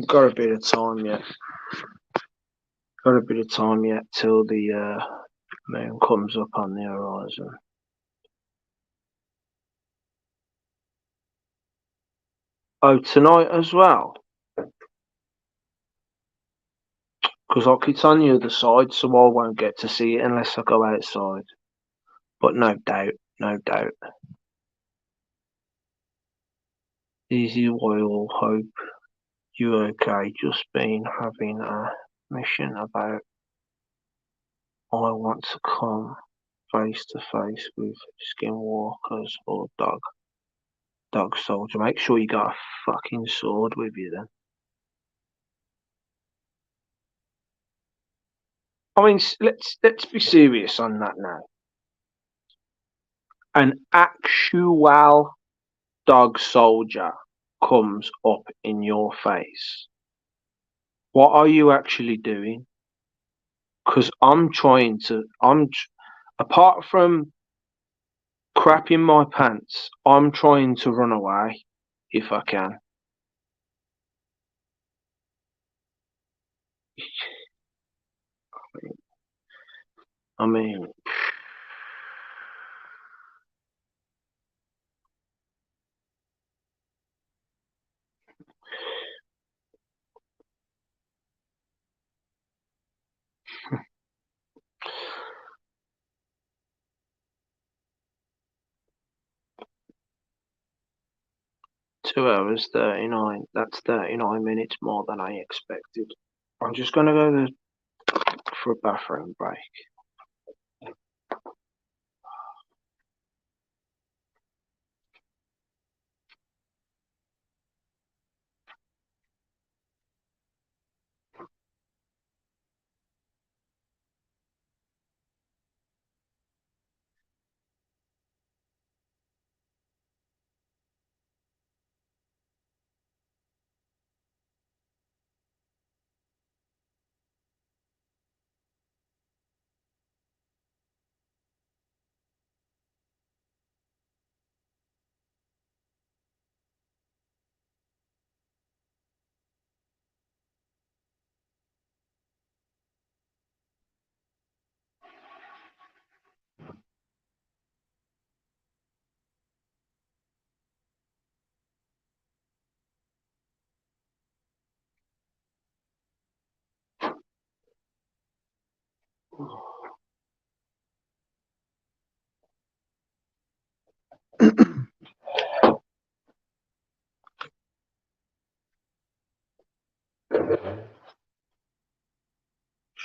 Got a bit of time yet. Got a bit of time yet till the moon comes up on the horizon. Oh, tonight as well? Because it's on the other side, so I won't get to see it unless I go outside. But no doubt, no doubt. Easy Oil, hope you okay. Just been having a mission about I want to come face to face with skinwalkers or dog soldier. Make sure you got a fucking sword with you then. I mean, let's be serious on that now. An actual dog soldier comes up in your face. What are you actually doing? Because apart from crapping my pants, I'm trying to run away if I can. I mean, 2 hours 39. That's 39 minutes more than I expected. I'm just gonna go for a bathroom break.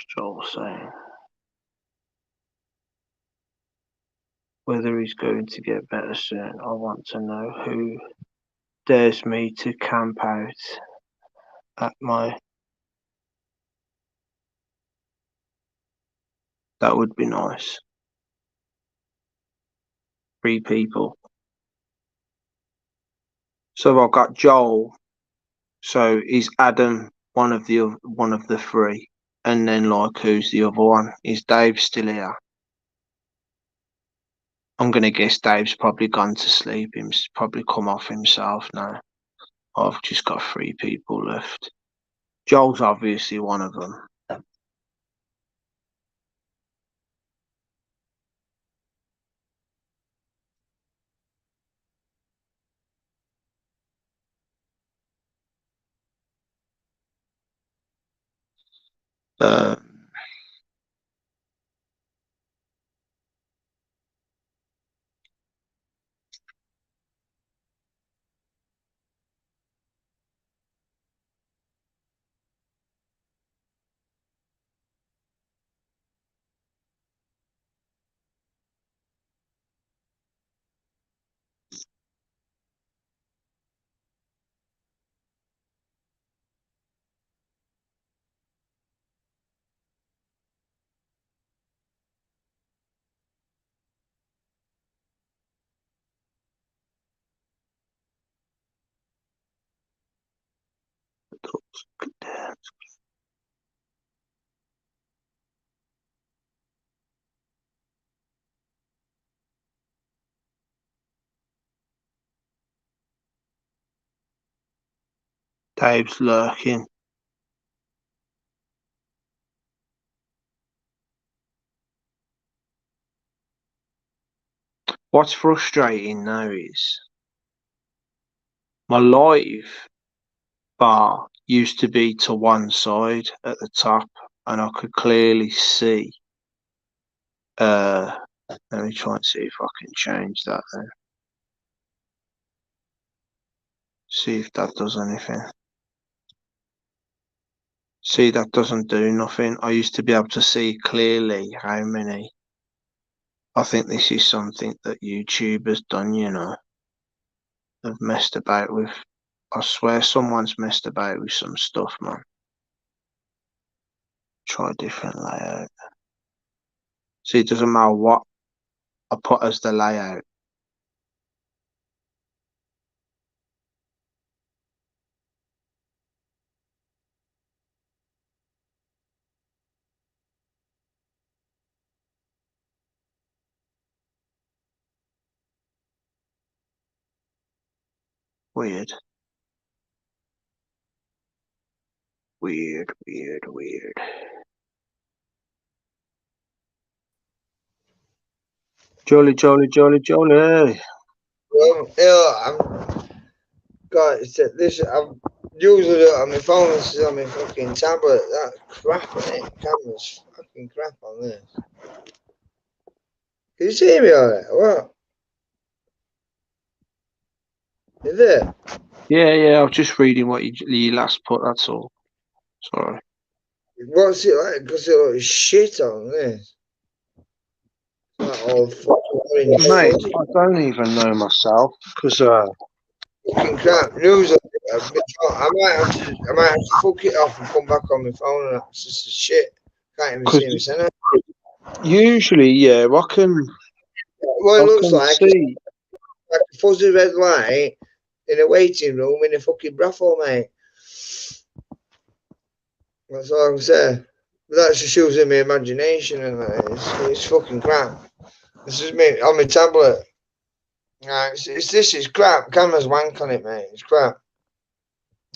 'Joel saying whether he's going to get better soon. I want to know who dares me to camp out at my... That would be nice. 3 people. So I've got Joel. So is Adam one of the 3? And then like who's the other one? Is Dave still here? I'm gonna guess Dave's probably gone to sleep. He's probably come off himself now. I've just got 3 people left. Joel's obviously one of them. Dave's lurking. What's frustrating now is my live bar used to be to one side at the top, and I could clearly see. Let me try and see if I can change that then. See if that does anything. See, that doesn't do nothing. I used to be able to see clearly how many. I think this is something that YouTube has done, you know. They've messed about with. I swear someone's messed about with some stuff, man. Try a different layout. See, it doesn't matter what I put as the layout. Weird. Weird. Jolly. Well, yeah, God, this, I'm using it on my phone, this is on my fucking tablet, that crap on it, camera's fucking crap on this. Can you see me on it, what? Is it? Yeah, I was just reading what you last put, that's all. Sorry. What's it like? Because it looks shit on this. That all fucking orange Mate, fuzzy. I don't even know myself, because Fucking crap news on it. I might have to fuck it off and come back on my phone and that's just shit. Can't even see me send it. usually, yeah, I can What it looks like is see. like a fuzzy red light in a waiting room in a fucking brothel, mate. That's all I can say. But that's just using my imagination and that. It's fucking crap. This is me on my tablet. This is crap. Camera's wank on it, mate. It's crap.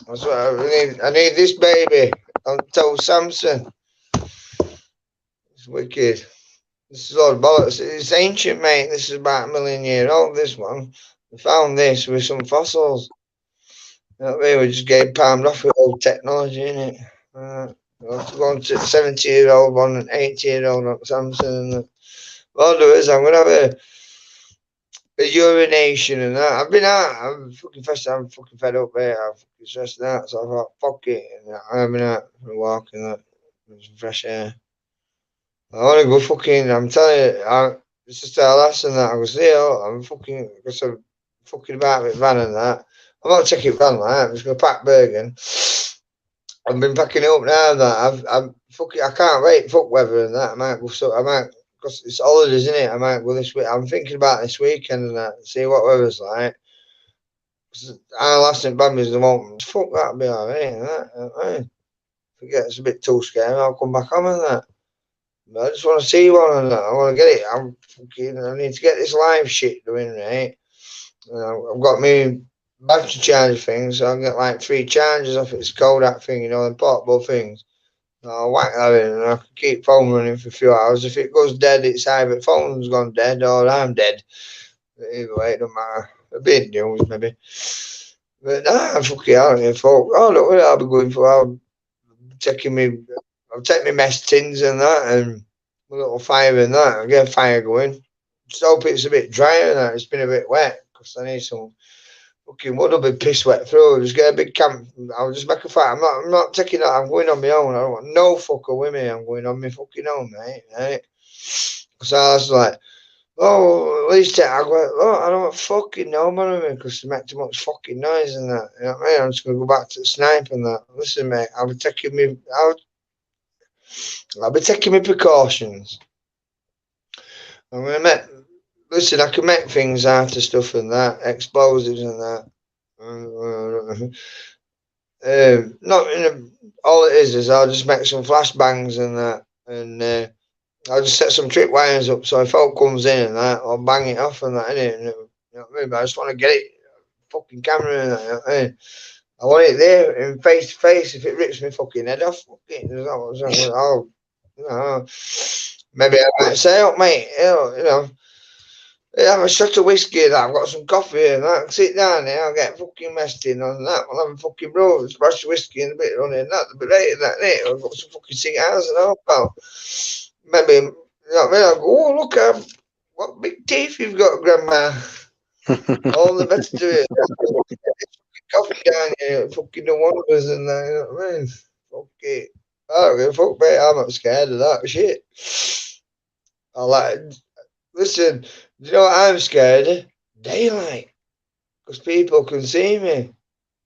That's what I need. I need this baby. I'll tell Samson. It's wicked. This is all bollocks. It's ancient, mate. This is about 1 million years old, this one. We found this with some fossils. You know what I mean? We just get palmed off with old technology, innit? Going to 70-year-old one and 80-year-old on Samson. And what I'll do is I'm going to have a urination and that. I've been out. I'm fucking fed up there. I'm fucking stressed out. So I thought, fuck it. And I've been out for a walk and that. Some fresh air. I want to go fucking, I'm telling you, it's just a lesson that I was there. I'm fucking, because I'm fucking about with van and that. I'm not taking it van like that. I'm just gonna pack Bergen. I've been packing it up now. That I'm fucking. I can't wait. Fuck weather and that. I might go. So I might. Because it's holidays, isn't it? I might go this week. I'm thinking about this weekend and that. See what weather's like. Our last in Bambi's the moment. Fuck, that'll be alright. If it gets a bit too scary, I'll come back on and that. But I just want to see one and that. I want to get it. I need to get this live shit doing, right? I've got me battery charger things, so I'll get like 3 chargers off its Kodak thing, you know, the portable things. I'll whack that in and I can keep phone running for a few hours. If it goes dead, it's either phone's gone dead or I'm dead. But either way, it don't matter. A bit news, maybe. But nah, fuck it, I don't give a fuck. Oh, look what I'll be going for. I'll take my mess tins and that and a little fire in that. I'll get a fire going. Just hope it's a bit dry and that. It's been a bit wet because I need some fucking wood. I'll be piss wet through. Just get a big camp. I'll just make a fire. I'm not taking that. I'm going on my own. I don't want no fucker with me. I'm going on my fucking own, mate. Right? So I was like, oh, at least I go, oh, I don't fucking know about me because they make too much fucking noise and that. You know what I mean? I'm just gonna go back to the snipe and that. Listen, mate, I'll be taking my precautions. I'm gonna make. Listen, I can make things out of stuff and that, explosives and that. Not in a. All it is I'll just make some flashbangs and that, and I'll just set some trip wires up so if folk comes in and that, I'll bang it off and that, innit? You know what I mean? But I just want to get it fucking camera and that, you know what I mean? I want it there in face to face. If it rips me fucking head off, I'll, you know, maybe I might say, oh, mate, you know, have a shot of whiskey and that. I've got some coffee and that. Sit down there, I'll get fucking messed in on that. I'll have a fucking roll, splash of whiskey and a bit of honey and that. But right and that, innit? I've got some fucking cigars and all, pal. Maybe, you know what I mean? I'll go, oh, look, what big teeth you've got, Grandma. All the better to it. Coffee down here, fucking the wonders and that, you know what I mean? Fuck it. I don't give a fuck, mate. I'm not scared of that shit. Listen, do you know what I'm scared of? Daylight. Because people can see me.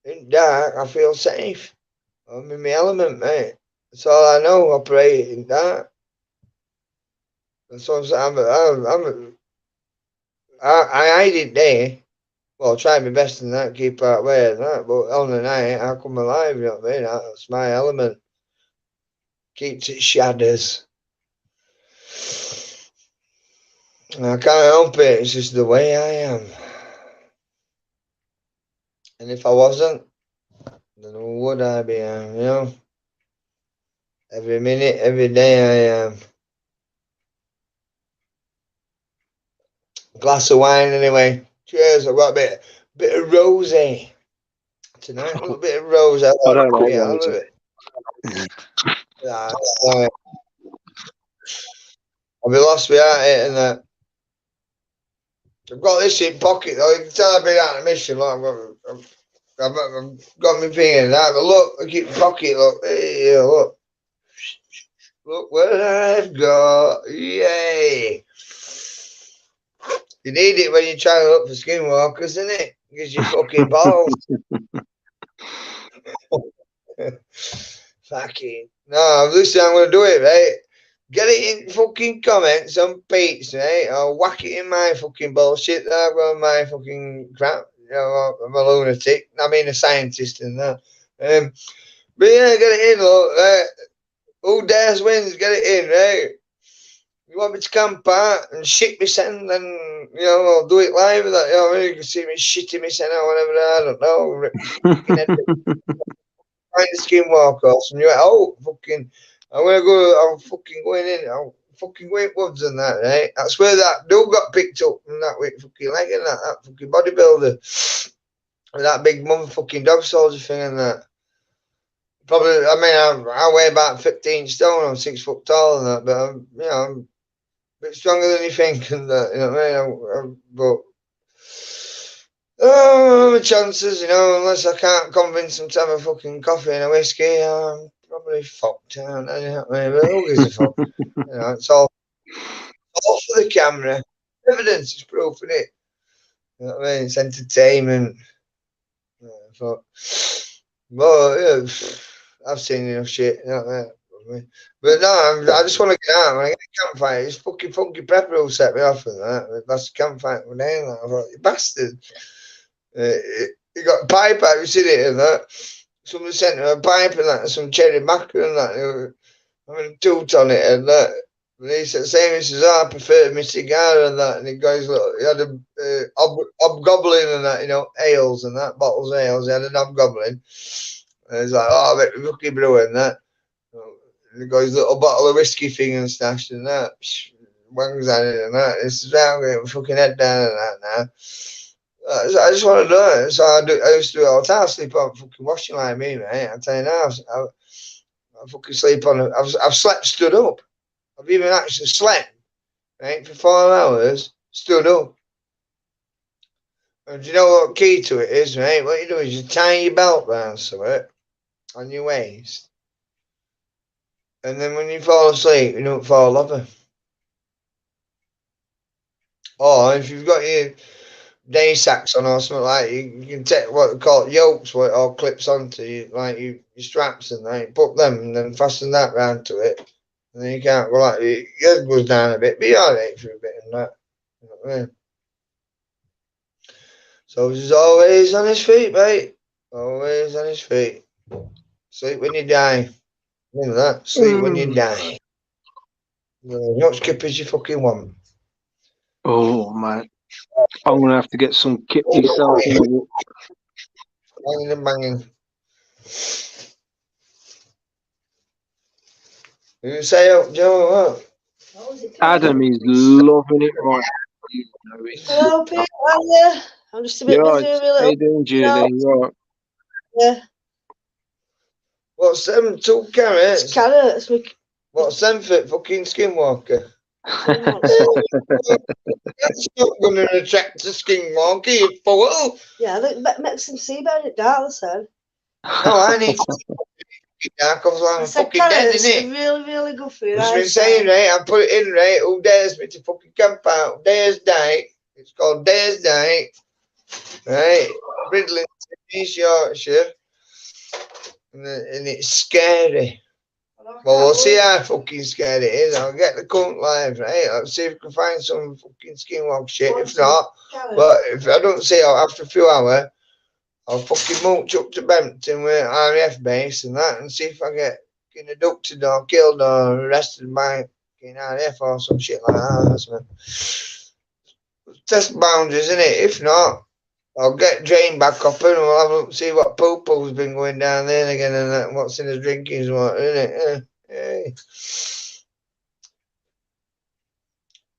In dark, I feel safe. I'm in my element, mate. That's all I know, operate in dark. That's what I'm saying. I hide it there. Well, try my best in that, keep out way and that, but on the night, I come alive, you know what I mean? That's my element. Keeps its shadows. And I can't help it, it's just the way I am. And if I wasn't, then who would I be, you know? Every minute, every day I am. Glass of wine anyway. Cheers, I've got a bit of rosé tonight, a little bit of rosé. I don't know. Yeah, I love it. I'll be lost without it and that. I've got this in pocket though. You can tell I've been out on a mission. Like I've got my thing in that. But look, I keep my pocket. Look, hey, look. Look what I've got. Yay. You need it when you're trying to look for skinwalkers, isn't it? Gives you fucking balls. Fucking. No, listen, I'm going to do it, right? Get it in fucking comments on Pete's, right? I'll whack it in my fucking bullshit that I've got my fucking crap. You know, I'm a lunatic. I mean, a scientist and that. But yeah, get it in, look. Right? Who dares wins, get it in, right? You want me to camp out and shit me send, then, you know, I'll do it live. That, you know what I mean? You can see me shitting me send or whatever, I don't know. Find the skinwalker or something. You're like, oh, fucking, I'm fucking going in. I'm fucking going woods and that, right? That's where that dude got picked up and that with fucking leg and that fucking bodybuilder. With that big motherfucking dog soldier thing and that. Probably, I mean, I weigh about 15 stone. I'm 6 foot tall and that, but I'm, you know, I'm a bit stronger than you think and that, you know what I mean? But, oh, my chances, you know, unless I can't convince them to have a fucking coffee and a whiskey, I'm probably fucked down. You know what I mean? But who gives a fuck? You know, it's all for the camera. Evidence is proof, isn't it? You know what I mean? It's entertainment. You thought, well, yeah, I've seen enough shit. You know, but no, I just want to get out. When I get a campfire, it's fucking funky pepper will set me off and that. That's the campfire one day. I thought, you bastard. You got a pipe out, you seen it and that. Somebody sent him a pipe and that, and some cherry mackerel and that. I mean, a toot on it and that. And he said, he says, oh, I prefer my cigar and that. And he goes, look, he had a hobgoblin and that, you know, ales and that, bottles of ales. He had an hobgoblin. And he's like, oh, I bet the lucky brew and that. And he goes, little bottle of whiskey thing and stashed and that. Wangs at it and that. He says, I'm getting my fucking head down and that now. So I just want to do it. So I used to do it all the time. I sleep on fucking washing like me, mate. I tell you now, I fucking sleep on it. I've slept stood up. I've even actually slept, right, for 4 hours, stood up. And do you know what key to it is, right? What you do is you tie your belt round something on your waist. And then when you fall asleep, you don't fall over. Or if you've got your day sacks on or something like that, you can take what they call yokes, what it all clips onto you, like your straps and that. You put them and then fasten that round to it. And then you can't go like your head goes down a bit, but you're alright for a bit and that. You know what I mean? So he's always on his feet, mate. Always on his feet. Sleep when you die. Remember that? Sleep when you die. Not skip as you fucking want. Oh, man. I'm going to have to get some kit myself. Banging and banging. You say up, Joe, what? Adam is loving it right now. You know it. Hello, Pete. How are you? I'm just a bit Yeah, busy with a how little. you doing, Julie? Right. Yeah, What's them 2 carrots? it's carrots. What's them for fucking skinwalker? Yeah, That's not going to attract the skinwalker, you fool. they make some sea bear in it dark, they said. No, I need to dark because I I'm said fucking dead, carrots innit? are really, really good for you. Just been saying, right? I put it in, right? Who dares me to fucking camp out? Dares Night. It's called Dares Night. Right? Bridling, East Yorkshire. And it's scary. Well, we'll see how fucking scary it is. I'll get the cunt live, right? I'll see if I can find some fucking skinwalk shit. If not, but if I don't see it after a few hours, I'll fucking mooch up to Bempton with RAF base and that and see if I get abducted or killed or arrested by fucking RAF or some shit like that. Test boundaries, innit? If not, I'll get drained back up and we'll have a see what poo-poo's been going down there again and that, what's in his drinking water, innit?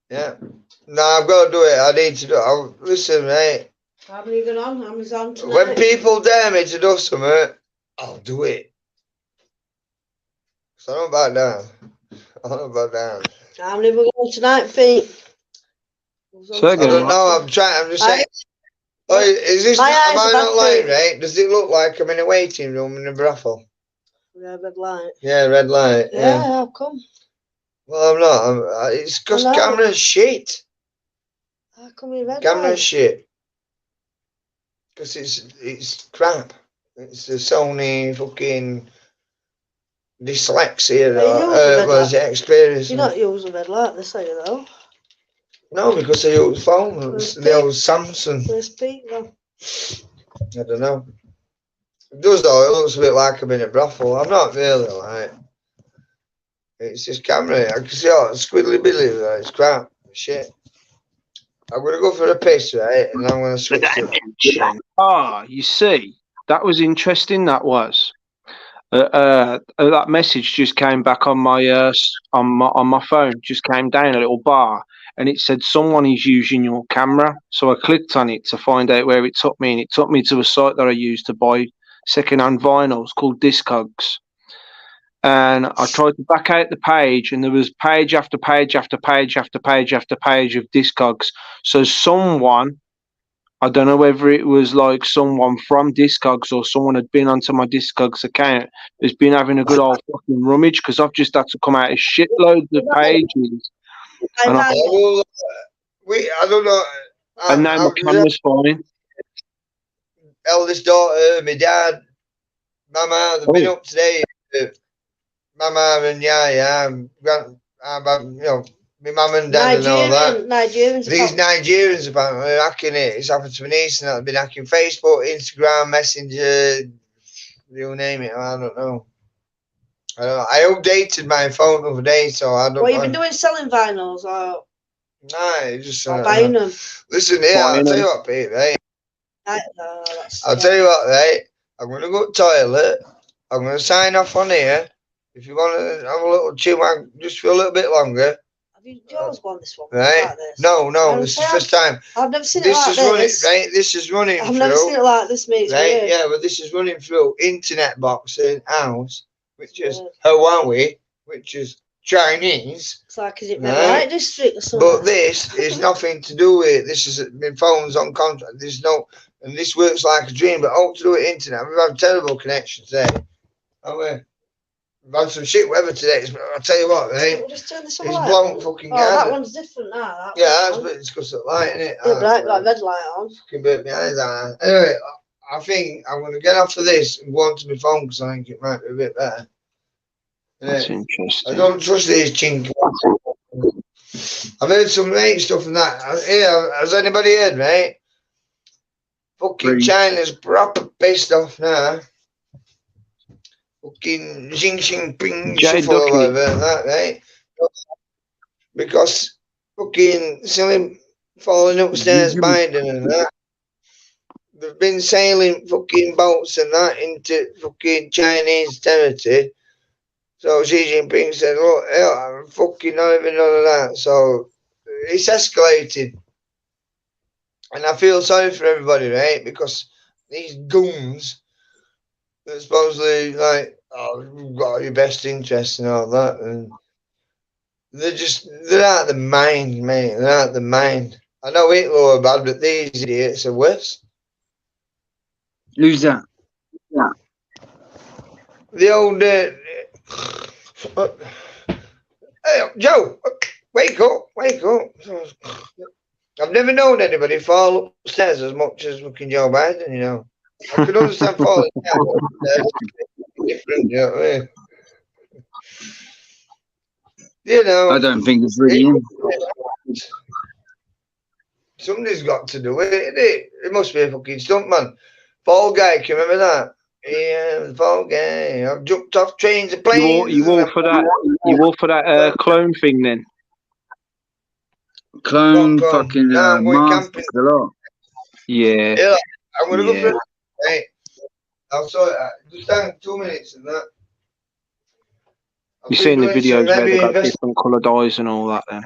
Yeah. No, I've got to do it. I need to do it. Listen, mate. How many you going on? Amazon tonight? When people dare me to do something, I'll do it. So I don't back down. I don't back down. How many we going tonight, Pete? So I don't know. I'm just saying. Oh, is this? Am I not lying, right? Does it look like I'm in a waiting room in a brothel? Yeah, red light. Yeah, red light. Yeah, how come? Well, I'm not. It's because camera's shit. How come you red Camera's light? shit. Because it's crap. It's the Sony fucking dyslexia. Was it experience? You're not using red light, they say though. No, because I use phone. It's the old Samsung. Where's Pete though? I don't know. It does though. It looks a bit like I'm in a brothel. I'm not really like. It's just camera. I can see all the squiddly billy. It's crap. Shit. I'm gonna go for a piss, right? And I'm gonna switch it. You see, that was interesting. That was. That message just came back on my phone. Just came down a little bar, and it said someone is using your camera. So I clicked on it to find out where it took me, and it took me to a site that I use to buy second-hand vinyls called Discogs. And I tried to back out the page, and there was page after page after page after page after page of Discogs. So someone, I don't know whether it was like someone from Discogs or someone had been onto my Discogs account, has been having a good old fucking rummage, because I've just had to come out of shitloads of pages. And I don't know. And now my camera's fine. eldest daughter, my dad, mama, they've been up today. Mama and you know, my mum and dad and all that. Nigerians. These Nigerians apparently are hacking it. It's happened to my niece and that. They've been hacking Facebook, Instagram, Messenger, you name it. I don't know. I updated my phone the other day, so I don't know. What you been doing, selling vinyls or? Nah, just Buying them. Listen here, I'll tell you what, Pete, right? I'll tell you what, right? I'm gonna go to the toilet. I'm gonna sign off on here. If you want to have a little chin wag just for a little bit longer. Have you always won this one? Right? Like this? No, this is the first time. I've never seen it like this. Right? This is running I've through. never seen it like this, mate. Right? Weird. Yeah, but this is running through internet boxing house, which is Hawaii, which is Chinese. It's like, is it red light district or something? But this is nothing to do with it. This is my phone's on contract. There's no, and this works like a dream. But all to do with internet. We've had terrible connections there. We've had some shit weather today. I'll tell you what, right? We'll just turn this on. It's blown fucking that one's different now. That's but it's because of the light, isn't it? Yeah, but I've got red light on. Fucking burnt my eyes out. Anyway, I think I'm going to get off of this and go onto my phone because I think it might be a bit better. That's interesting. I don't trust these chinks. I've heard some mate stuff and that. Has anybody heard, mate? Fucking China's proper pissed off now. Fucking Xi Jinping shuffle or whatever, that, right? Because fucking silly falling upstairs Biden and that. They've been sailing fucking boats and that into fucking Chinese territory. So Xi Jinping said, look, I'm fucking not even none of that. So it's escalated. And I feel sorry for everybody, right? Because these goons, they're supposedly like, you've got your best interests and all that. And they're out of the mind, mate. They're out of the mind. I know Hitler are bad, but these idiots are worse. Who's that? Yeah. The old, hey, Joe, wake up. I've never known anybody fall upstairs as much as fucking Joe Biden, you know. I could understand falling down upstairs. Different, you know what I mean? You know. I don't think it's really him. Somebody's got to do it, isn't it? It must be a fucking stuntman. Fall Guy, can you remember that? Yeah, Fall Guy. I've jumped off trains and planes. You all for that clone thing then? Clone fucking mask a lot. Yeah. Yeah, I'm gonna go for it. Hey, I'll sort it out. Just hang 2 minutes and that. You've seen the videos where they got different coloured eyes and all that then?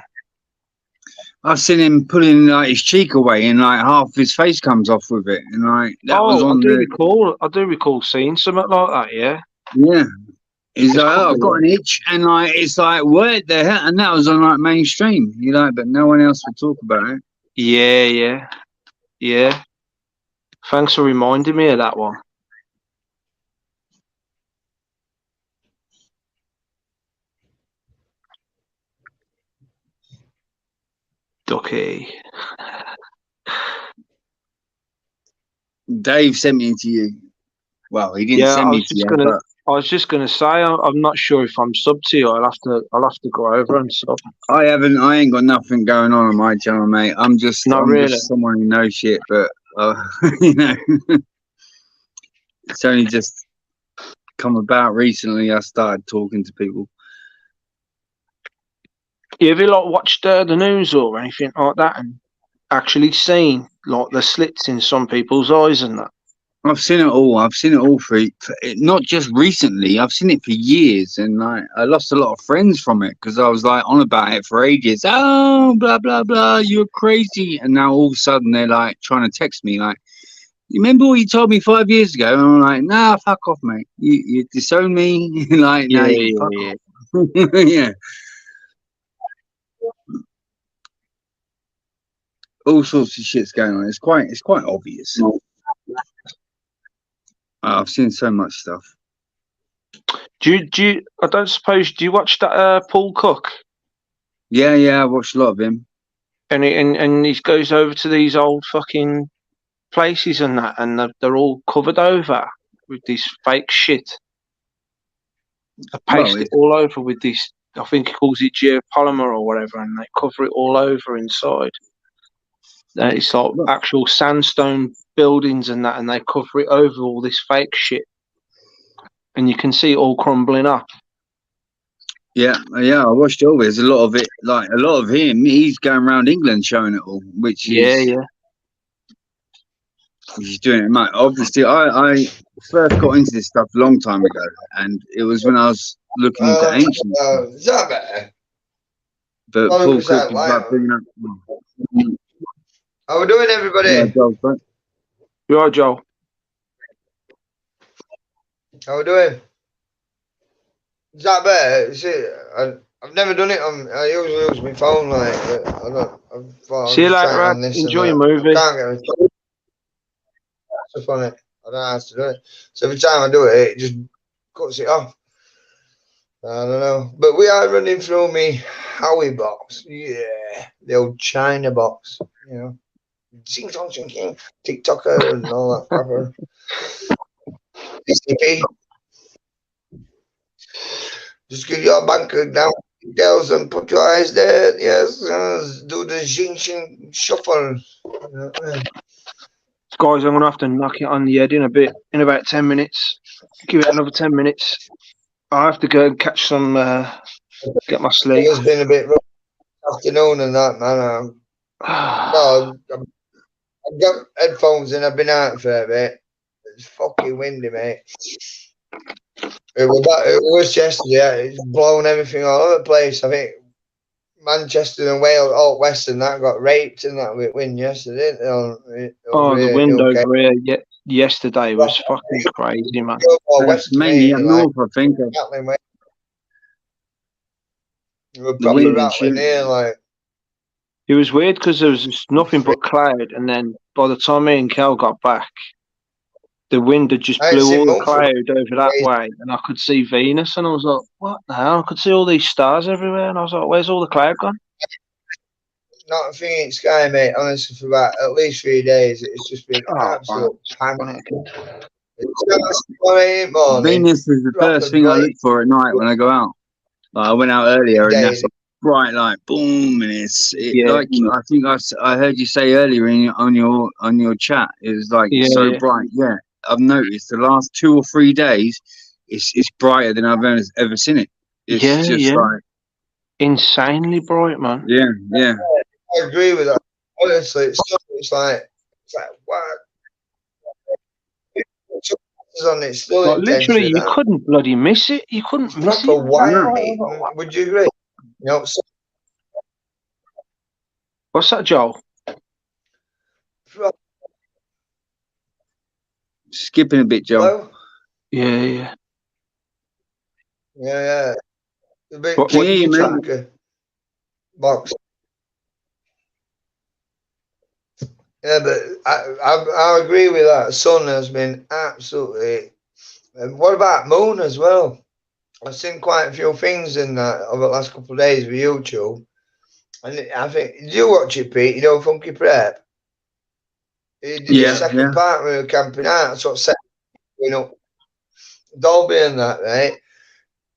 I've seen him pulling like his cheek away and like half his face comes off with it, and like that was on I do recall seeing something like that. Yeah. Yeah. He's like, I've got an itch, and like it's like, what the hell? And that was on like mainstream, you know, but no one else would talk about it. Yeah. Thanks for reminding me of that one. Ducky. Dave sent me to you. Well, he didn't send me to you. But I was just gonna say I'm not sure if I'm sub to you. I'll have to go over and sub. I ain't got nothing going on my channel, mate. I'm just someone who knows shit, but you know, it's only just come about recently. I started talking to people. Have you watched the news or anything like that and actually seen like the slits in some people's eyes and that? I've seen it all. For not just recently. I've seen it for years, and like I lost a lot of friends from it because I was like on about it for ages. Oh, blah blah blah, you're crazy. And now all of a sudden they're like trying to text me like, you remember what you told me 5 years ago? And I'm like, nah, fuck off, mate. You disown me. Like, yeah. Yeah. All sorts of shit's going on. It's quite obvious. I've seen so much stuff. Do you? I don't suppose. Do you watch that Paul Cook? Yeah, I watched a lot of him. And he goes over to these old fucking places and that, and they're all covered over with this fake shit. They paste Well, it all over with this, I think he calls it geopolymer or whatever, and they cover it all over inside. It's like actual sandstone buildings and that, and they cover it over all this fake shit. And you can see it all crumbling up. yeah, I watched all. There's a lot of it, like a lot of him. He's going around England showing it all, which is doing it, mate. Obviously, I first got into this stuff a long time ago, and it was when I was looking into ancient stuff. Is that better? But Paul Cook 100% is like bringing up. How we doing, everybody? Yeah, Joel, right? You are, Joel. How we doing? Is that better? See, I've never done it on. I usually use my phone. Like, I don't. See you later, Rad. Enjoy your movie. I can't get stuff on it. I don't know how to do it. So every time I do it, it just cuts it off. I don't know. But we are running through me Howie box. Yeah, the old China box. You know, TikToker and all that crap. DCP. Just give your bank down details and put your eyes there. Yes, do the xing shuffle. Guys, I'm going to have to knock it on the head in a bit, in about 10 minutes. Give it another 10 minutes. I have to go and catch some, get my sleep. It's been a bit rough afternoon and that, man. No, I've got headphones and I've been out for a bit. It's fucking windy, mate. It was yesterday. It's blown everything all over the place. I think Manchester and Wales, out west and that, got raped in that wind yesterday. The wind over here yesterday was fucking crazy, man. Mainly up north, I think. The wind rattling here, like. It was weird because there was just nothing but cloud, and then by the time me and Kel got back, the wind had just blew all the cloud over that way, and I could see Venus, and I was like, what the hell? I could see all these stars everywhere, and I was like, where's all the cloud gone? Not a thing in sky, mate, honestly, for about at least 3 days. It's just been absolute panic. Venus is the first thing I look for at night when I go out. Like, I went out earlier, and that's bright, like boom, and like I think I heard you say earlier on your chat, it was like so bright. Yeah, I've noticed the last 2 or 3 days, it's brighter than I've ever seen it. It's just like insanely bright, man. Yeah. I agree with that. Honestly, it's like wow. On it, still like, literally, you couldn't bloody miss it. You couldn't miss it. White. Would you agree? You know, what's that, Joel? Skipping a bit, Joel. Yeah. A bit box. Yeah, but I agree with that. Sun has been absolutely. What about moon as well? I've seen quite a few things in that over the last couple of days with YouTube, and I think, did you watch it, Pete? You know, Funky Prep. He did the second part where we were camping out. That's what set, Dolby and that, right?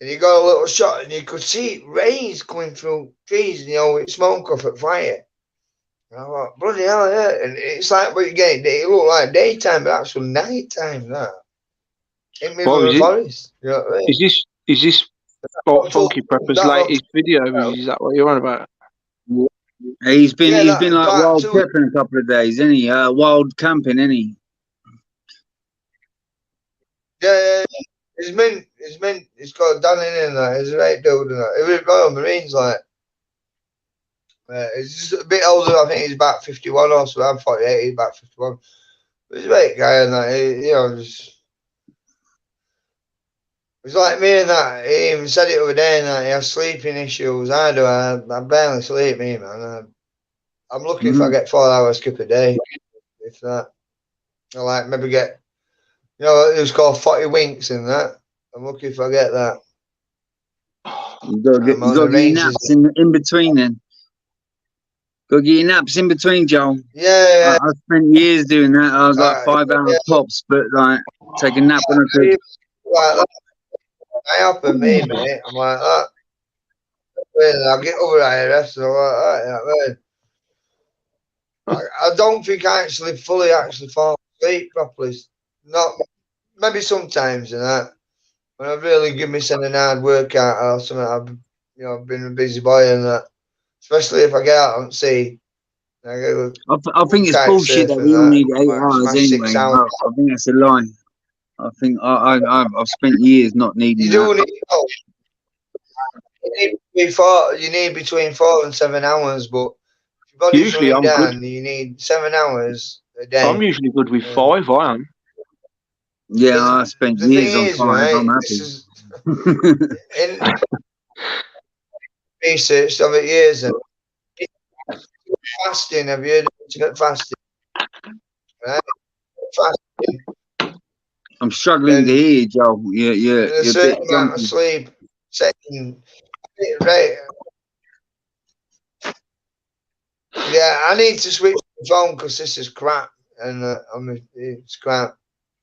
And you got a little shot, and you could see rays coming through trees, with smoke off at fire. And I thought, bloody hell, yeah. And it's like what you get. It looked like daytime, but actual nighttime. That in the middle of the forest. You know what I mean? Is this Funky Prepper's latest video? Is that what you're on about? He's been like wild prepping a couple of days, isn't he? Wild camping, isn't he? Yeah. It's got Danny in that. He's a right dude in that. He was Royal Marines, like. He's just a bit older. I think he's about 51 or so. I'm 48. He's about 51. But he's a great guy, and that. It's like me and that. He even said it the other day, and that he has sleeping issues. I do. I barely sleep, me, man. I'm lucky if I get 4 hours skip a day. If that, I like maybe get. It was called 40 winks in that. I'm lucky if I get that. You got to get naps in between then. Got to get your naps in between, Joel. Yeah, I spent years doing that. I was like yeah. 5 hours Yeah, tops, but like take a nap when I could. like that. I happen me, mate. I'm like that. Well, I'll get over IRS and all like that. Yeah, I don't think I actually fully fall asleep properly. Not maybe sometimes and that. When I really give myself an hard workout or something, I've been a busy boy and that. Especially if I get out and see. I go I think it's kite bullshit that surfing we and all that. need 8 hours My anyway. 6 hours. I think that's a lie. I think I've spent years not needing You that. do need. You need between 4 and 7 hours, but if your body's Usually running I'm good. down, you need 7 hours a day. I'm usually good with 5. I am. Yeah, I spent The years thing on is, 5. right? I'm This happy. is in research of it years and fasting. Have you heard of intermittent fasting? Right? Fasting. I'm struggling to Then hear you, Joel. in a You're a bit certain amount of jumpy. sleep, setting. Right. Yeah, I need to switch the phone because this is crap, and it's crap.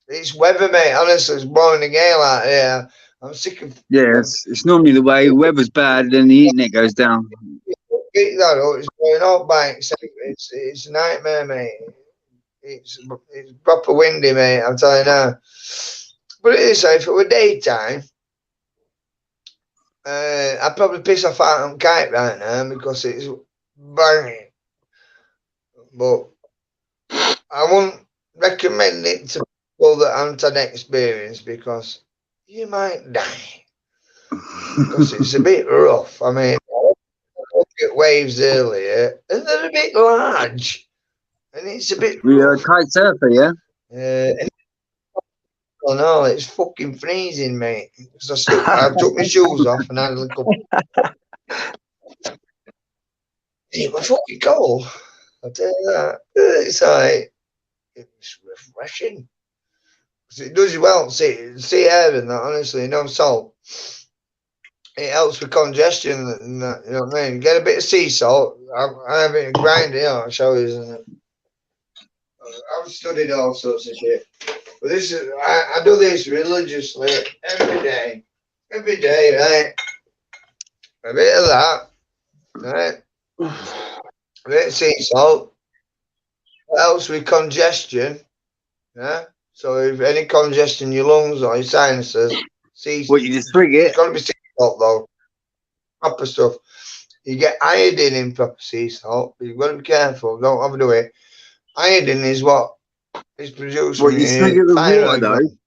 It's weather, mate. Honestly, it's blowing the gale out here. I'm sick of. Yeah, it's normally the way. Weather's bad, then the internet goes down. Pick that up. It's going all by itself. It's a nightmare, mate. It's proper windy, mate. I'm telling you now. But it is. If it were daytime, I'd probably piss off out on kite right now because it's banging. But I wouldn't recommend it to people that haven't had experience because you might die. Because it's a bit rough. I mean, I looked at waves earlier and they're a bit large and it's a bit You're a rough. kite surfer, yeah? Oh no, it's fucking freezing, mate. Because I took my shoes off and had a little. It was fucking cold. I'll tell you that. It's like, it's refreshing. It does you well, see air and that, honestly, no salt. It helps with congestion and that, you know what I mean? Get a bit of sea salt. I have it in grinding, I'll show you, isn't it? I've studied all sorts of shit. But this is, I do this religiously every day. Every day, right? A bit of that, right? A bit of sea salt. It helps with congestion, yeah? So if any congestion in your lungs or your sinuses, What, you just swig it's it? got to be sea salt though. Proper stuff. You get iodine in proper sea salt, but you've got to be careful. Don't overdo it. Iodine is what is produced What, from you swig your it with water, thyroid though? gland.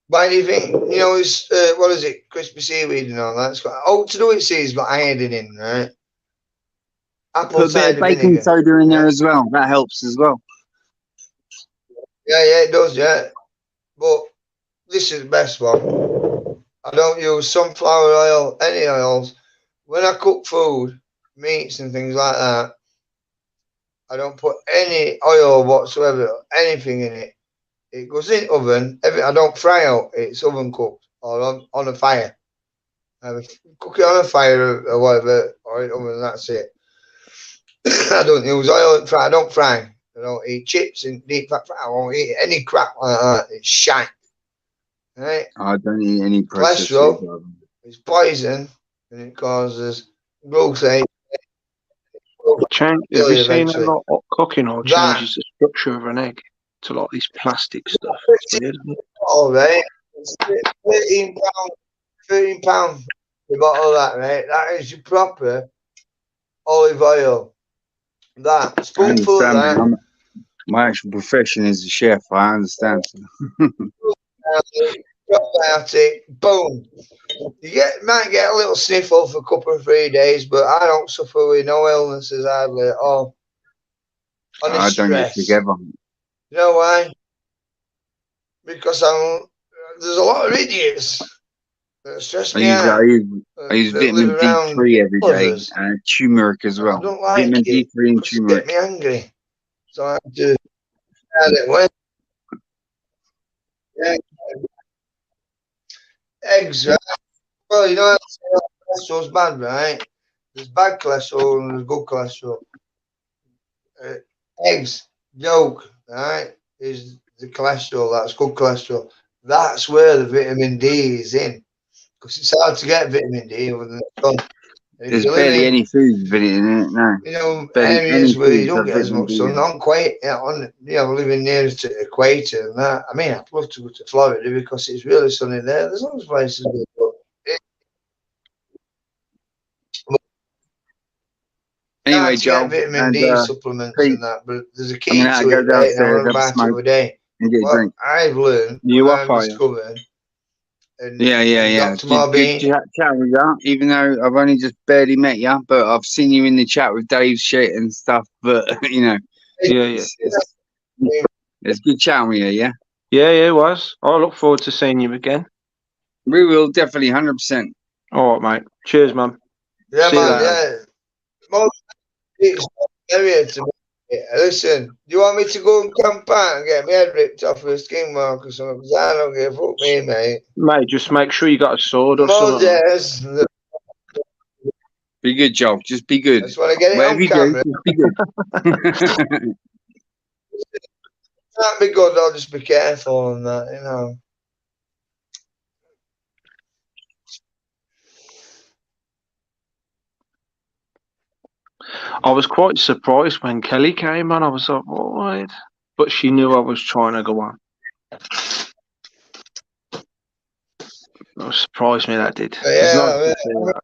Why do you think? You know, it's what is it? Crispy seaweed and all that. It's got to do it. See, it's got iodine in, right? Apple Put a bit of cider baking vinegar. soda in there Yeah, as well. That helps as well. yeah, it does. Yeah, but this is the best one. I don't use sunflower oil, any oils. When I cook food, meats and things like that, I don't put any oil whatsoever, anything in it. It goes in oven. I don't fry out. It's oven cooked or on a fire. I cook it on a fire or whatever, or in oven. That's it. I don't use oil. I don't fry. I don't eat chips and deep fat. I won't eat any crap like that. It's shite. Right? I don't eat any processed food. Cholesterol is poison and it causes glucose. Have Kill you you seen a eventually. lot of cooking or That changes the structure of an egg to like this plastic stuff? It's weird, isn't it? all right. It's £13. £13 the bottle of that, right? That is your proper olive oil. That I spoonful of understand, that. man. My actual profession is a chef. I understand. Probiotic, boom. You might get a little sniffle for a couple of 3 days, but I don't suffer with no illnesses hardly at all. Only I don't get stress. together. You know why? Because there's a lot of idiots that stress I me use out. I use That live vitamin around D3 every day others. and turmeric as I well. don't like Vitamin it D3 and because it gets turmeric. me angry. So I have to add it when yeah, eggs, right? Well, you know, cholesterol's bad, right? There's bad cholesterol and there's good cholesterol. Eggs, yolk, right, is the cholesterol. That's good cholesterol. That's where the vitamin D is in, because it's hard to get vitamin D other than the sun. And if There's you live barely in, any food in it, no. you know, Barely any areas where you foods don't have get as vitamin much D sun, in. not quite, on, living near to the equator and that. I mean, I'd love to go to Florida because it's really sunny there. There's lots of places. But Anyway, to get Joel, vitamin and D supplements Pete, and that, but there's a I'm key gonna have to to go it, right? And I downstairs, learned have a about it the smoke, other day. and get a What drink. I've learned, You what off, I've are you? discovered, and Yeah. Dr. Good Marbine, chat with you, even though I've only just barely met you, but I've seen you in the chat with Dave's shit and stuff. But Yeah. It's good chatting with you, yeah? Yeah, it was. I look forward to seeing you again. We will definitely, 100%. All right, mate. Cheers, man. yeah, See you man, later. yeah. Most it's area to me. Listen, do you want me to go and camp out and get my head ripped off with a skin mark or something? Because I don't give a fuck me, mate. Mate, just make sure you got a sword or something. Moses, Be good, Joel. Just be good. I just want to get it Whatever on you camera. do, just be good. Can't be good, I'll just be careful and that, I was quite surprised when Kelly came on. I was like, what? But she knew I was trying to go on. It surprised me that did. It's nice to see that.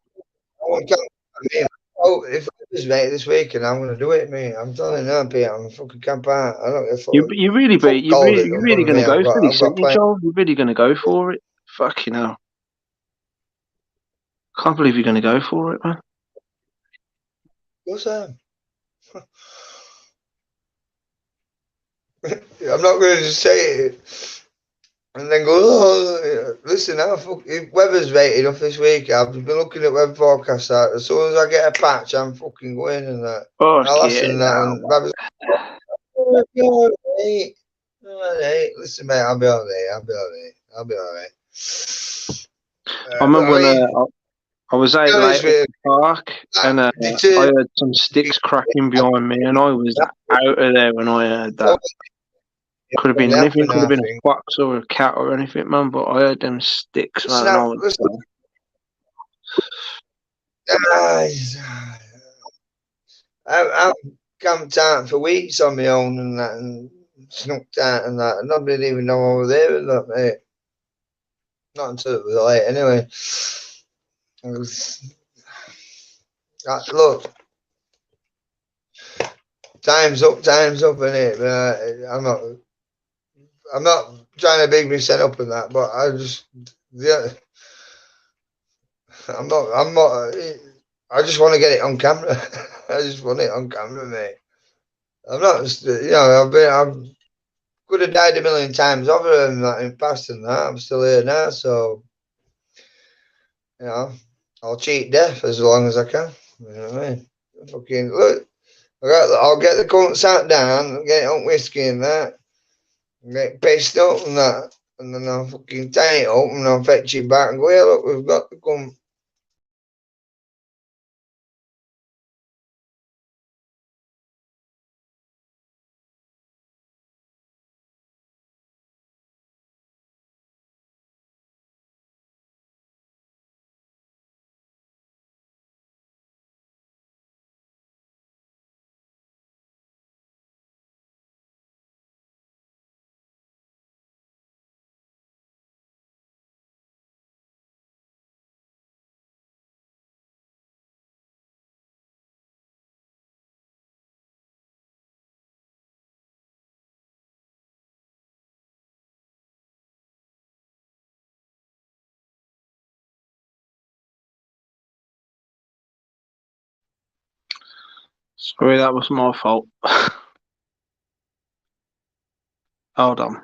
If it's mate this weekend, I'm gonna do it, mate. I'm telling you now, Pete. I'm fucking camp out. I don't give a fuck. You really Fuck cold it you're don't really bother going to me. go for this, I've got aren't you, plenty. Joel? You're really going to go for it? Fucking hell. Can't believe you're going to go for it, man. What's that? I'm not going to just say it and then go, oh, listen, if weather's rated up this week, I've been looking at weather forecasts out. As soon as I get a patch, I'm fucking going and that. Oh, I'll ask yeah. them that. And Babby's all right. Listen, mate, I'll be all right. I remember when I was out late at the park and I heard some sticks cracking behind me and I was out of there when I heard that. Could have been anything, could have been a fox or a cat or anything, man, but I heard them sticks, man. And I was I've camped out for weeks on my own and that and snuck out and that. And nobody didn't even know I was there with that, mate. Not until it was late, anyway. Look, time's up, innit? But I'm not trying to big me set up in that, but I just I just want to get it on camera. I just want it on camera, mate. I'm not, I've could have died a million times over in the past and that. I'm still here now, so I'll cheat death as long as I can. You know what I mean? Fucking look, I'll get the cunt sat down, get it on whiskey and that, get it pissed up and that, and then I'll fucking tie it up and I'll fetch it back and go, yeah, look, we've got to come. sorry, that was my fault. Hold on.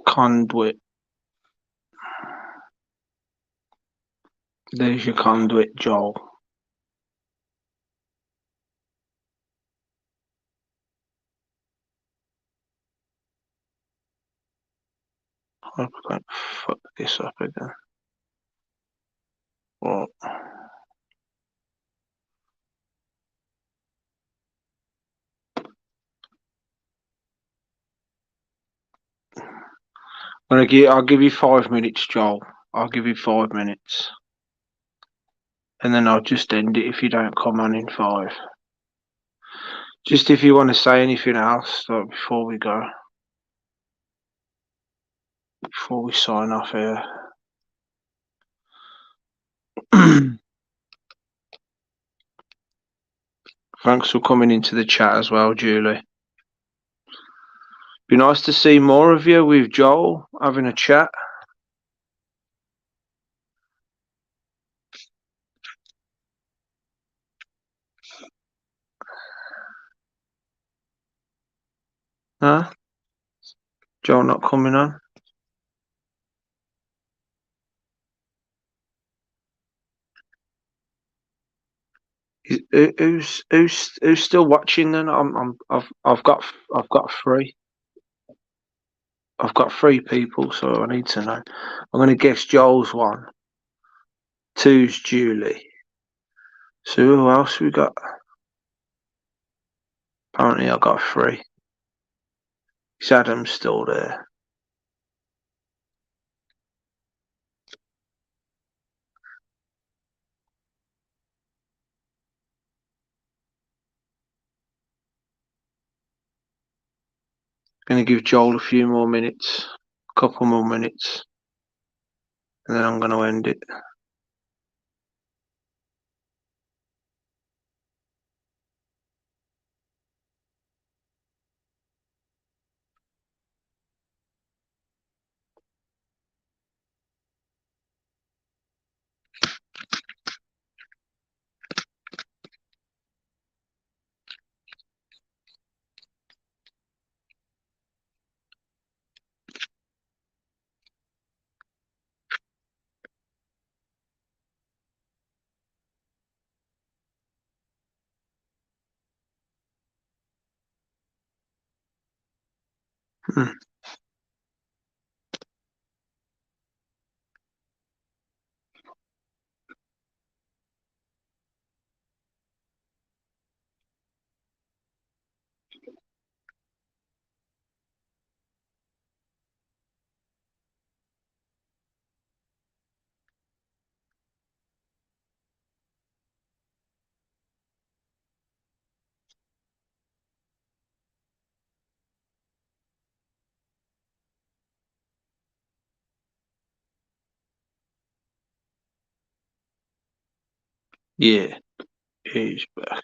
Conduit. There's your conduit, Joel. I hope I don't fuck this up again. Well, I'll give you 5 minutes, Joel. I'll give you 5 minutes. And then I'll just end it if you don't come on in 5. Just if you want to say anything else before we go. Before we sign off here. Thanks for coming into the chat as well, Julie. Be nice to see more of you with Joel having a chat. Huh? Joel not coming on? Who's still watching then? I've got 3. I've got 3 people, so I need to know. I'm going to guess Joel's 1. 2's Julie. So who else we got? Apparently I got 3. Is Adam still there? Going to give Joel a few more minutes. A couple more minutes. And then I'm going to end it. Yeah, he's back.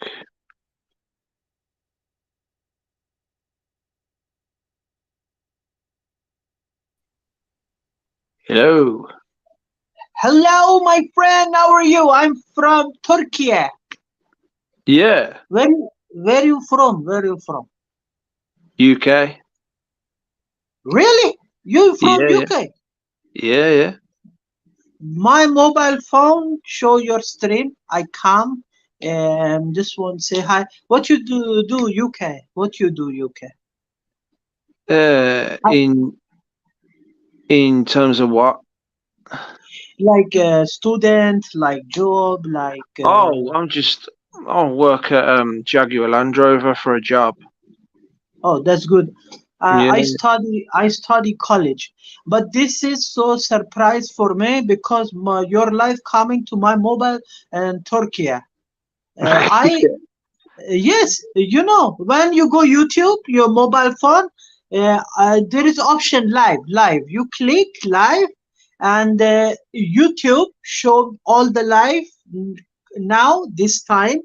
Hello. Hello, my friend. How are you? I'm from Turkey. Yeah. Where you from? Where you from? UK. Really? You from Yeah, UK? Yeah. My mobile phone show your stream. I come and just want to say hi. What you do UK? What you do UK? In terms of what? Like student, like job, like. I work at Jaguar Land Rover for a job. Oh, that's good. Yeah. I study college, but this is so surprise for me because your life coming to my mobile and Turkey. Yes, you know, when you go YouTube, your mobile phone, there is option live. You click live, and YouTube show all the live now this time.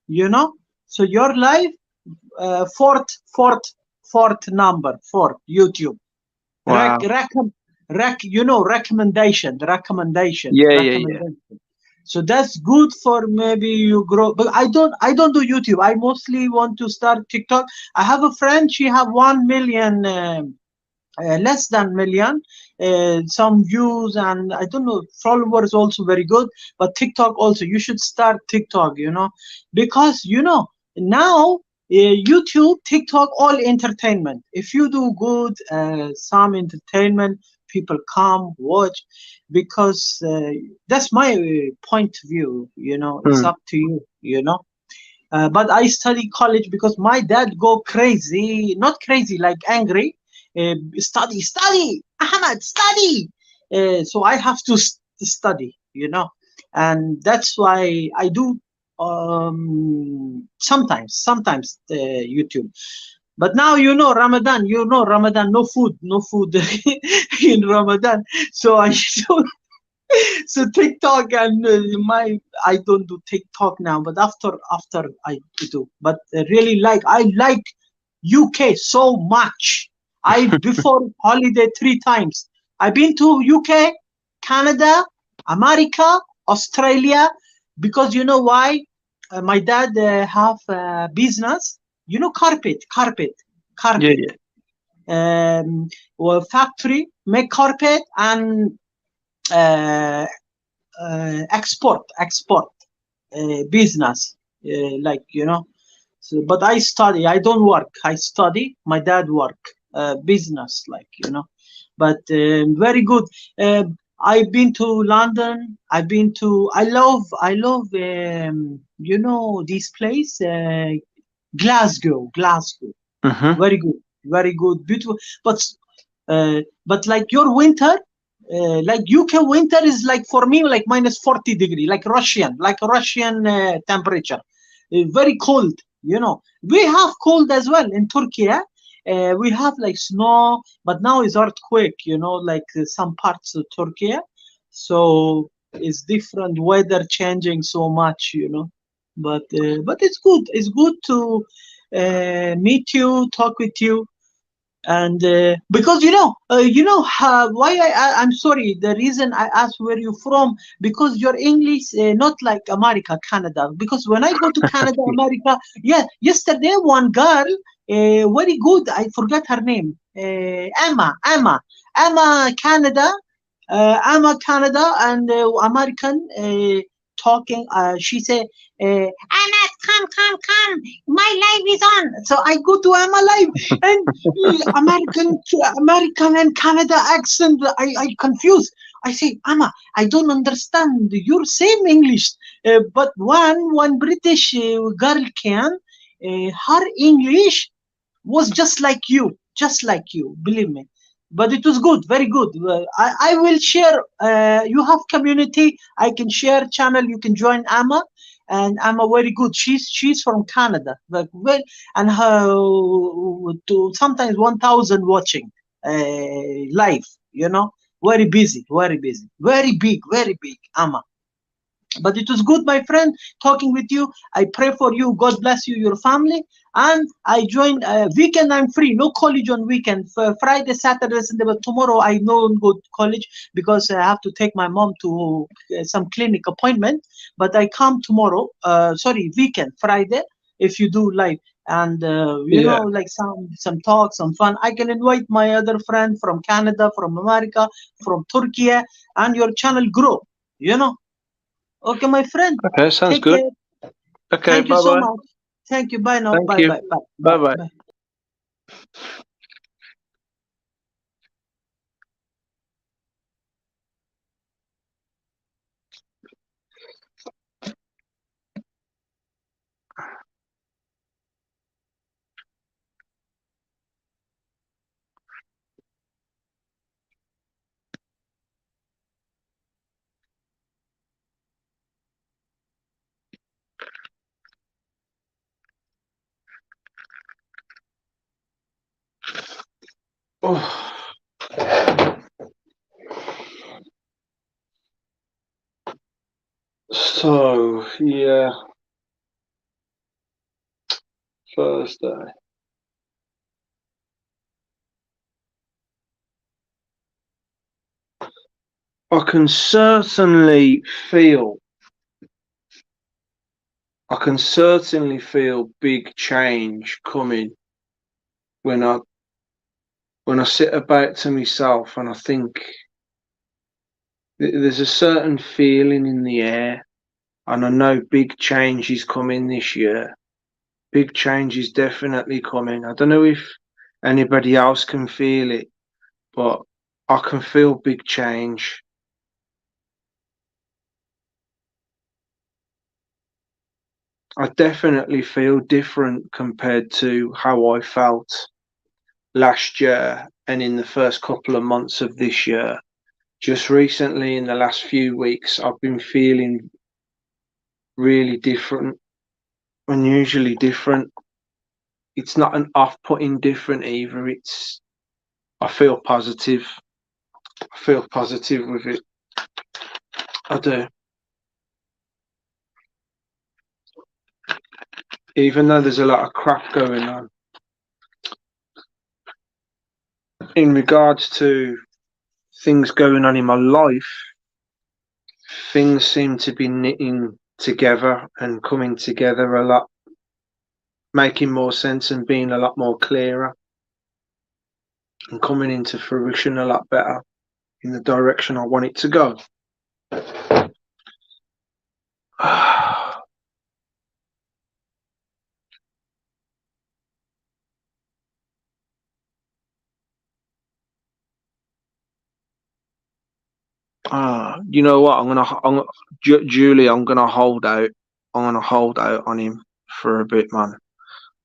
You know, so your live fourth number, fourth YouTube. Wow. Recommendation. Yeah. So that's good for maybe you grow. But I don't do YouTube. I mostly want to start TikTok. I have a friend. She have 1 million less than million, some views, and I don't know, followers also very good. But TikTok also, you should start TikTok, because now YouTube, TikTok, all entertainment. If you do good, some entertainment, people come watch, because that's my point of view. It's Hmm. up to you. But I study college because my dad go crazy, not crazy, like angry. Study, Ahmad, study. So I have to study, and that's why I do sometimes YouTube. But now Ramadan, no food, no food in Ramadan. So I so TikTok and my I don't do TikTok now, but after I do. But I like UK so much. I before holiday 3 times. I've been to UK, Canada, America, Australia, because you know why? My dad have business. Yeah, Carpet. yeah. Well, factory make carpet and uh, export business, like so, but I study, I don't work, I study, my dad work business, like but very good. I've been to London, I love this place, Glasgow, Mm-hmm. very good, beautiful. But like your winter, like UK winter is like for me like minus 40 degree, like Russian temperature, very cold. We have cold as well in Turkey. We have like snow, but now is earthquake. Like some parts of Turkey, so it's different weather changing so much. But it's good. It's good to meet you, talk with you, and because why I'm sorry, the reason I asked where you from, because your English not like America, Canada, because when I go to Canada, America, yeah, yesterday one girl, very good, I forgot her name, Emma Canada, Canada, and American, talking, she say, Emma, come, my live is on. So I go to Emma live, and American and Canada accent, I confused. I say, Emma, I don't understand your same English, but one British girl can, her English was just like you, believe me. But it was good, very good. I will share. You have community. I can share channel. You can join Amma, and Amma very good. She's from Canada, like well, and her to sometimes 1,000 watching live. Very busy, very big. Amma. But it was good, my friend, talking with you. I pray for you. God bless you, your family. And I join weekend. I'm free. No college on weekend. For Friday, Saturday, Sunday. But tomorrow I don't go to college because I have to take my mom to some clinic appointment. But I come tomorrow. Sorry, weekend, Friday. If you do live, and Yeah. like some talk, some fun. I can invite my other friend from Canada, from America, from Turkey, and your channel grow. You know. Okay, my friend. Okay, sounds Take good. care. Okay, Thank you bye so bye. much. Thank you. Bye now. Thank Bye, you. bye, bye, Bye bye, bye. bye. Oh. So yeah, Thursday. I can certainly feel. I can certainly feel big change coming when I when I sit about to myself and I think there's a certain feeling in the air, and I know big change is coming this year. Big change is definitely coming. I don't know if anybody else can feel it, but I can feel big change. I definitely feel different compared to how I felt last year and in the first couple of months of this year. Just recently, in the last few weeks, I've been feeling really different, unusually different. It's not an off-putting different either. I feel positive. I feel positive with it. I do. Even though there's a lot of crap going on in regards to things going on in my life, things seem to be knitting together and coming together a lot, making more sense and being a lot more clearer and coming into fruition a lot better in the direction I want it to go. You know what? Julie, I'm gonna hold out. I'm gonna hold out on him for a bit, man,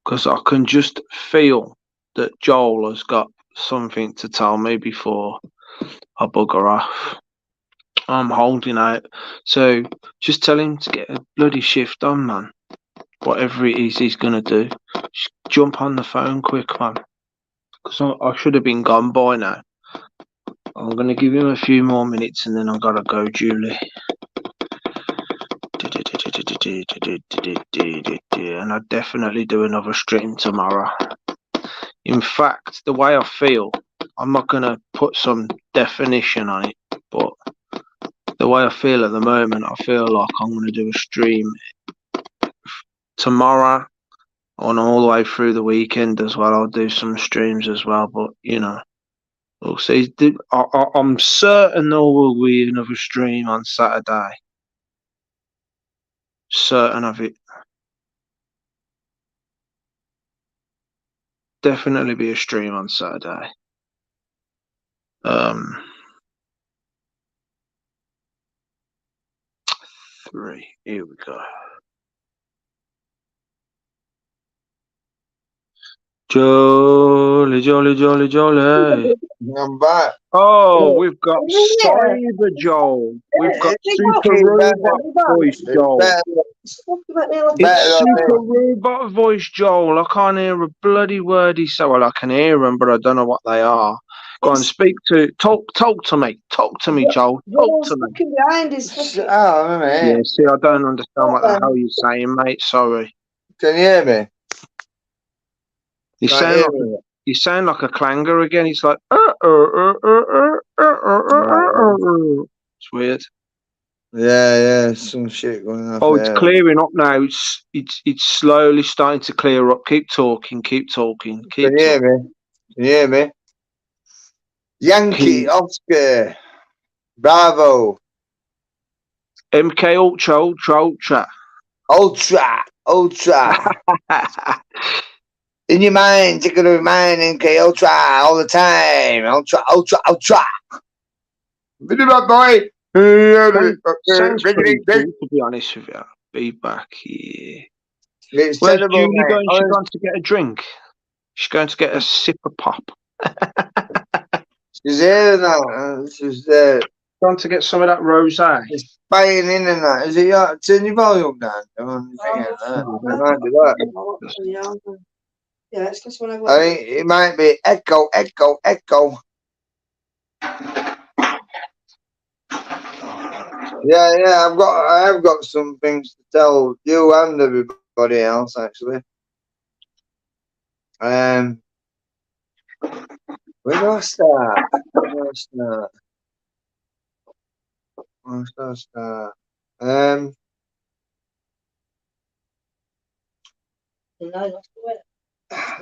because I can just feel that Joel has got something to tell me before I bugger off. I'm holding out, so just tell him to get a bloody shift on, man. Whatever it is he's gonna do, just jump on the phone quick, man, because I should have been gone by now. I'm gonna give him a few more minutes and then I gotta go, Julie. And I'll definitely do another stream tomorrow. In fact, the way I feel, I'm not gonna put some definition on it, but the way I feel at the moment, I feel like I'm gonna do a stream tomorrow on all the way through the weekend as well. I'll do some streams as well, but you know, we'll see. I'm certain there will be another stream on Saturday. Certain of it. Definitely be a stream on Saturday. 3. Here we go. Jolly, jolly, jolly, jolly. I'm back. Oh, we've got Yeah. Cyber Joel. We've got Yeah. Super Robot Voice Joel. It's Super Robot Voice Joel. I can't hear a bloody word he said. Well, I can hear them, but I don't know what they are. Go on, talk to me. Talk to me, Joel. Talk to me. Looking behind his fucking. Oh, mate. Yeah, see, I don't understand what the hell you're saying, mate. Sorry. Can you hear me? You Can't sound hear like me. you sound like a clanger again. It's like it's weird. Yeah, some shit going on. Oh, it's clearing up now. It's slowly starting to clear up. Keep talking. Keep talking. Can you hear me? Can you hear me? Yankee Oscar. Bravo. MK Ultra. Ultra. In your mind, you're gonna remind MK Ultra all the time. Ultra. Video bad boy. Sounds pretty cool, to be honest with you. Be back here. It's Where's terrible, Julie mate. going? She's going to get a drink. She's going to get a sip of pop. She's here now. She's Going to get some of that rosé. It's banging in and that. Is it your turn your volume down? It might be that. Yeah, it's just when I I go. think it might be echo. Yeah, I have got some things to tell you and everybody else actually. Where do I start?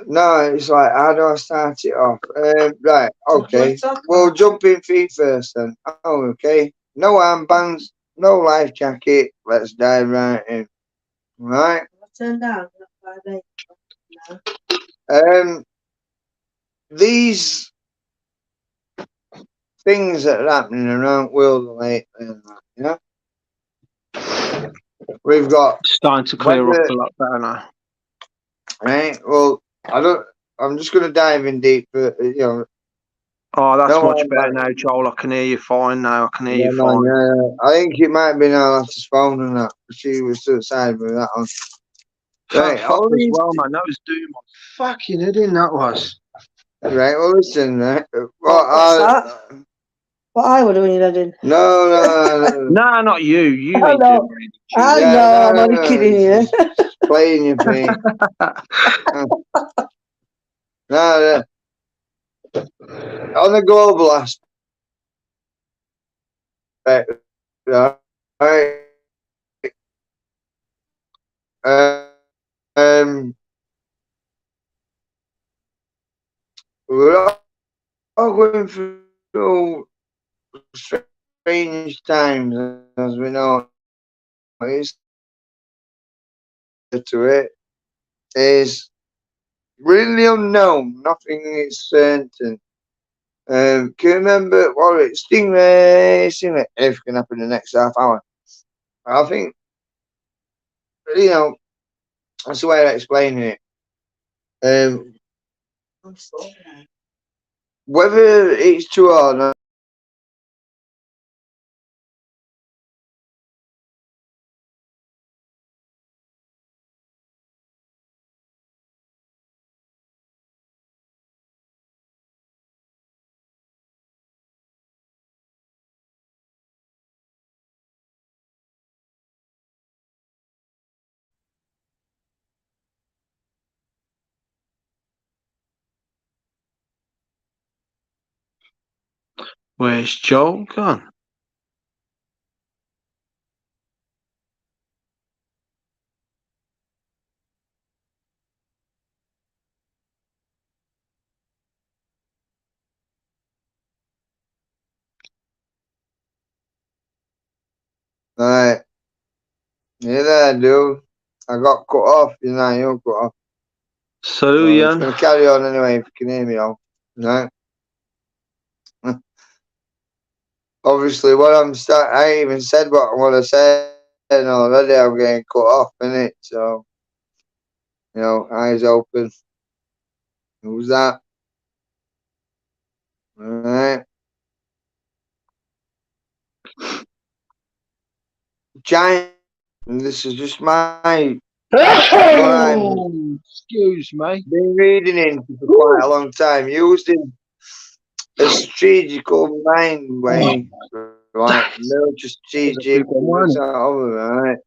No, it's like, how do I start it off? Right, okay. We'll jump in feet first then. Oh, okay. No armbands, no life jacket. Let's dive right in. Right. Turn down. These things that are happening around the world lately, and that, you know, we've got Starting to clear up a lot better now. right. Well, I'm just going to dive in deep, you know. Oh, that's No much better armband. now, Joel. I can hear you fine now. I can hear Yeah, you man, fine. yeah. I think it might be now after phone and that. She was to the side with that one. Right, Fuck all as these. well, man. That was doom on fucking heading, that was. Right, well, listen, right. What's that? What I were doing, I did. No. Nah, not you. You I ain't doing know. anything. I Yeah, know, I'm no, only kidding you. just playing your mate. No. On the global aspect, right? Um, we're all going through strange times, as we know. It's to it is really unknown. Nothing is certain. Can you remember what it Stingray? Everything can happen in the next half hour. I think, you know, that's the way of explaining it. Whether it's true or not, Where's Joel gone? right? Yeah, there, dude. I got cut off, you know, you cut off. So, So I'm just Ian. going to carry on anyway if you can hear me all. Right? Obviously, what I even said what I want to say already. I'm getting cut off, innit? So, you know, eyes open. Who's that? All right. Giant. And this is just my. What I've Excuse me. been reading into for quite a long time. Used in a strategical mind way. Like military strategic, Big one. right?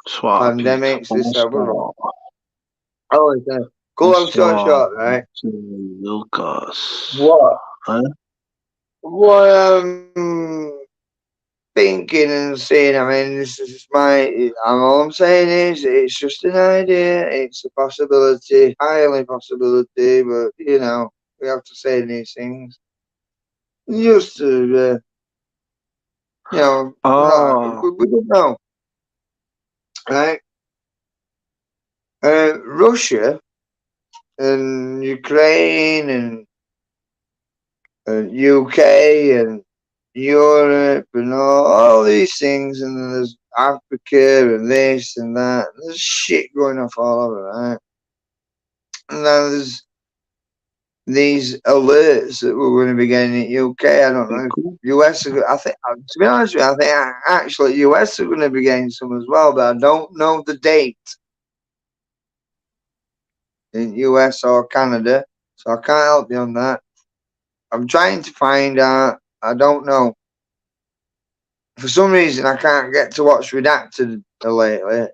Swap it. Pandemics, this, that, whatever. Oh, it's go long story short, right? Lucas. What? Huh? What thinking and saying, I mean, this is all I'm saying is it's just an idea, it's a possibility, highly possibility, but you know, we have to say these things. Just to, you know, Oh, we don't know, right? Russia and Ukraine and UK and Europe and all these things, and then there's Africa and this and that. There's shit going off all over, right? And then there's these alerts that we're going to be getting in UK. I don't know if US. I think, to be honest with you, I think actually US are going to be getting some as well, but I don't know the date in US or Canada, so I can't help you on that. I'm trying to find out. I don't know. For some reason, I can't get to watch Redacted lately.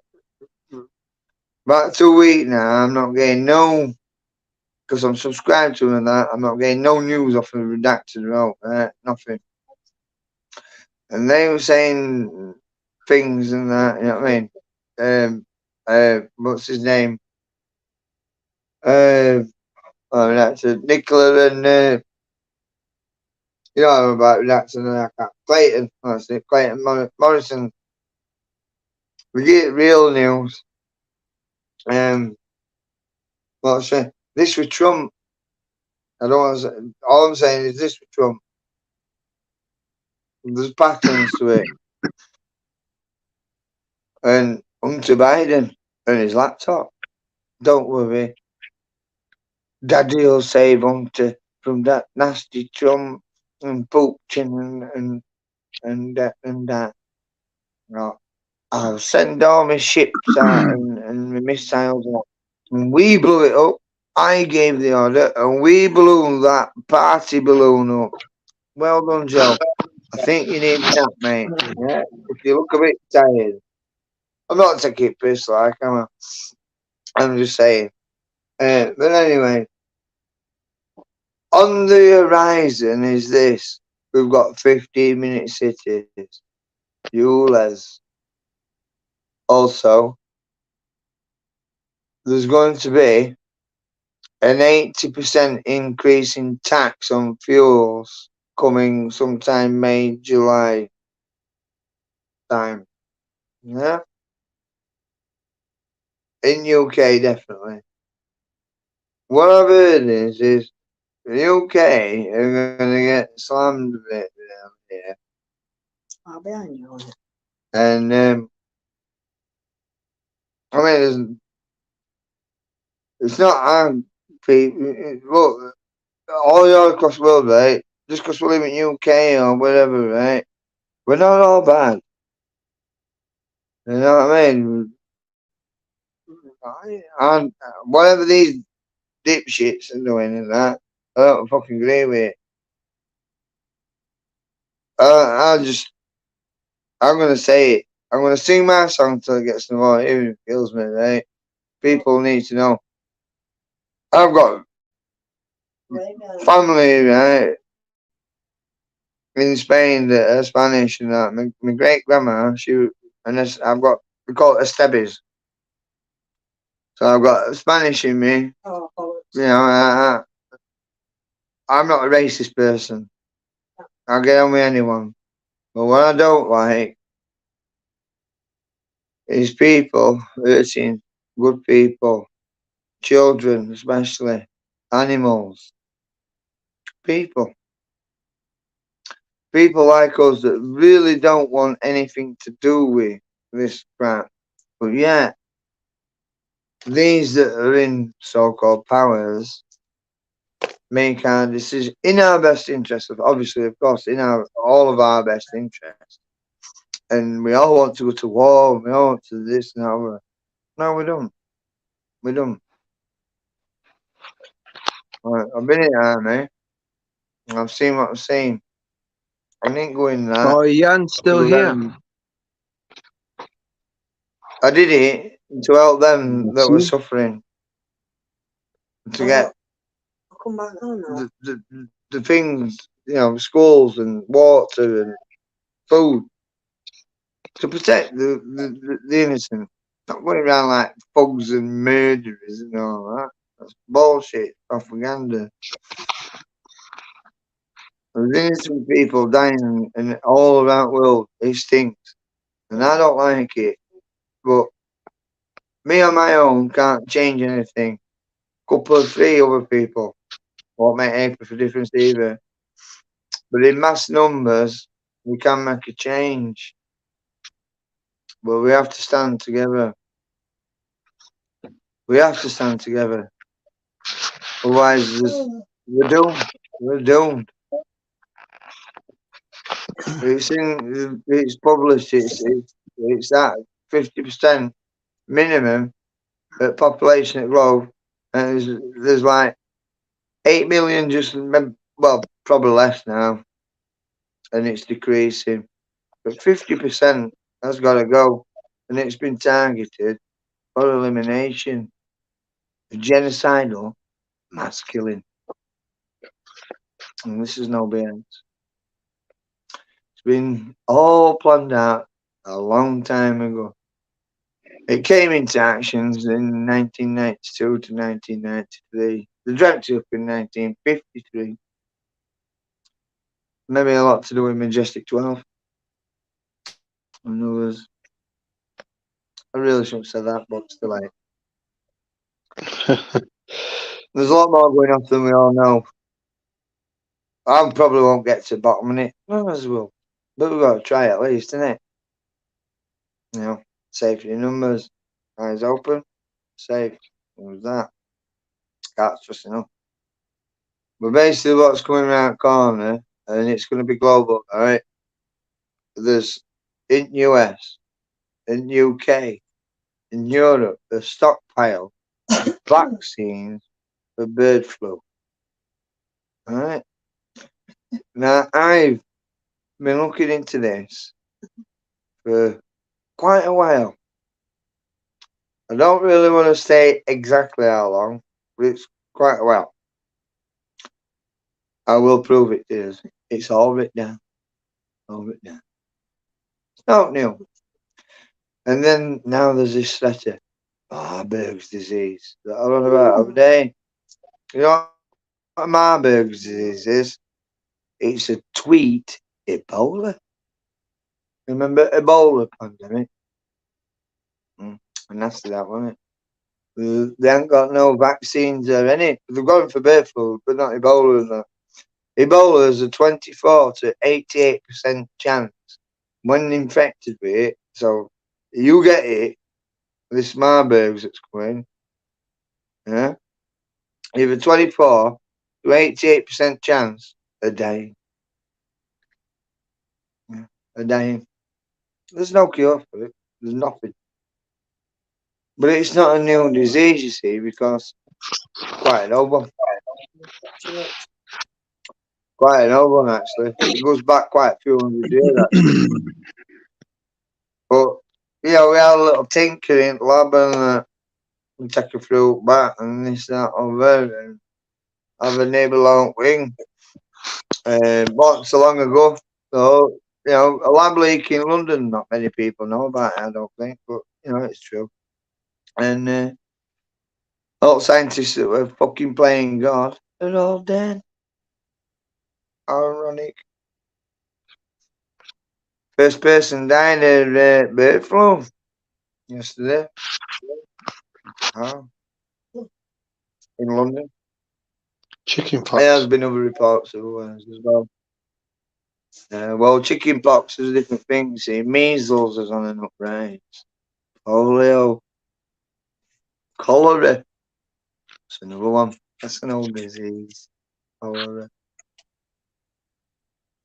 About 2 weeks now, I'm not getting no, because I'm subscribed to them and that, I'm not getting no news off of Redacted at all, nothing. And they were saying things and that, you know what I mean? What's his name? Oh, that's Nicola and you know about that's and Clayton. That's it, Clayton Morrison. We get real news. What's this with Trump? I don't want to say, all I'm saying is this with Trump. There's patterns to it. And Hunter Biden and his laptop. Don't worry. Daddy will save Hunter from that nasty Trump and Putin and that. No. I'll send all my ships out and my missiles out. And we blew it up. I gave the order and we blew that party balloon up. Well done, Joe. I think you need a nap, mate. Yeah. If you look a bit tired. I'm not taking it piss like I'm just saying. But anyway, on the horizon is this. We've got 15-minute cities. ULEZ. Also, there's going to be an 80% increase in tax on fuels coming sometime May, July time. Yeah? In UK, definitely. What I've heard is the UK are going to get slammed a bit down here. I'll be on you on it. And, I mean, it's not hard. Look, all you're across the world, right? Just because we live in UK or whatever, right? We're not all bad. You know what I mean? And whatever these dipshits are doing and that, I don't fucking agree with it. I'm gonna say it. I'm gonna sing my song till it gets no more. It even kills me, right? People need to know. I've got family, right, in Spain that are Spanish and that. My great grandma, I've got, we call it Estebes. So I've got Spanish in me. Oh, You know, I'm not a racist person. I'll get on with anyone. But what I don't like is people hurting good people, children especially, animals, people. People like us that really don't want anything to do with this crap. But yeah, these that are in so-called powers make our decision in our best interest, obviously, of course, in all of our best interest. And we all want to go to war, we all want to this and that. No, we don't. We don't. I've been in the army. I've seen what I've seen. I didn't go in that. Oh, Jan's still here. I did it to help them that were See? suffering. To get I'll come back home now. the things, you know, schools and water and food to protect the innocent. Not going around like thugs and murderers and all that. That's bullshit propaganda. There's innocent people dying and all around the world. It stinks. And I don't like it. But me on my own can't change anything. Couple of 3 other people won't make any difference either. But in mass numbers, we can make a change. But we have to stand together. We have to stand together. Otherwise, we're doomed. We're doomed. It's published. It's that 50% minimum at population growth, and there's like 8 million just, well, probably less now, and it's decreasing. But 50% has got to go, and it's been targeted for elimination. Genocidal mass killing. And this is no BS. It's been all planned out a long time ago. It came into actions in 1992 to 1993. The dreamt up in 1953. Maybe a lot to do with Majestic 12 and others. I really shouldn't have said that, but still ain't. There's a lot more going on than we all know. I probably won't get to the bottom of it. None of us will. But we've got to try at least, innit? You know, safety numbers, eyes open, safe. What was that? That's just enough. But basically, what's coming around the corner, and it's going to be global, alright? There's in US, in UK, in Europe, a stockpile of vaccines for bird flu. Alright? Now, I've been looking into this for quite a while. I don't really want to say exactly how long, but it's quite a while. I will prove it to you. It's all written down. All written down. It's not new. And then now there's this letter. Marburg's disease that I learned about the other day. You know what Marburg's disease is? It's a tweet Ebola. Remember Ebola pandemic? Nasty that, wasn't it? They haven't got no vaccines or any. They've got them for bird flu, but not Ebola and that. Ebola has a 24 to 88% chance when infected with it. So you get it, this Marburg's that's coming, yeah, you have a 24 to 88% chance of dying. Yeah, of dying. There's no cure for it. There's nothing. But it's not a new disease, you see, because quite an old one. Quite an old one, actually. It goes back quite a few hundred years, actually. But, you know, we had a little tinker in the lab and we take a fruit back and this, that, over and have a neighbour long wing. Not so long ago. So, you know, a lab leak in London, not many people know about it, I don't think, but, you know, it's true. And all scientists that were fucking playing God are all dead. Ironic. First person died of bird flu yesterday. In London. Chicken pox. There has been other reports of ones as well. Well, chicken pox is a different thing. See, measles is on an uprise. Polio, cholera. That's another one. That's an old disease. Cholera.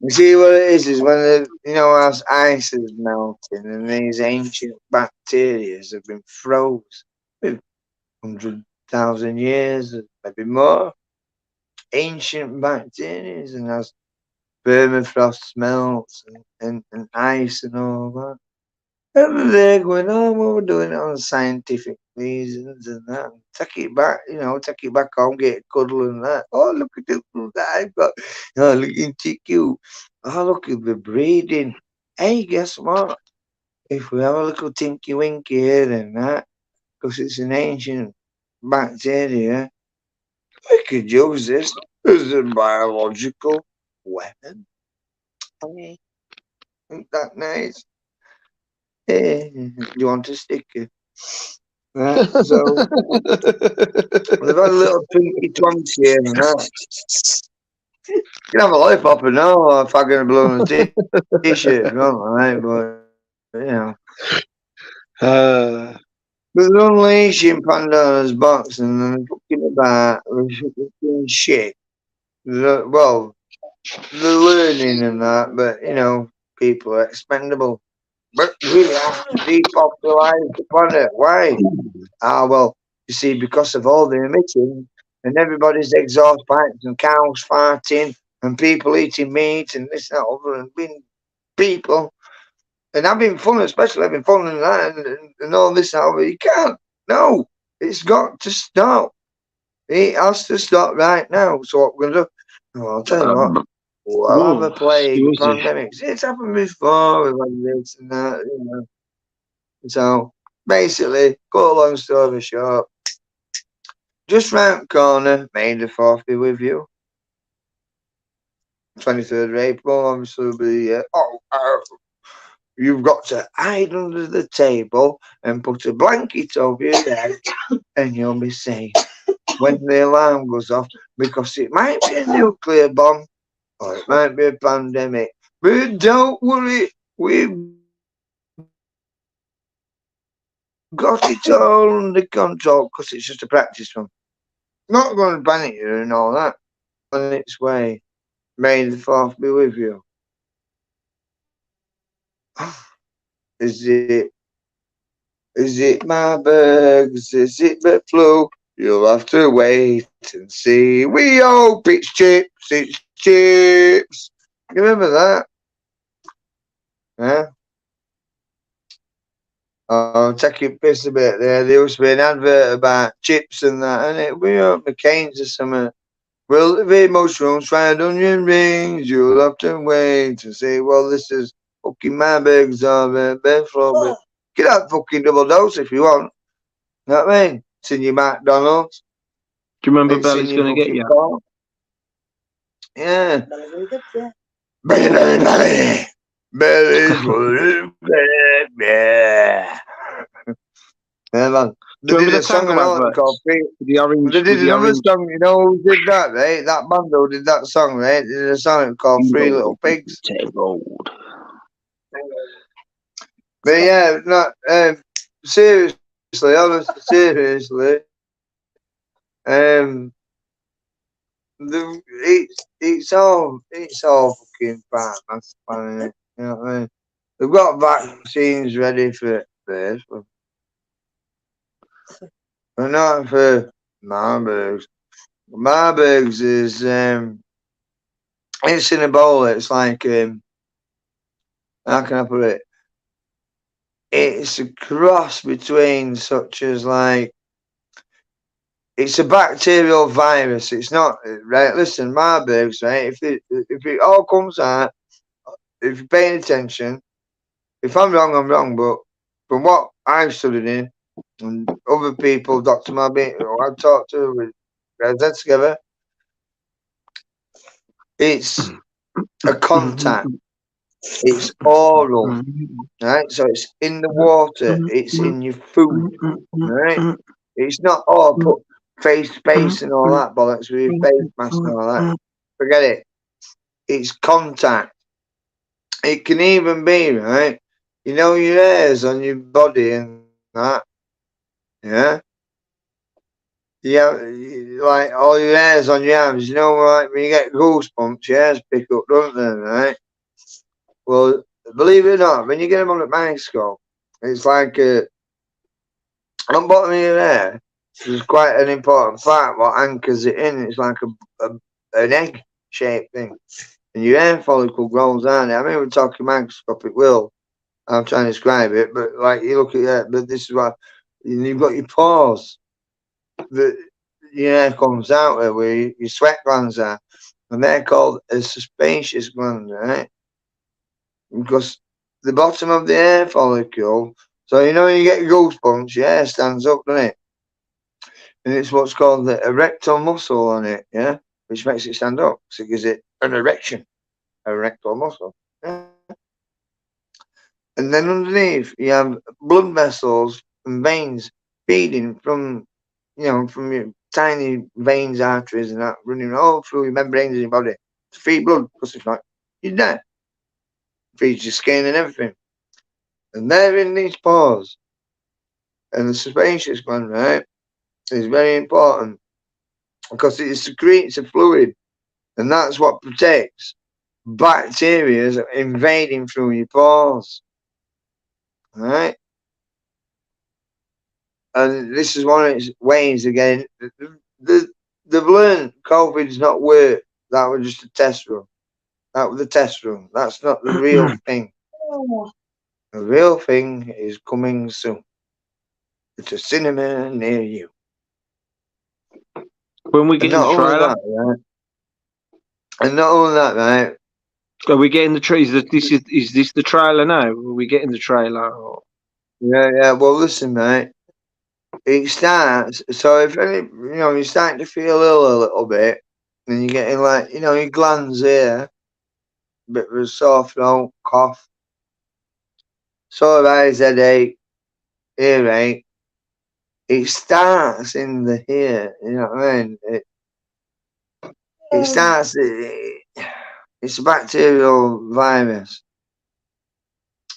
You see what it is when the, you know, as ice is melting and these ancient bacteria have been froze with 100,000 years, maybe more. Ancient bacteria, and as permafrost melts and ice and all that. And they're going, oh, well, we're doing it on scientific reasons and that. Take it back, you know, take it back home, get a cuddle and that. Oh, look at the food that I've got. Oh, look at you. Oh, look at the breeding. Hey, guess what? If we have a little tinky winky here and that, because it's an ancient bacteria, we could use this as a biological weapon. Hey, ain't that nice? Hey, you want a sticker? Right, so they've had a little twinky twonks here and that. You can have a lollipop and all, if I'm going to blow on a t-shirt if you want, right? But, you know. But they're unleashing Pandora's box and they're talking about shit. Well, they're learning and that, but, you know, people are expendable. But we have to depopulise the planet. Why? Well, you see, because of all the emissions and everybody's exhaust pipes and cows farting and people eating meat and this and that over and being people and having fun, especially having fun and that and all this over. You can't. No, it's got to stop. It has to stop right now. So what we're going to do, I'll tell you what. We'll have a plague, pandemics. It's happened before with like this and that, you know. So basically, cut a long story short, just round the corner, May the 4th be with you. 23rd of April, obviously, will be, you've got to hide under the table and put a blanket over your head and you'll be safe when the alarm goes off, because it might be a nuclear bomb or it might be a pandemic. But don't worry, we've got it all under control, because it's just a practice run. Not going to panic you and all that. On its way. May the 4th be with you. Is it Marburgs? Is it the flu? You'll have to wait and see. We hope it's chips. It's chips. You remember that? Yeah. Oh, take your piss a bit there. There used to be an advert about chips and that, and it. We hope McCain's or something. Well, if it mushrooms, fried onion rings, you'll have to wait and see. Well, this is fucking Marburgs or Bedford. Get that fucking double dose if you want. You know what I mean? It's in your McDonald's. Do you remember It's in Belly's your going to get fucking you? car. Yeah. Belly. Belly's full. Yeah. Yeah, man. They Do you did remember a the song tango and all adverts? called Free. The orange, They did with the another orange. song, you know who did that, right? That band who did that song, right? They did a song called Three Little Pigs. Gold. But yeah, not seriously, honestly, seriously. It's all fucking bad, that's funny. You know what I mean? They've got vaccines ready for this, but not for Marburgs. Marburgs is it's in Ebola. It's like how can I put it? It's a cross between such as like it's a bacterial virus. It's not right. Listen, Marburgs, right? If it all comes out, if you're paying attention, if I'm wrong, I'm wrong. But from what I've studied in, and other people, Dr. Marby, I've talked to, with that together, it's a contact. It's oral, right? So it's in the water. It's in your food, right? It's not put face space and all that bollocks with your face mask and all that. Forget it. It's contact. It can even be, right? You know your hairs on your body and that. Yeah? Yeah, like all your hairs on your arms, you know, like when you get goosebumps, your hairs pick up, don't they, right? Well, believe it or not, when you get them on the microscope, it's like on the bottom of your hair, there's quite an important part what anchors it in. It's like an egg-shaped thing. And your hair follicle grows on it. I mean, we're talking microscopic will. I'm trying to describe it, but like you look at it, but this is what you've got your pores. Your hair comes out there where your sweat glands are, and they're called a sebaceous gland, right? Because the bottom of the hair follicle, so you know when you get goosebumps, your hair stands up, doesn't it? And it's what's called the erectile muscle on it, yeah, which makes it stand up, so it gives it an erection, erectile muscle. Yeah. And then underneath you have blood vessels and veins feeding from, you know, from your tiny veins, arteries, and that running all through your membranes in your body to feed blood, because if not, you're dead. Feeds your skin and everything. And they're in these pores. And the sebaceous gland, right, is very important because it secretes a fluid, and that's what protects bacteria invading through your pores. Right? And this is one of its ways again. They've learned COVID's not work. That was just a test run. That was the test run. That's not the real thing. The real thing is coming soon. It's a cinema near you. When we get in the trailer, that, right? And not only that, right? Are we getting the trailer? Is this the trailer now? Are we getting the trailer? Or? Yeah. Well, listen, mate. It starts. So if you're starting to feel ill a little bit, and you're getting like, your glands here, bit of a sore throat, cough, sore eyes, headache, earache. It starts in the here. You know what I mean? It starts. It's a bacterial virus.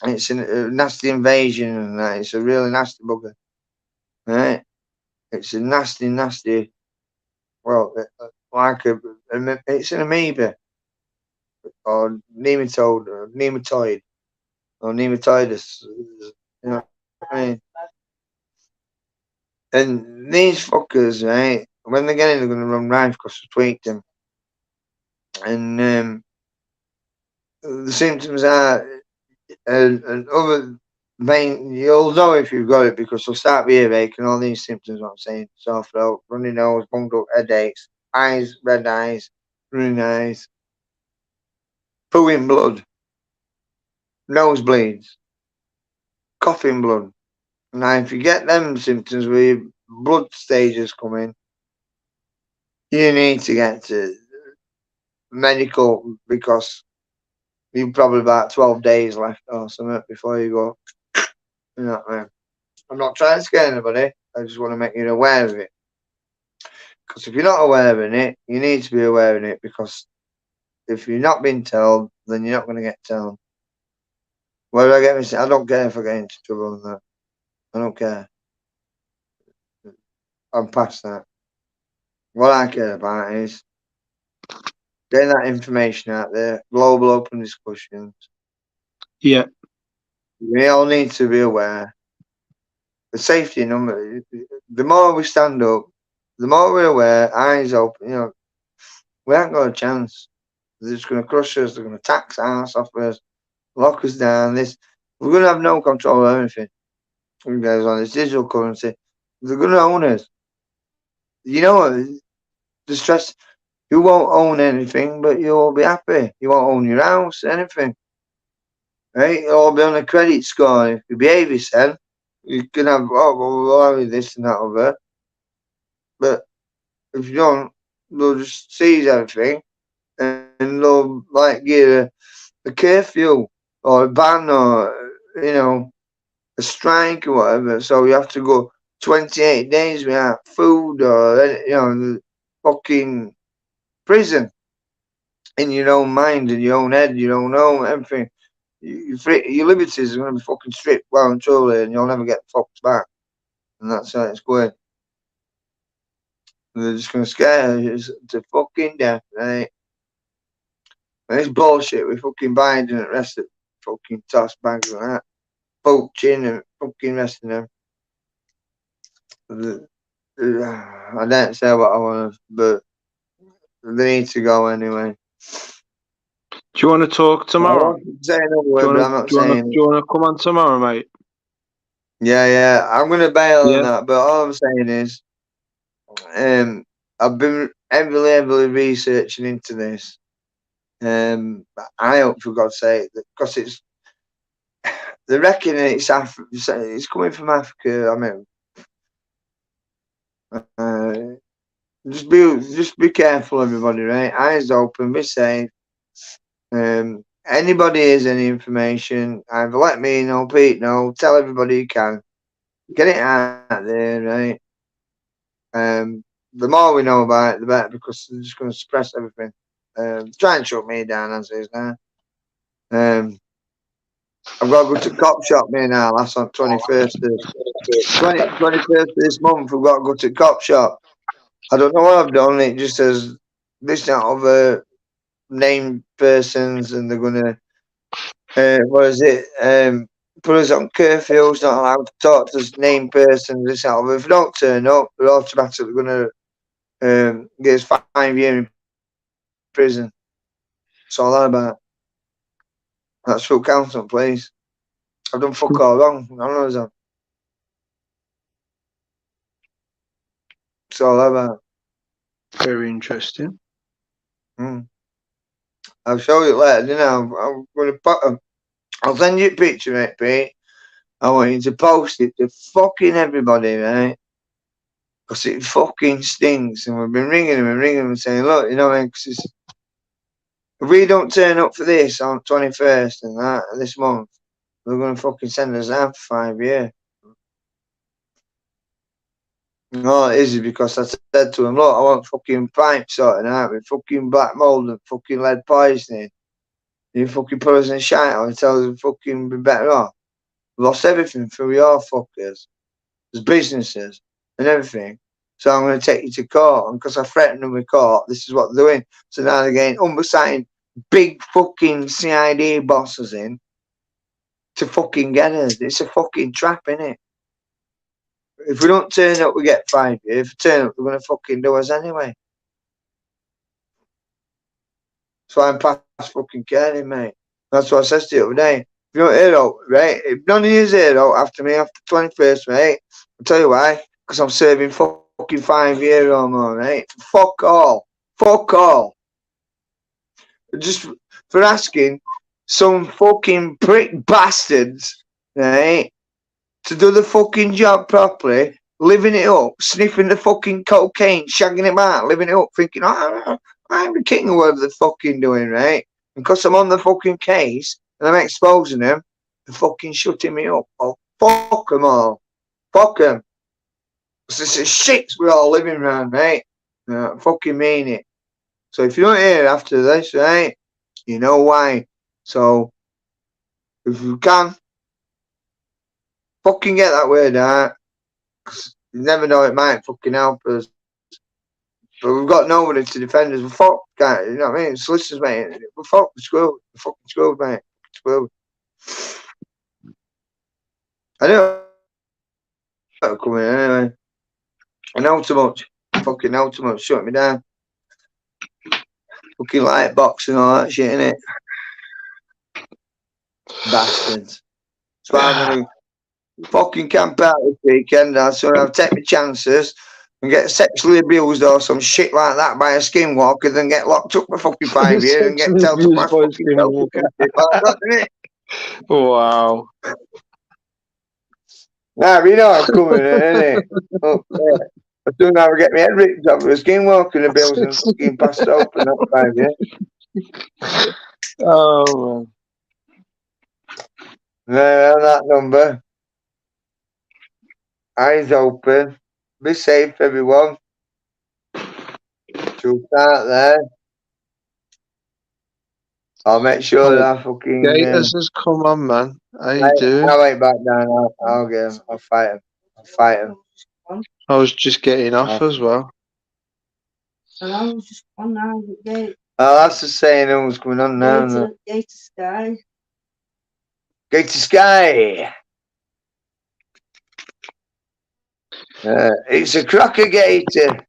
It's a nasty invasion, and that. It's a really nasty bugger, right? It's a nasty. Well, like it's an amoeba or nematoid or nematoidus. You know what I mean? And these fuckers, right? When they get in, they're going to run rife because we tweaked them. And the symptoms are and other main. You'll know if you've got it because you'll start with earache and all these symptoms. What I'm saying: sore throat, runny nose, bunged up headaches, eyes, red eyes, running eyes, pooing blood, nosebleeds, coughing blood. Now, if you get them symptoms where your blood stages come in, you need to get to medical because you've probably about 12 days left or something before you go. You know what I mean? I'm not trying to scare anybody. I just want to make you aware of it. Because if you're not aware of it, you need to be aware of it because if you're not being told, then you're not going to get told. Where do I get me? I don't care if I get into trouble and that. I don't care. I'm past that. What I care about is getting that information out there, global open discussions. Yeah. We all need to be aware. The safety number, the more we stand up, the more we're aware, eyes open, we haven't got a chance. They're just going to crush us, they're going to tax us off us, lock us down. We're going to have no control of anything. It goes on this digital currency. They're going to own us. You know what? The stress, you won't own anything, but you'll be happy. You won't own your house, anything. Right? It'll all be on a credit score. If you behave yourself, you can have, we'll have this and that over. But if you don't, they'll just seize everything and they'll like give a curfew or a ban or, a strike or whatever. So you have to go 28 days without food or, the fucking prison in your own mind, in your own head, your own home, everything. Your liberties are going to be fucking stripped well and truly, and you'll never get fucked back. And that's how it's going. And they're just going to scare you to fucking death, right? And it's bullshit with fucking Biden and the rest of fucking toss bags and that. Poaching and fucking rest of them. I don't say what I want, but they need to go anyway. Do you want to talk tomorrow? I'm saying a word, but I'm not saying do you want to come on tomorrow, mate? Yeah. I'm going to bail Yeah. on that, but all I'm saying is, I've been heavily researching into this. I hope, for God's sake, because they reckon it's coming from Africa. I mean, just be careful, everybody, right? Eyes open, be safe. Anybody has any information, either let me know, Pete know, tell everybody you can. Get it out there, right? The more we know about it, the better, because they're just going to suppress everything. Try and shut me down as is now. I've got to go to cop shop me now. That's on 21st of this month. We've got to go to cop shop. I don't know what I've done. It just says this out of named persons, and they're going to what is it? Put us on curfews. Not allowed to talk to named persons. This out of. If we don't turn up, we're automatically going to get us 5 years in prison. That's all that about. That's full council, please. I've done fuck all wrong. I don't know. That's all that about. Very interesting. I'll show you later. I'm going to put them. I'll send you a picture, mate, Pete. I want you to post it to fucking everybody, right? Because it fucking stinks. And we've been ringing them and saying, look, you know, because if we don't turn up for this on 21st and that this month, they're going to fucking send us out for 5 years. No, it is because I said to him, look, I want fucking pipes sorting out with fucking black mold and fucking lead poisoning. You fucking put us in shite on and tell us we fucking be better off. We lost everything for your fuckers. There's businesses and everything. So I'm going to take you to court. And because I threatened them with court, this is what they're doing. So now they're getting unbesighted big fucking CID bosses in to fucking get us. It's a fucking trap, innit? If we don't turn up, we get 5 years. If we turn up, they're going to fucking do us anyway. So I'm past fucking caring, mate. That's what I said to you the other day. If you don't hear out, right? If none of you hear out after me, after 21st, mate, I'll tell you why. Because I'm serving fucking 5 years or more, right? Fuck all. Fuck all. Just for asking some fucking prick bastards, right, to do the fucking job properly, living it up, sniffing the fucking cocaine, shagging it out, living it up, thinking, oh, I'm the king of whatever they're fucking doing, right? Because I'm on the fucking case and I'm exposing them, they're fucking shutting me up. Oh, fuck them all. Fuck them. This is shit we're all living around, mate. I fucking mean it. So if you don't hear after this, right, you know why. So if you can, fucking get that word out. Cause you never know, it might fucking help us. But we've got nobody to defend us. We're fucked, guys. You know what I mean? Solicitors, mate. We're fucked. We're screwed. We're fucking screwed, mate. Screwed. I don't know coming in anyway. I know too much. Fucking know too much. Shut me down. Fucking light box and all that shit, innit? Bastards. So I'm gonna fucking camp out this weekend. So I'll take my chances and get sexually abused or some shit like that by a skinwalker, then get locked up for fucking 5 years and get told to my fucking self. Wow. Nah, you know I'm coming in, innit? Oh, yeah. As soon as I get my head ripped off with a skinwalker and the bills and fucking passed open that 5 years. Oh, On that number. Eyes open. Be safe, everyone. So start there. I'll make sure that I fucking. Gators has come on, man. How you doing? I'll wait back down. I'll get him. I'll fight him. I'll fight him. I was just getting off as well. And I was just on now with Gate. Oh, that's the saying who's coming on now. Gator Sky. Gator Sky. It's a crocker gator.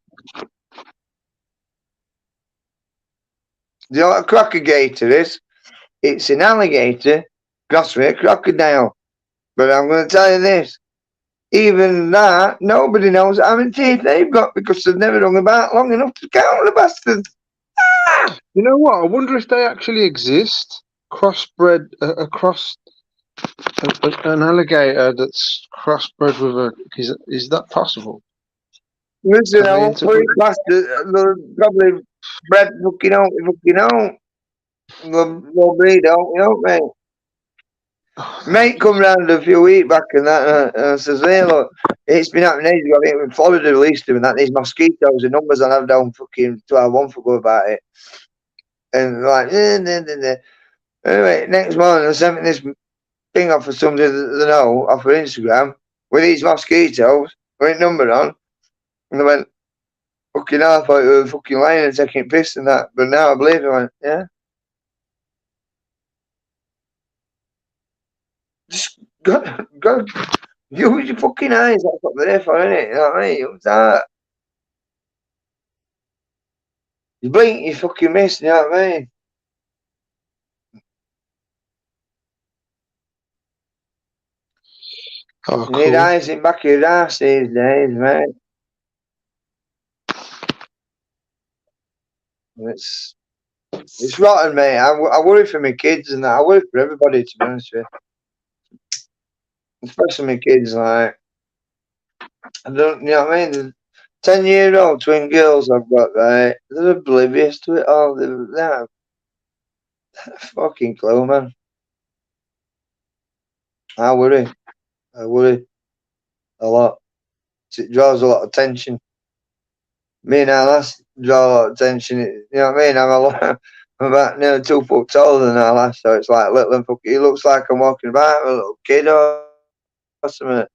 Do you know what a crocker gator is? It's an alligator crossed with a crocodile. But I'm going to tell you this. Even that, nobody knows how many teeth they've got because they've never hung about long enough to count the bastards. Ah! You know what? I wonder if they actually exist. Crossbred, an alligator that's crossbred with a. Is that possible? Listen, I won't put it past they're probably bred fucking out. They'll breed out, you know, mate. Mate come round a few weeks back and that and says, hey, look, it's been happening ages ago. I think in Florida released them and that these mosquitoes and numbers and I've done fucking 12 months ago about it. And like, Anyway, next morning I sent me this thing off for somebody that they know off of Instagram with these mosquitoes with a number on. And they went, fucking hell, I thought you were fucking lying and taking piss and that. But now I believe it. I went, yeah. Just go use your fucking eyes. That's what they're there for, innit? You know what I mean? What's that? You blink, you fucking miss, you know what I mean? Oh, You need eyes in back of your ass these days, mate. It's rotten, mate. I worry for my kids and that. I worry for everybody, to be honest with you. especially my kids, like, I don't, you know what I mean? The 10-year-old twin girls I've got, right? They're oblivious to it all. They have fucking clue, man. I worry a lot. It draws a lot of attention. Me and our lass draw a lot of attention. You know what I mean? I'm about nearly 2 foot taller than our lass, so it's like little and fucking. He looks like I'm walking about with a little kid or something.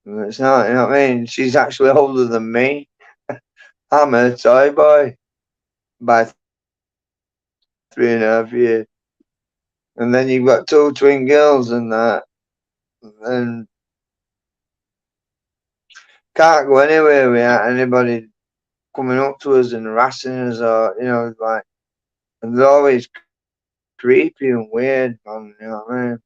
And it's not, you know what I mean? She's actually older than me. I'm a toy boy by 3.5 years. And then you've got 2 twin girls and that. And can't go anywhere without anybody coming up to us and harassing us, or, you know, like, and they're always creepy and weird, man, you know what I mean?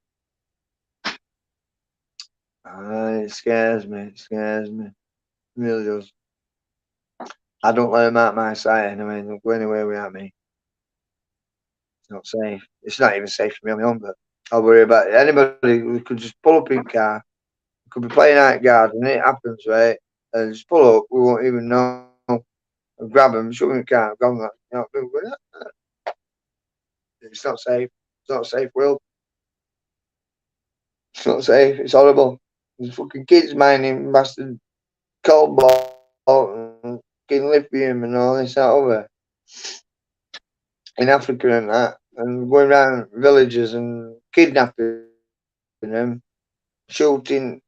It scares me, it really does. I don't let them out my sight anyway, they don't go anywhere without me. It's not safe. It's not even safe for me on my own, but I'll worry about it. Anybody who could just pull up in car, could be playing out guard, and it happens, right? And just pull up, we won't even know. I'll grab them, shoot them in the car, grab them, you know, people go, "Ah." It's not safe. It's not a safe world. It's not safe. It's horrible. There's fucking kids mining bastard cobalt and fucking lithium and all this out over in Africa and that, and going around villages and kidnapping them, shooting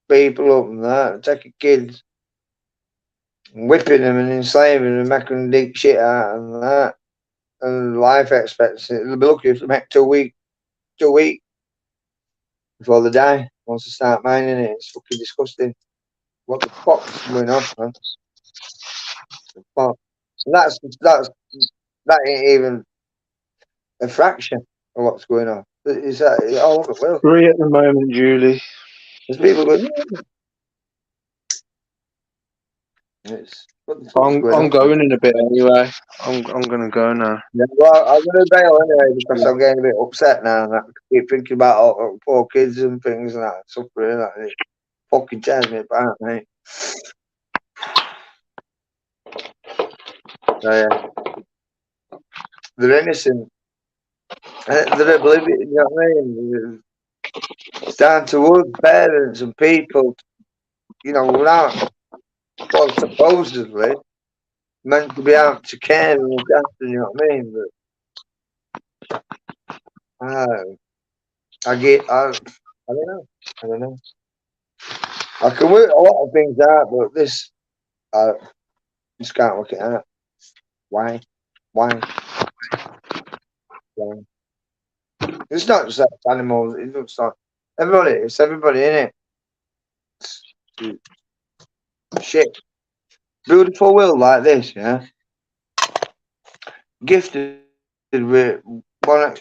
people up and that, taking kids, whipping them and enslaving them, making them dig shit out and that, and life expectancy. They'll be lucky if they make 2 weeks before they die. Once they start mining it, it's fucking disgusting. What the fuck's going on, man? The fuck? And that ain't even a fraction of what's going on. It's all over the world. 3 at the moment, Julie. There's people going, it's, what the fuck's going I'm on? going in a bit anyway. I'm gonna go now. Yeah, well, I'm going to bail anyway because I'm getting a bit upset now and I keep thinking about all poor kids and things and that, suffering and that. It fucking tears me apart, mate. So, yeah. They're innocent. They're oblivious, you know what I mean? It's down to us, parents and people, you know, without, well, supposedly meant to be out to care and look after, you know what I mean? But I don't know. I don't know. I can work a lot of things out, but this, I just can't work it out. Why? Why? It's not just animals. It looks like everybody. It's everybody in it. Shit. Beautiful world like this, yeah. Gifted with one,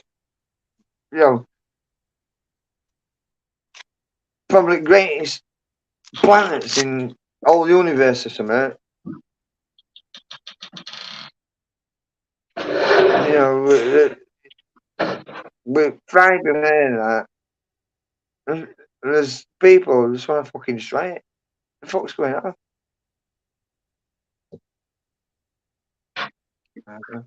you know, probably greatest planets in all the universe or something. You know, we're thriving in that. There's people who just want to fucking destroy it. What the fuck's going on? I don't know.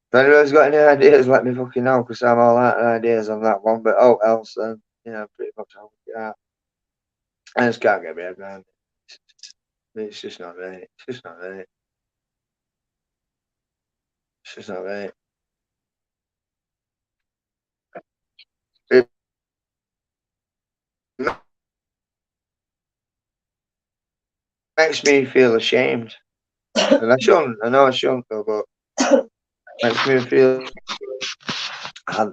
If anyone's got any ideas, let me fucking know, because I'm all out of ideas on that one. But else, then, you know, pretty much I'll work it out. I just can't get my head around it. It's just not right. It's just not right. It's just not right. It makes me feel ashamed. And I shouldn't. I know I shouldn't, though, but it makes me feel I'm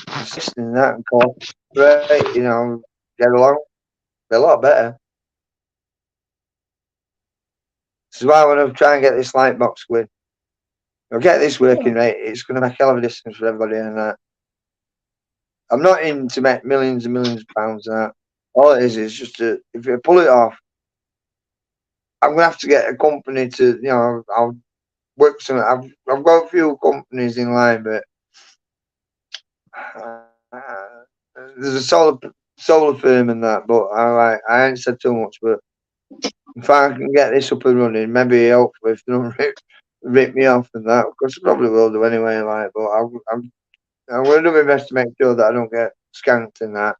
listening to that and cooperate, you know, get along. Be a lot better. This is why I want to try and get this light box going. I'll get this working, right? It's going to make a hell of a difference for everybody and that. I'm not in to make millions and millions of pounds and that. All it is just to, if you pull it off, I'm going to have to get a company to, you know, I'll works on. I've got a few companies in line, but there's a solar firm and that. But I ain't said too much. But if I can get this up and running, maybe hopefully if they don't rip me off and that, because I probably will do anyway. Like, but I'm going to do my best to make sure that I don't get skanked in that,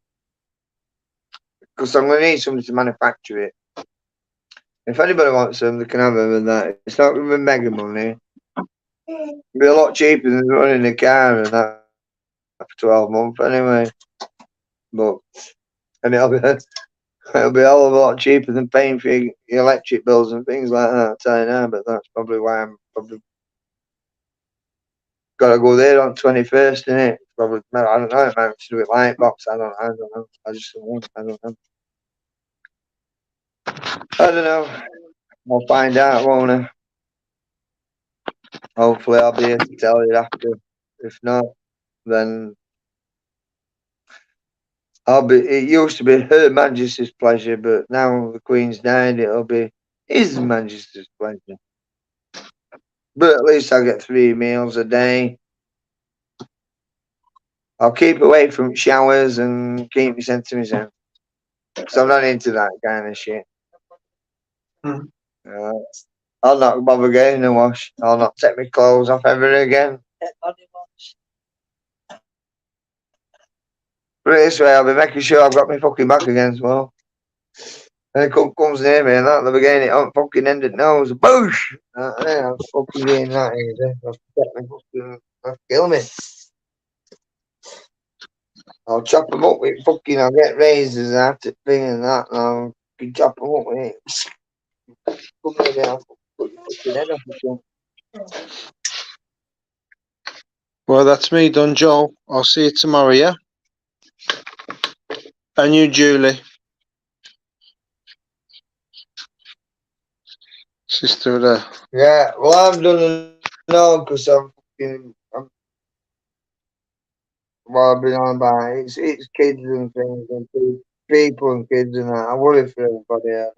because I'm going to need somebody to manufacture it. If anybody wants them, they can have them and that. It's not going to be mega money. It'll be a lot cheaper than running a car and that for 12 months anyway. But and it'll be a hell of a lot cheaper than paying for your electric bills and things like that. I'll tell you now, but that's probably why I'm probably got to go there on 21st, innit? Probably, I don't know. It might to do with light box. I don't know. I just don't know. I don't know. I don't know. I'll find out, won't I? Hopefully, I'll be here to tell you after. If not, then I'll be. It used to be Her Majesty's pleasure, but now the Queen's died. It'll be His Majesty's pleasure. But at least I'll get 3 meals a day. I'll keep away from showers and keep me sent to myself. So I'm not into that kind of shit. I'll not bother getting a wash. I'll not take my clothes off ever again. But this way, I'll be making sure I've got my fucking back again as well. And it comes near me and that, they'll be getting it on fucking ended nose. Boosh! I'm fucking getting that easy. They'll kill me. I'll chop them up with fucking, I'll get razors after thing and that, and I'll chop them up with it. Come here, I'll put your fucking head off the Well, that's me done, Joel. I'll see you tomorrow, yeah? And you, Julie. Sister there. Yeah, well, I'm done now because I'm what I've been on about. It's kids and things and people and kids and that. I worry for everybody. I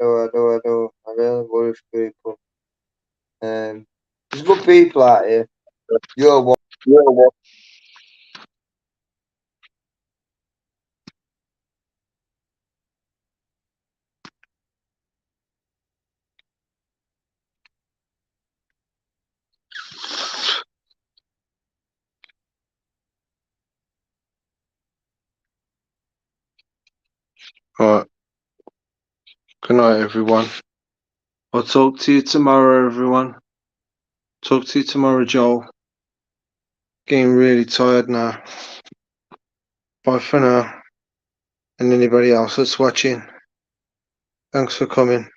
do. I really worry for people. There's good people out here. You're one. Alright. Good night, everyone. I'll talk to you tomorrow, everyone. Talk to you tomorrow, Joel. Getting really tired now. Bye for now. And anybody else that's watching. Thanks for coming.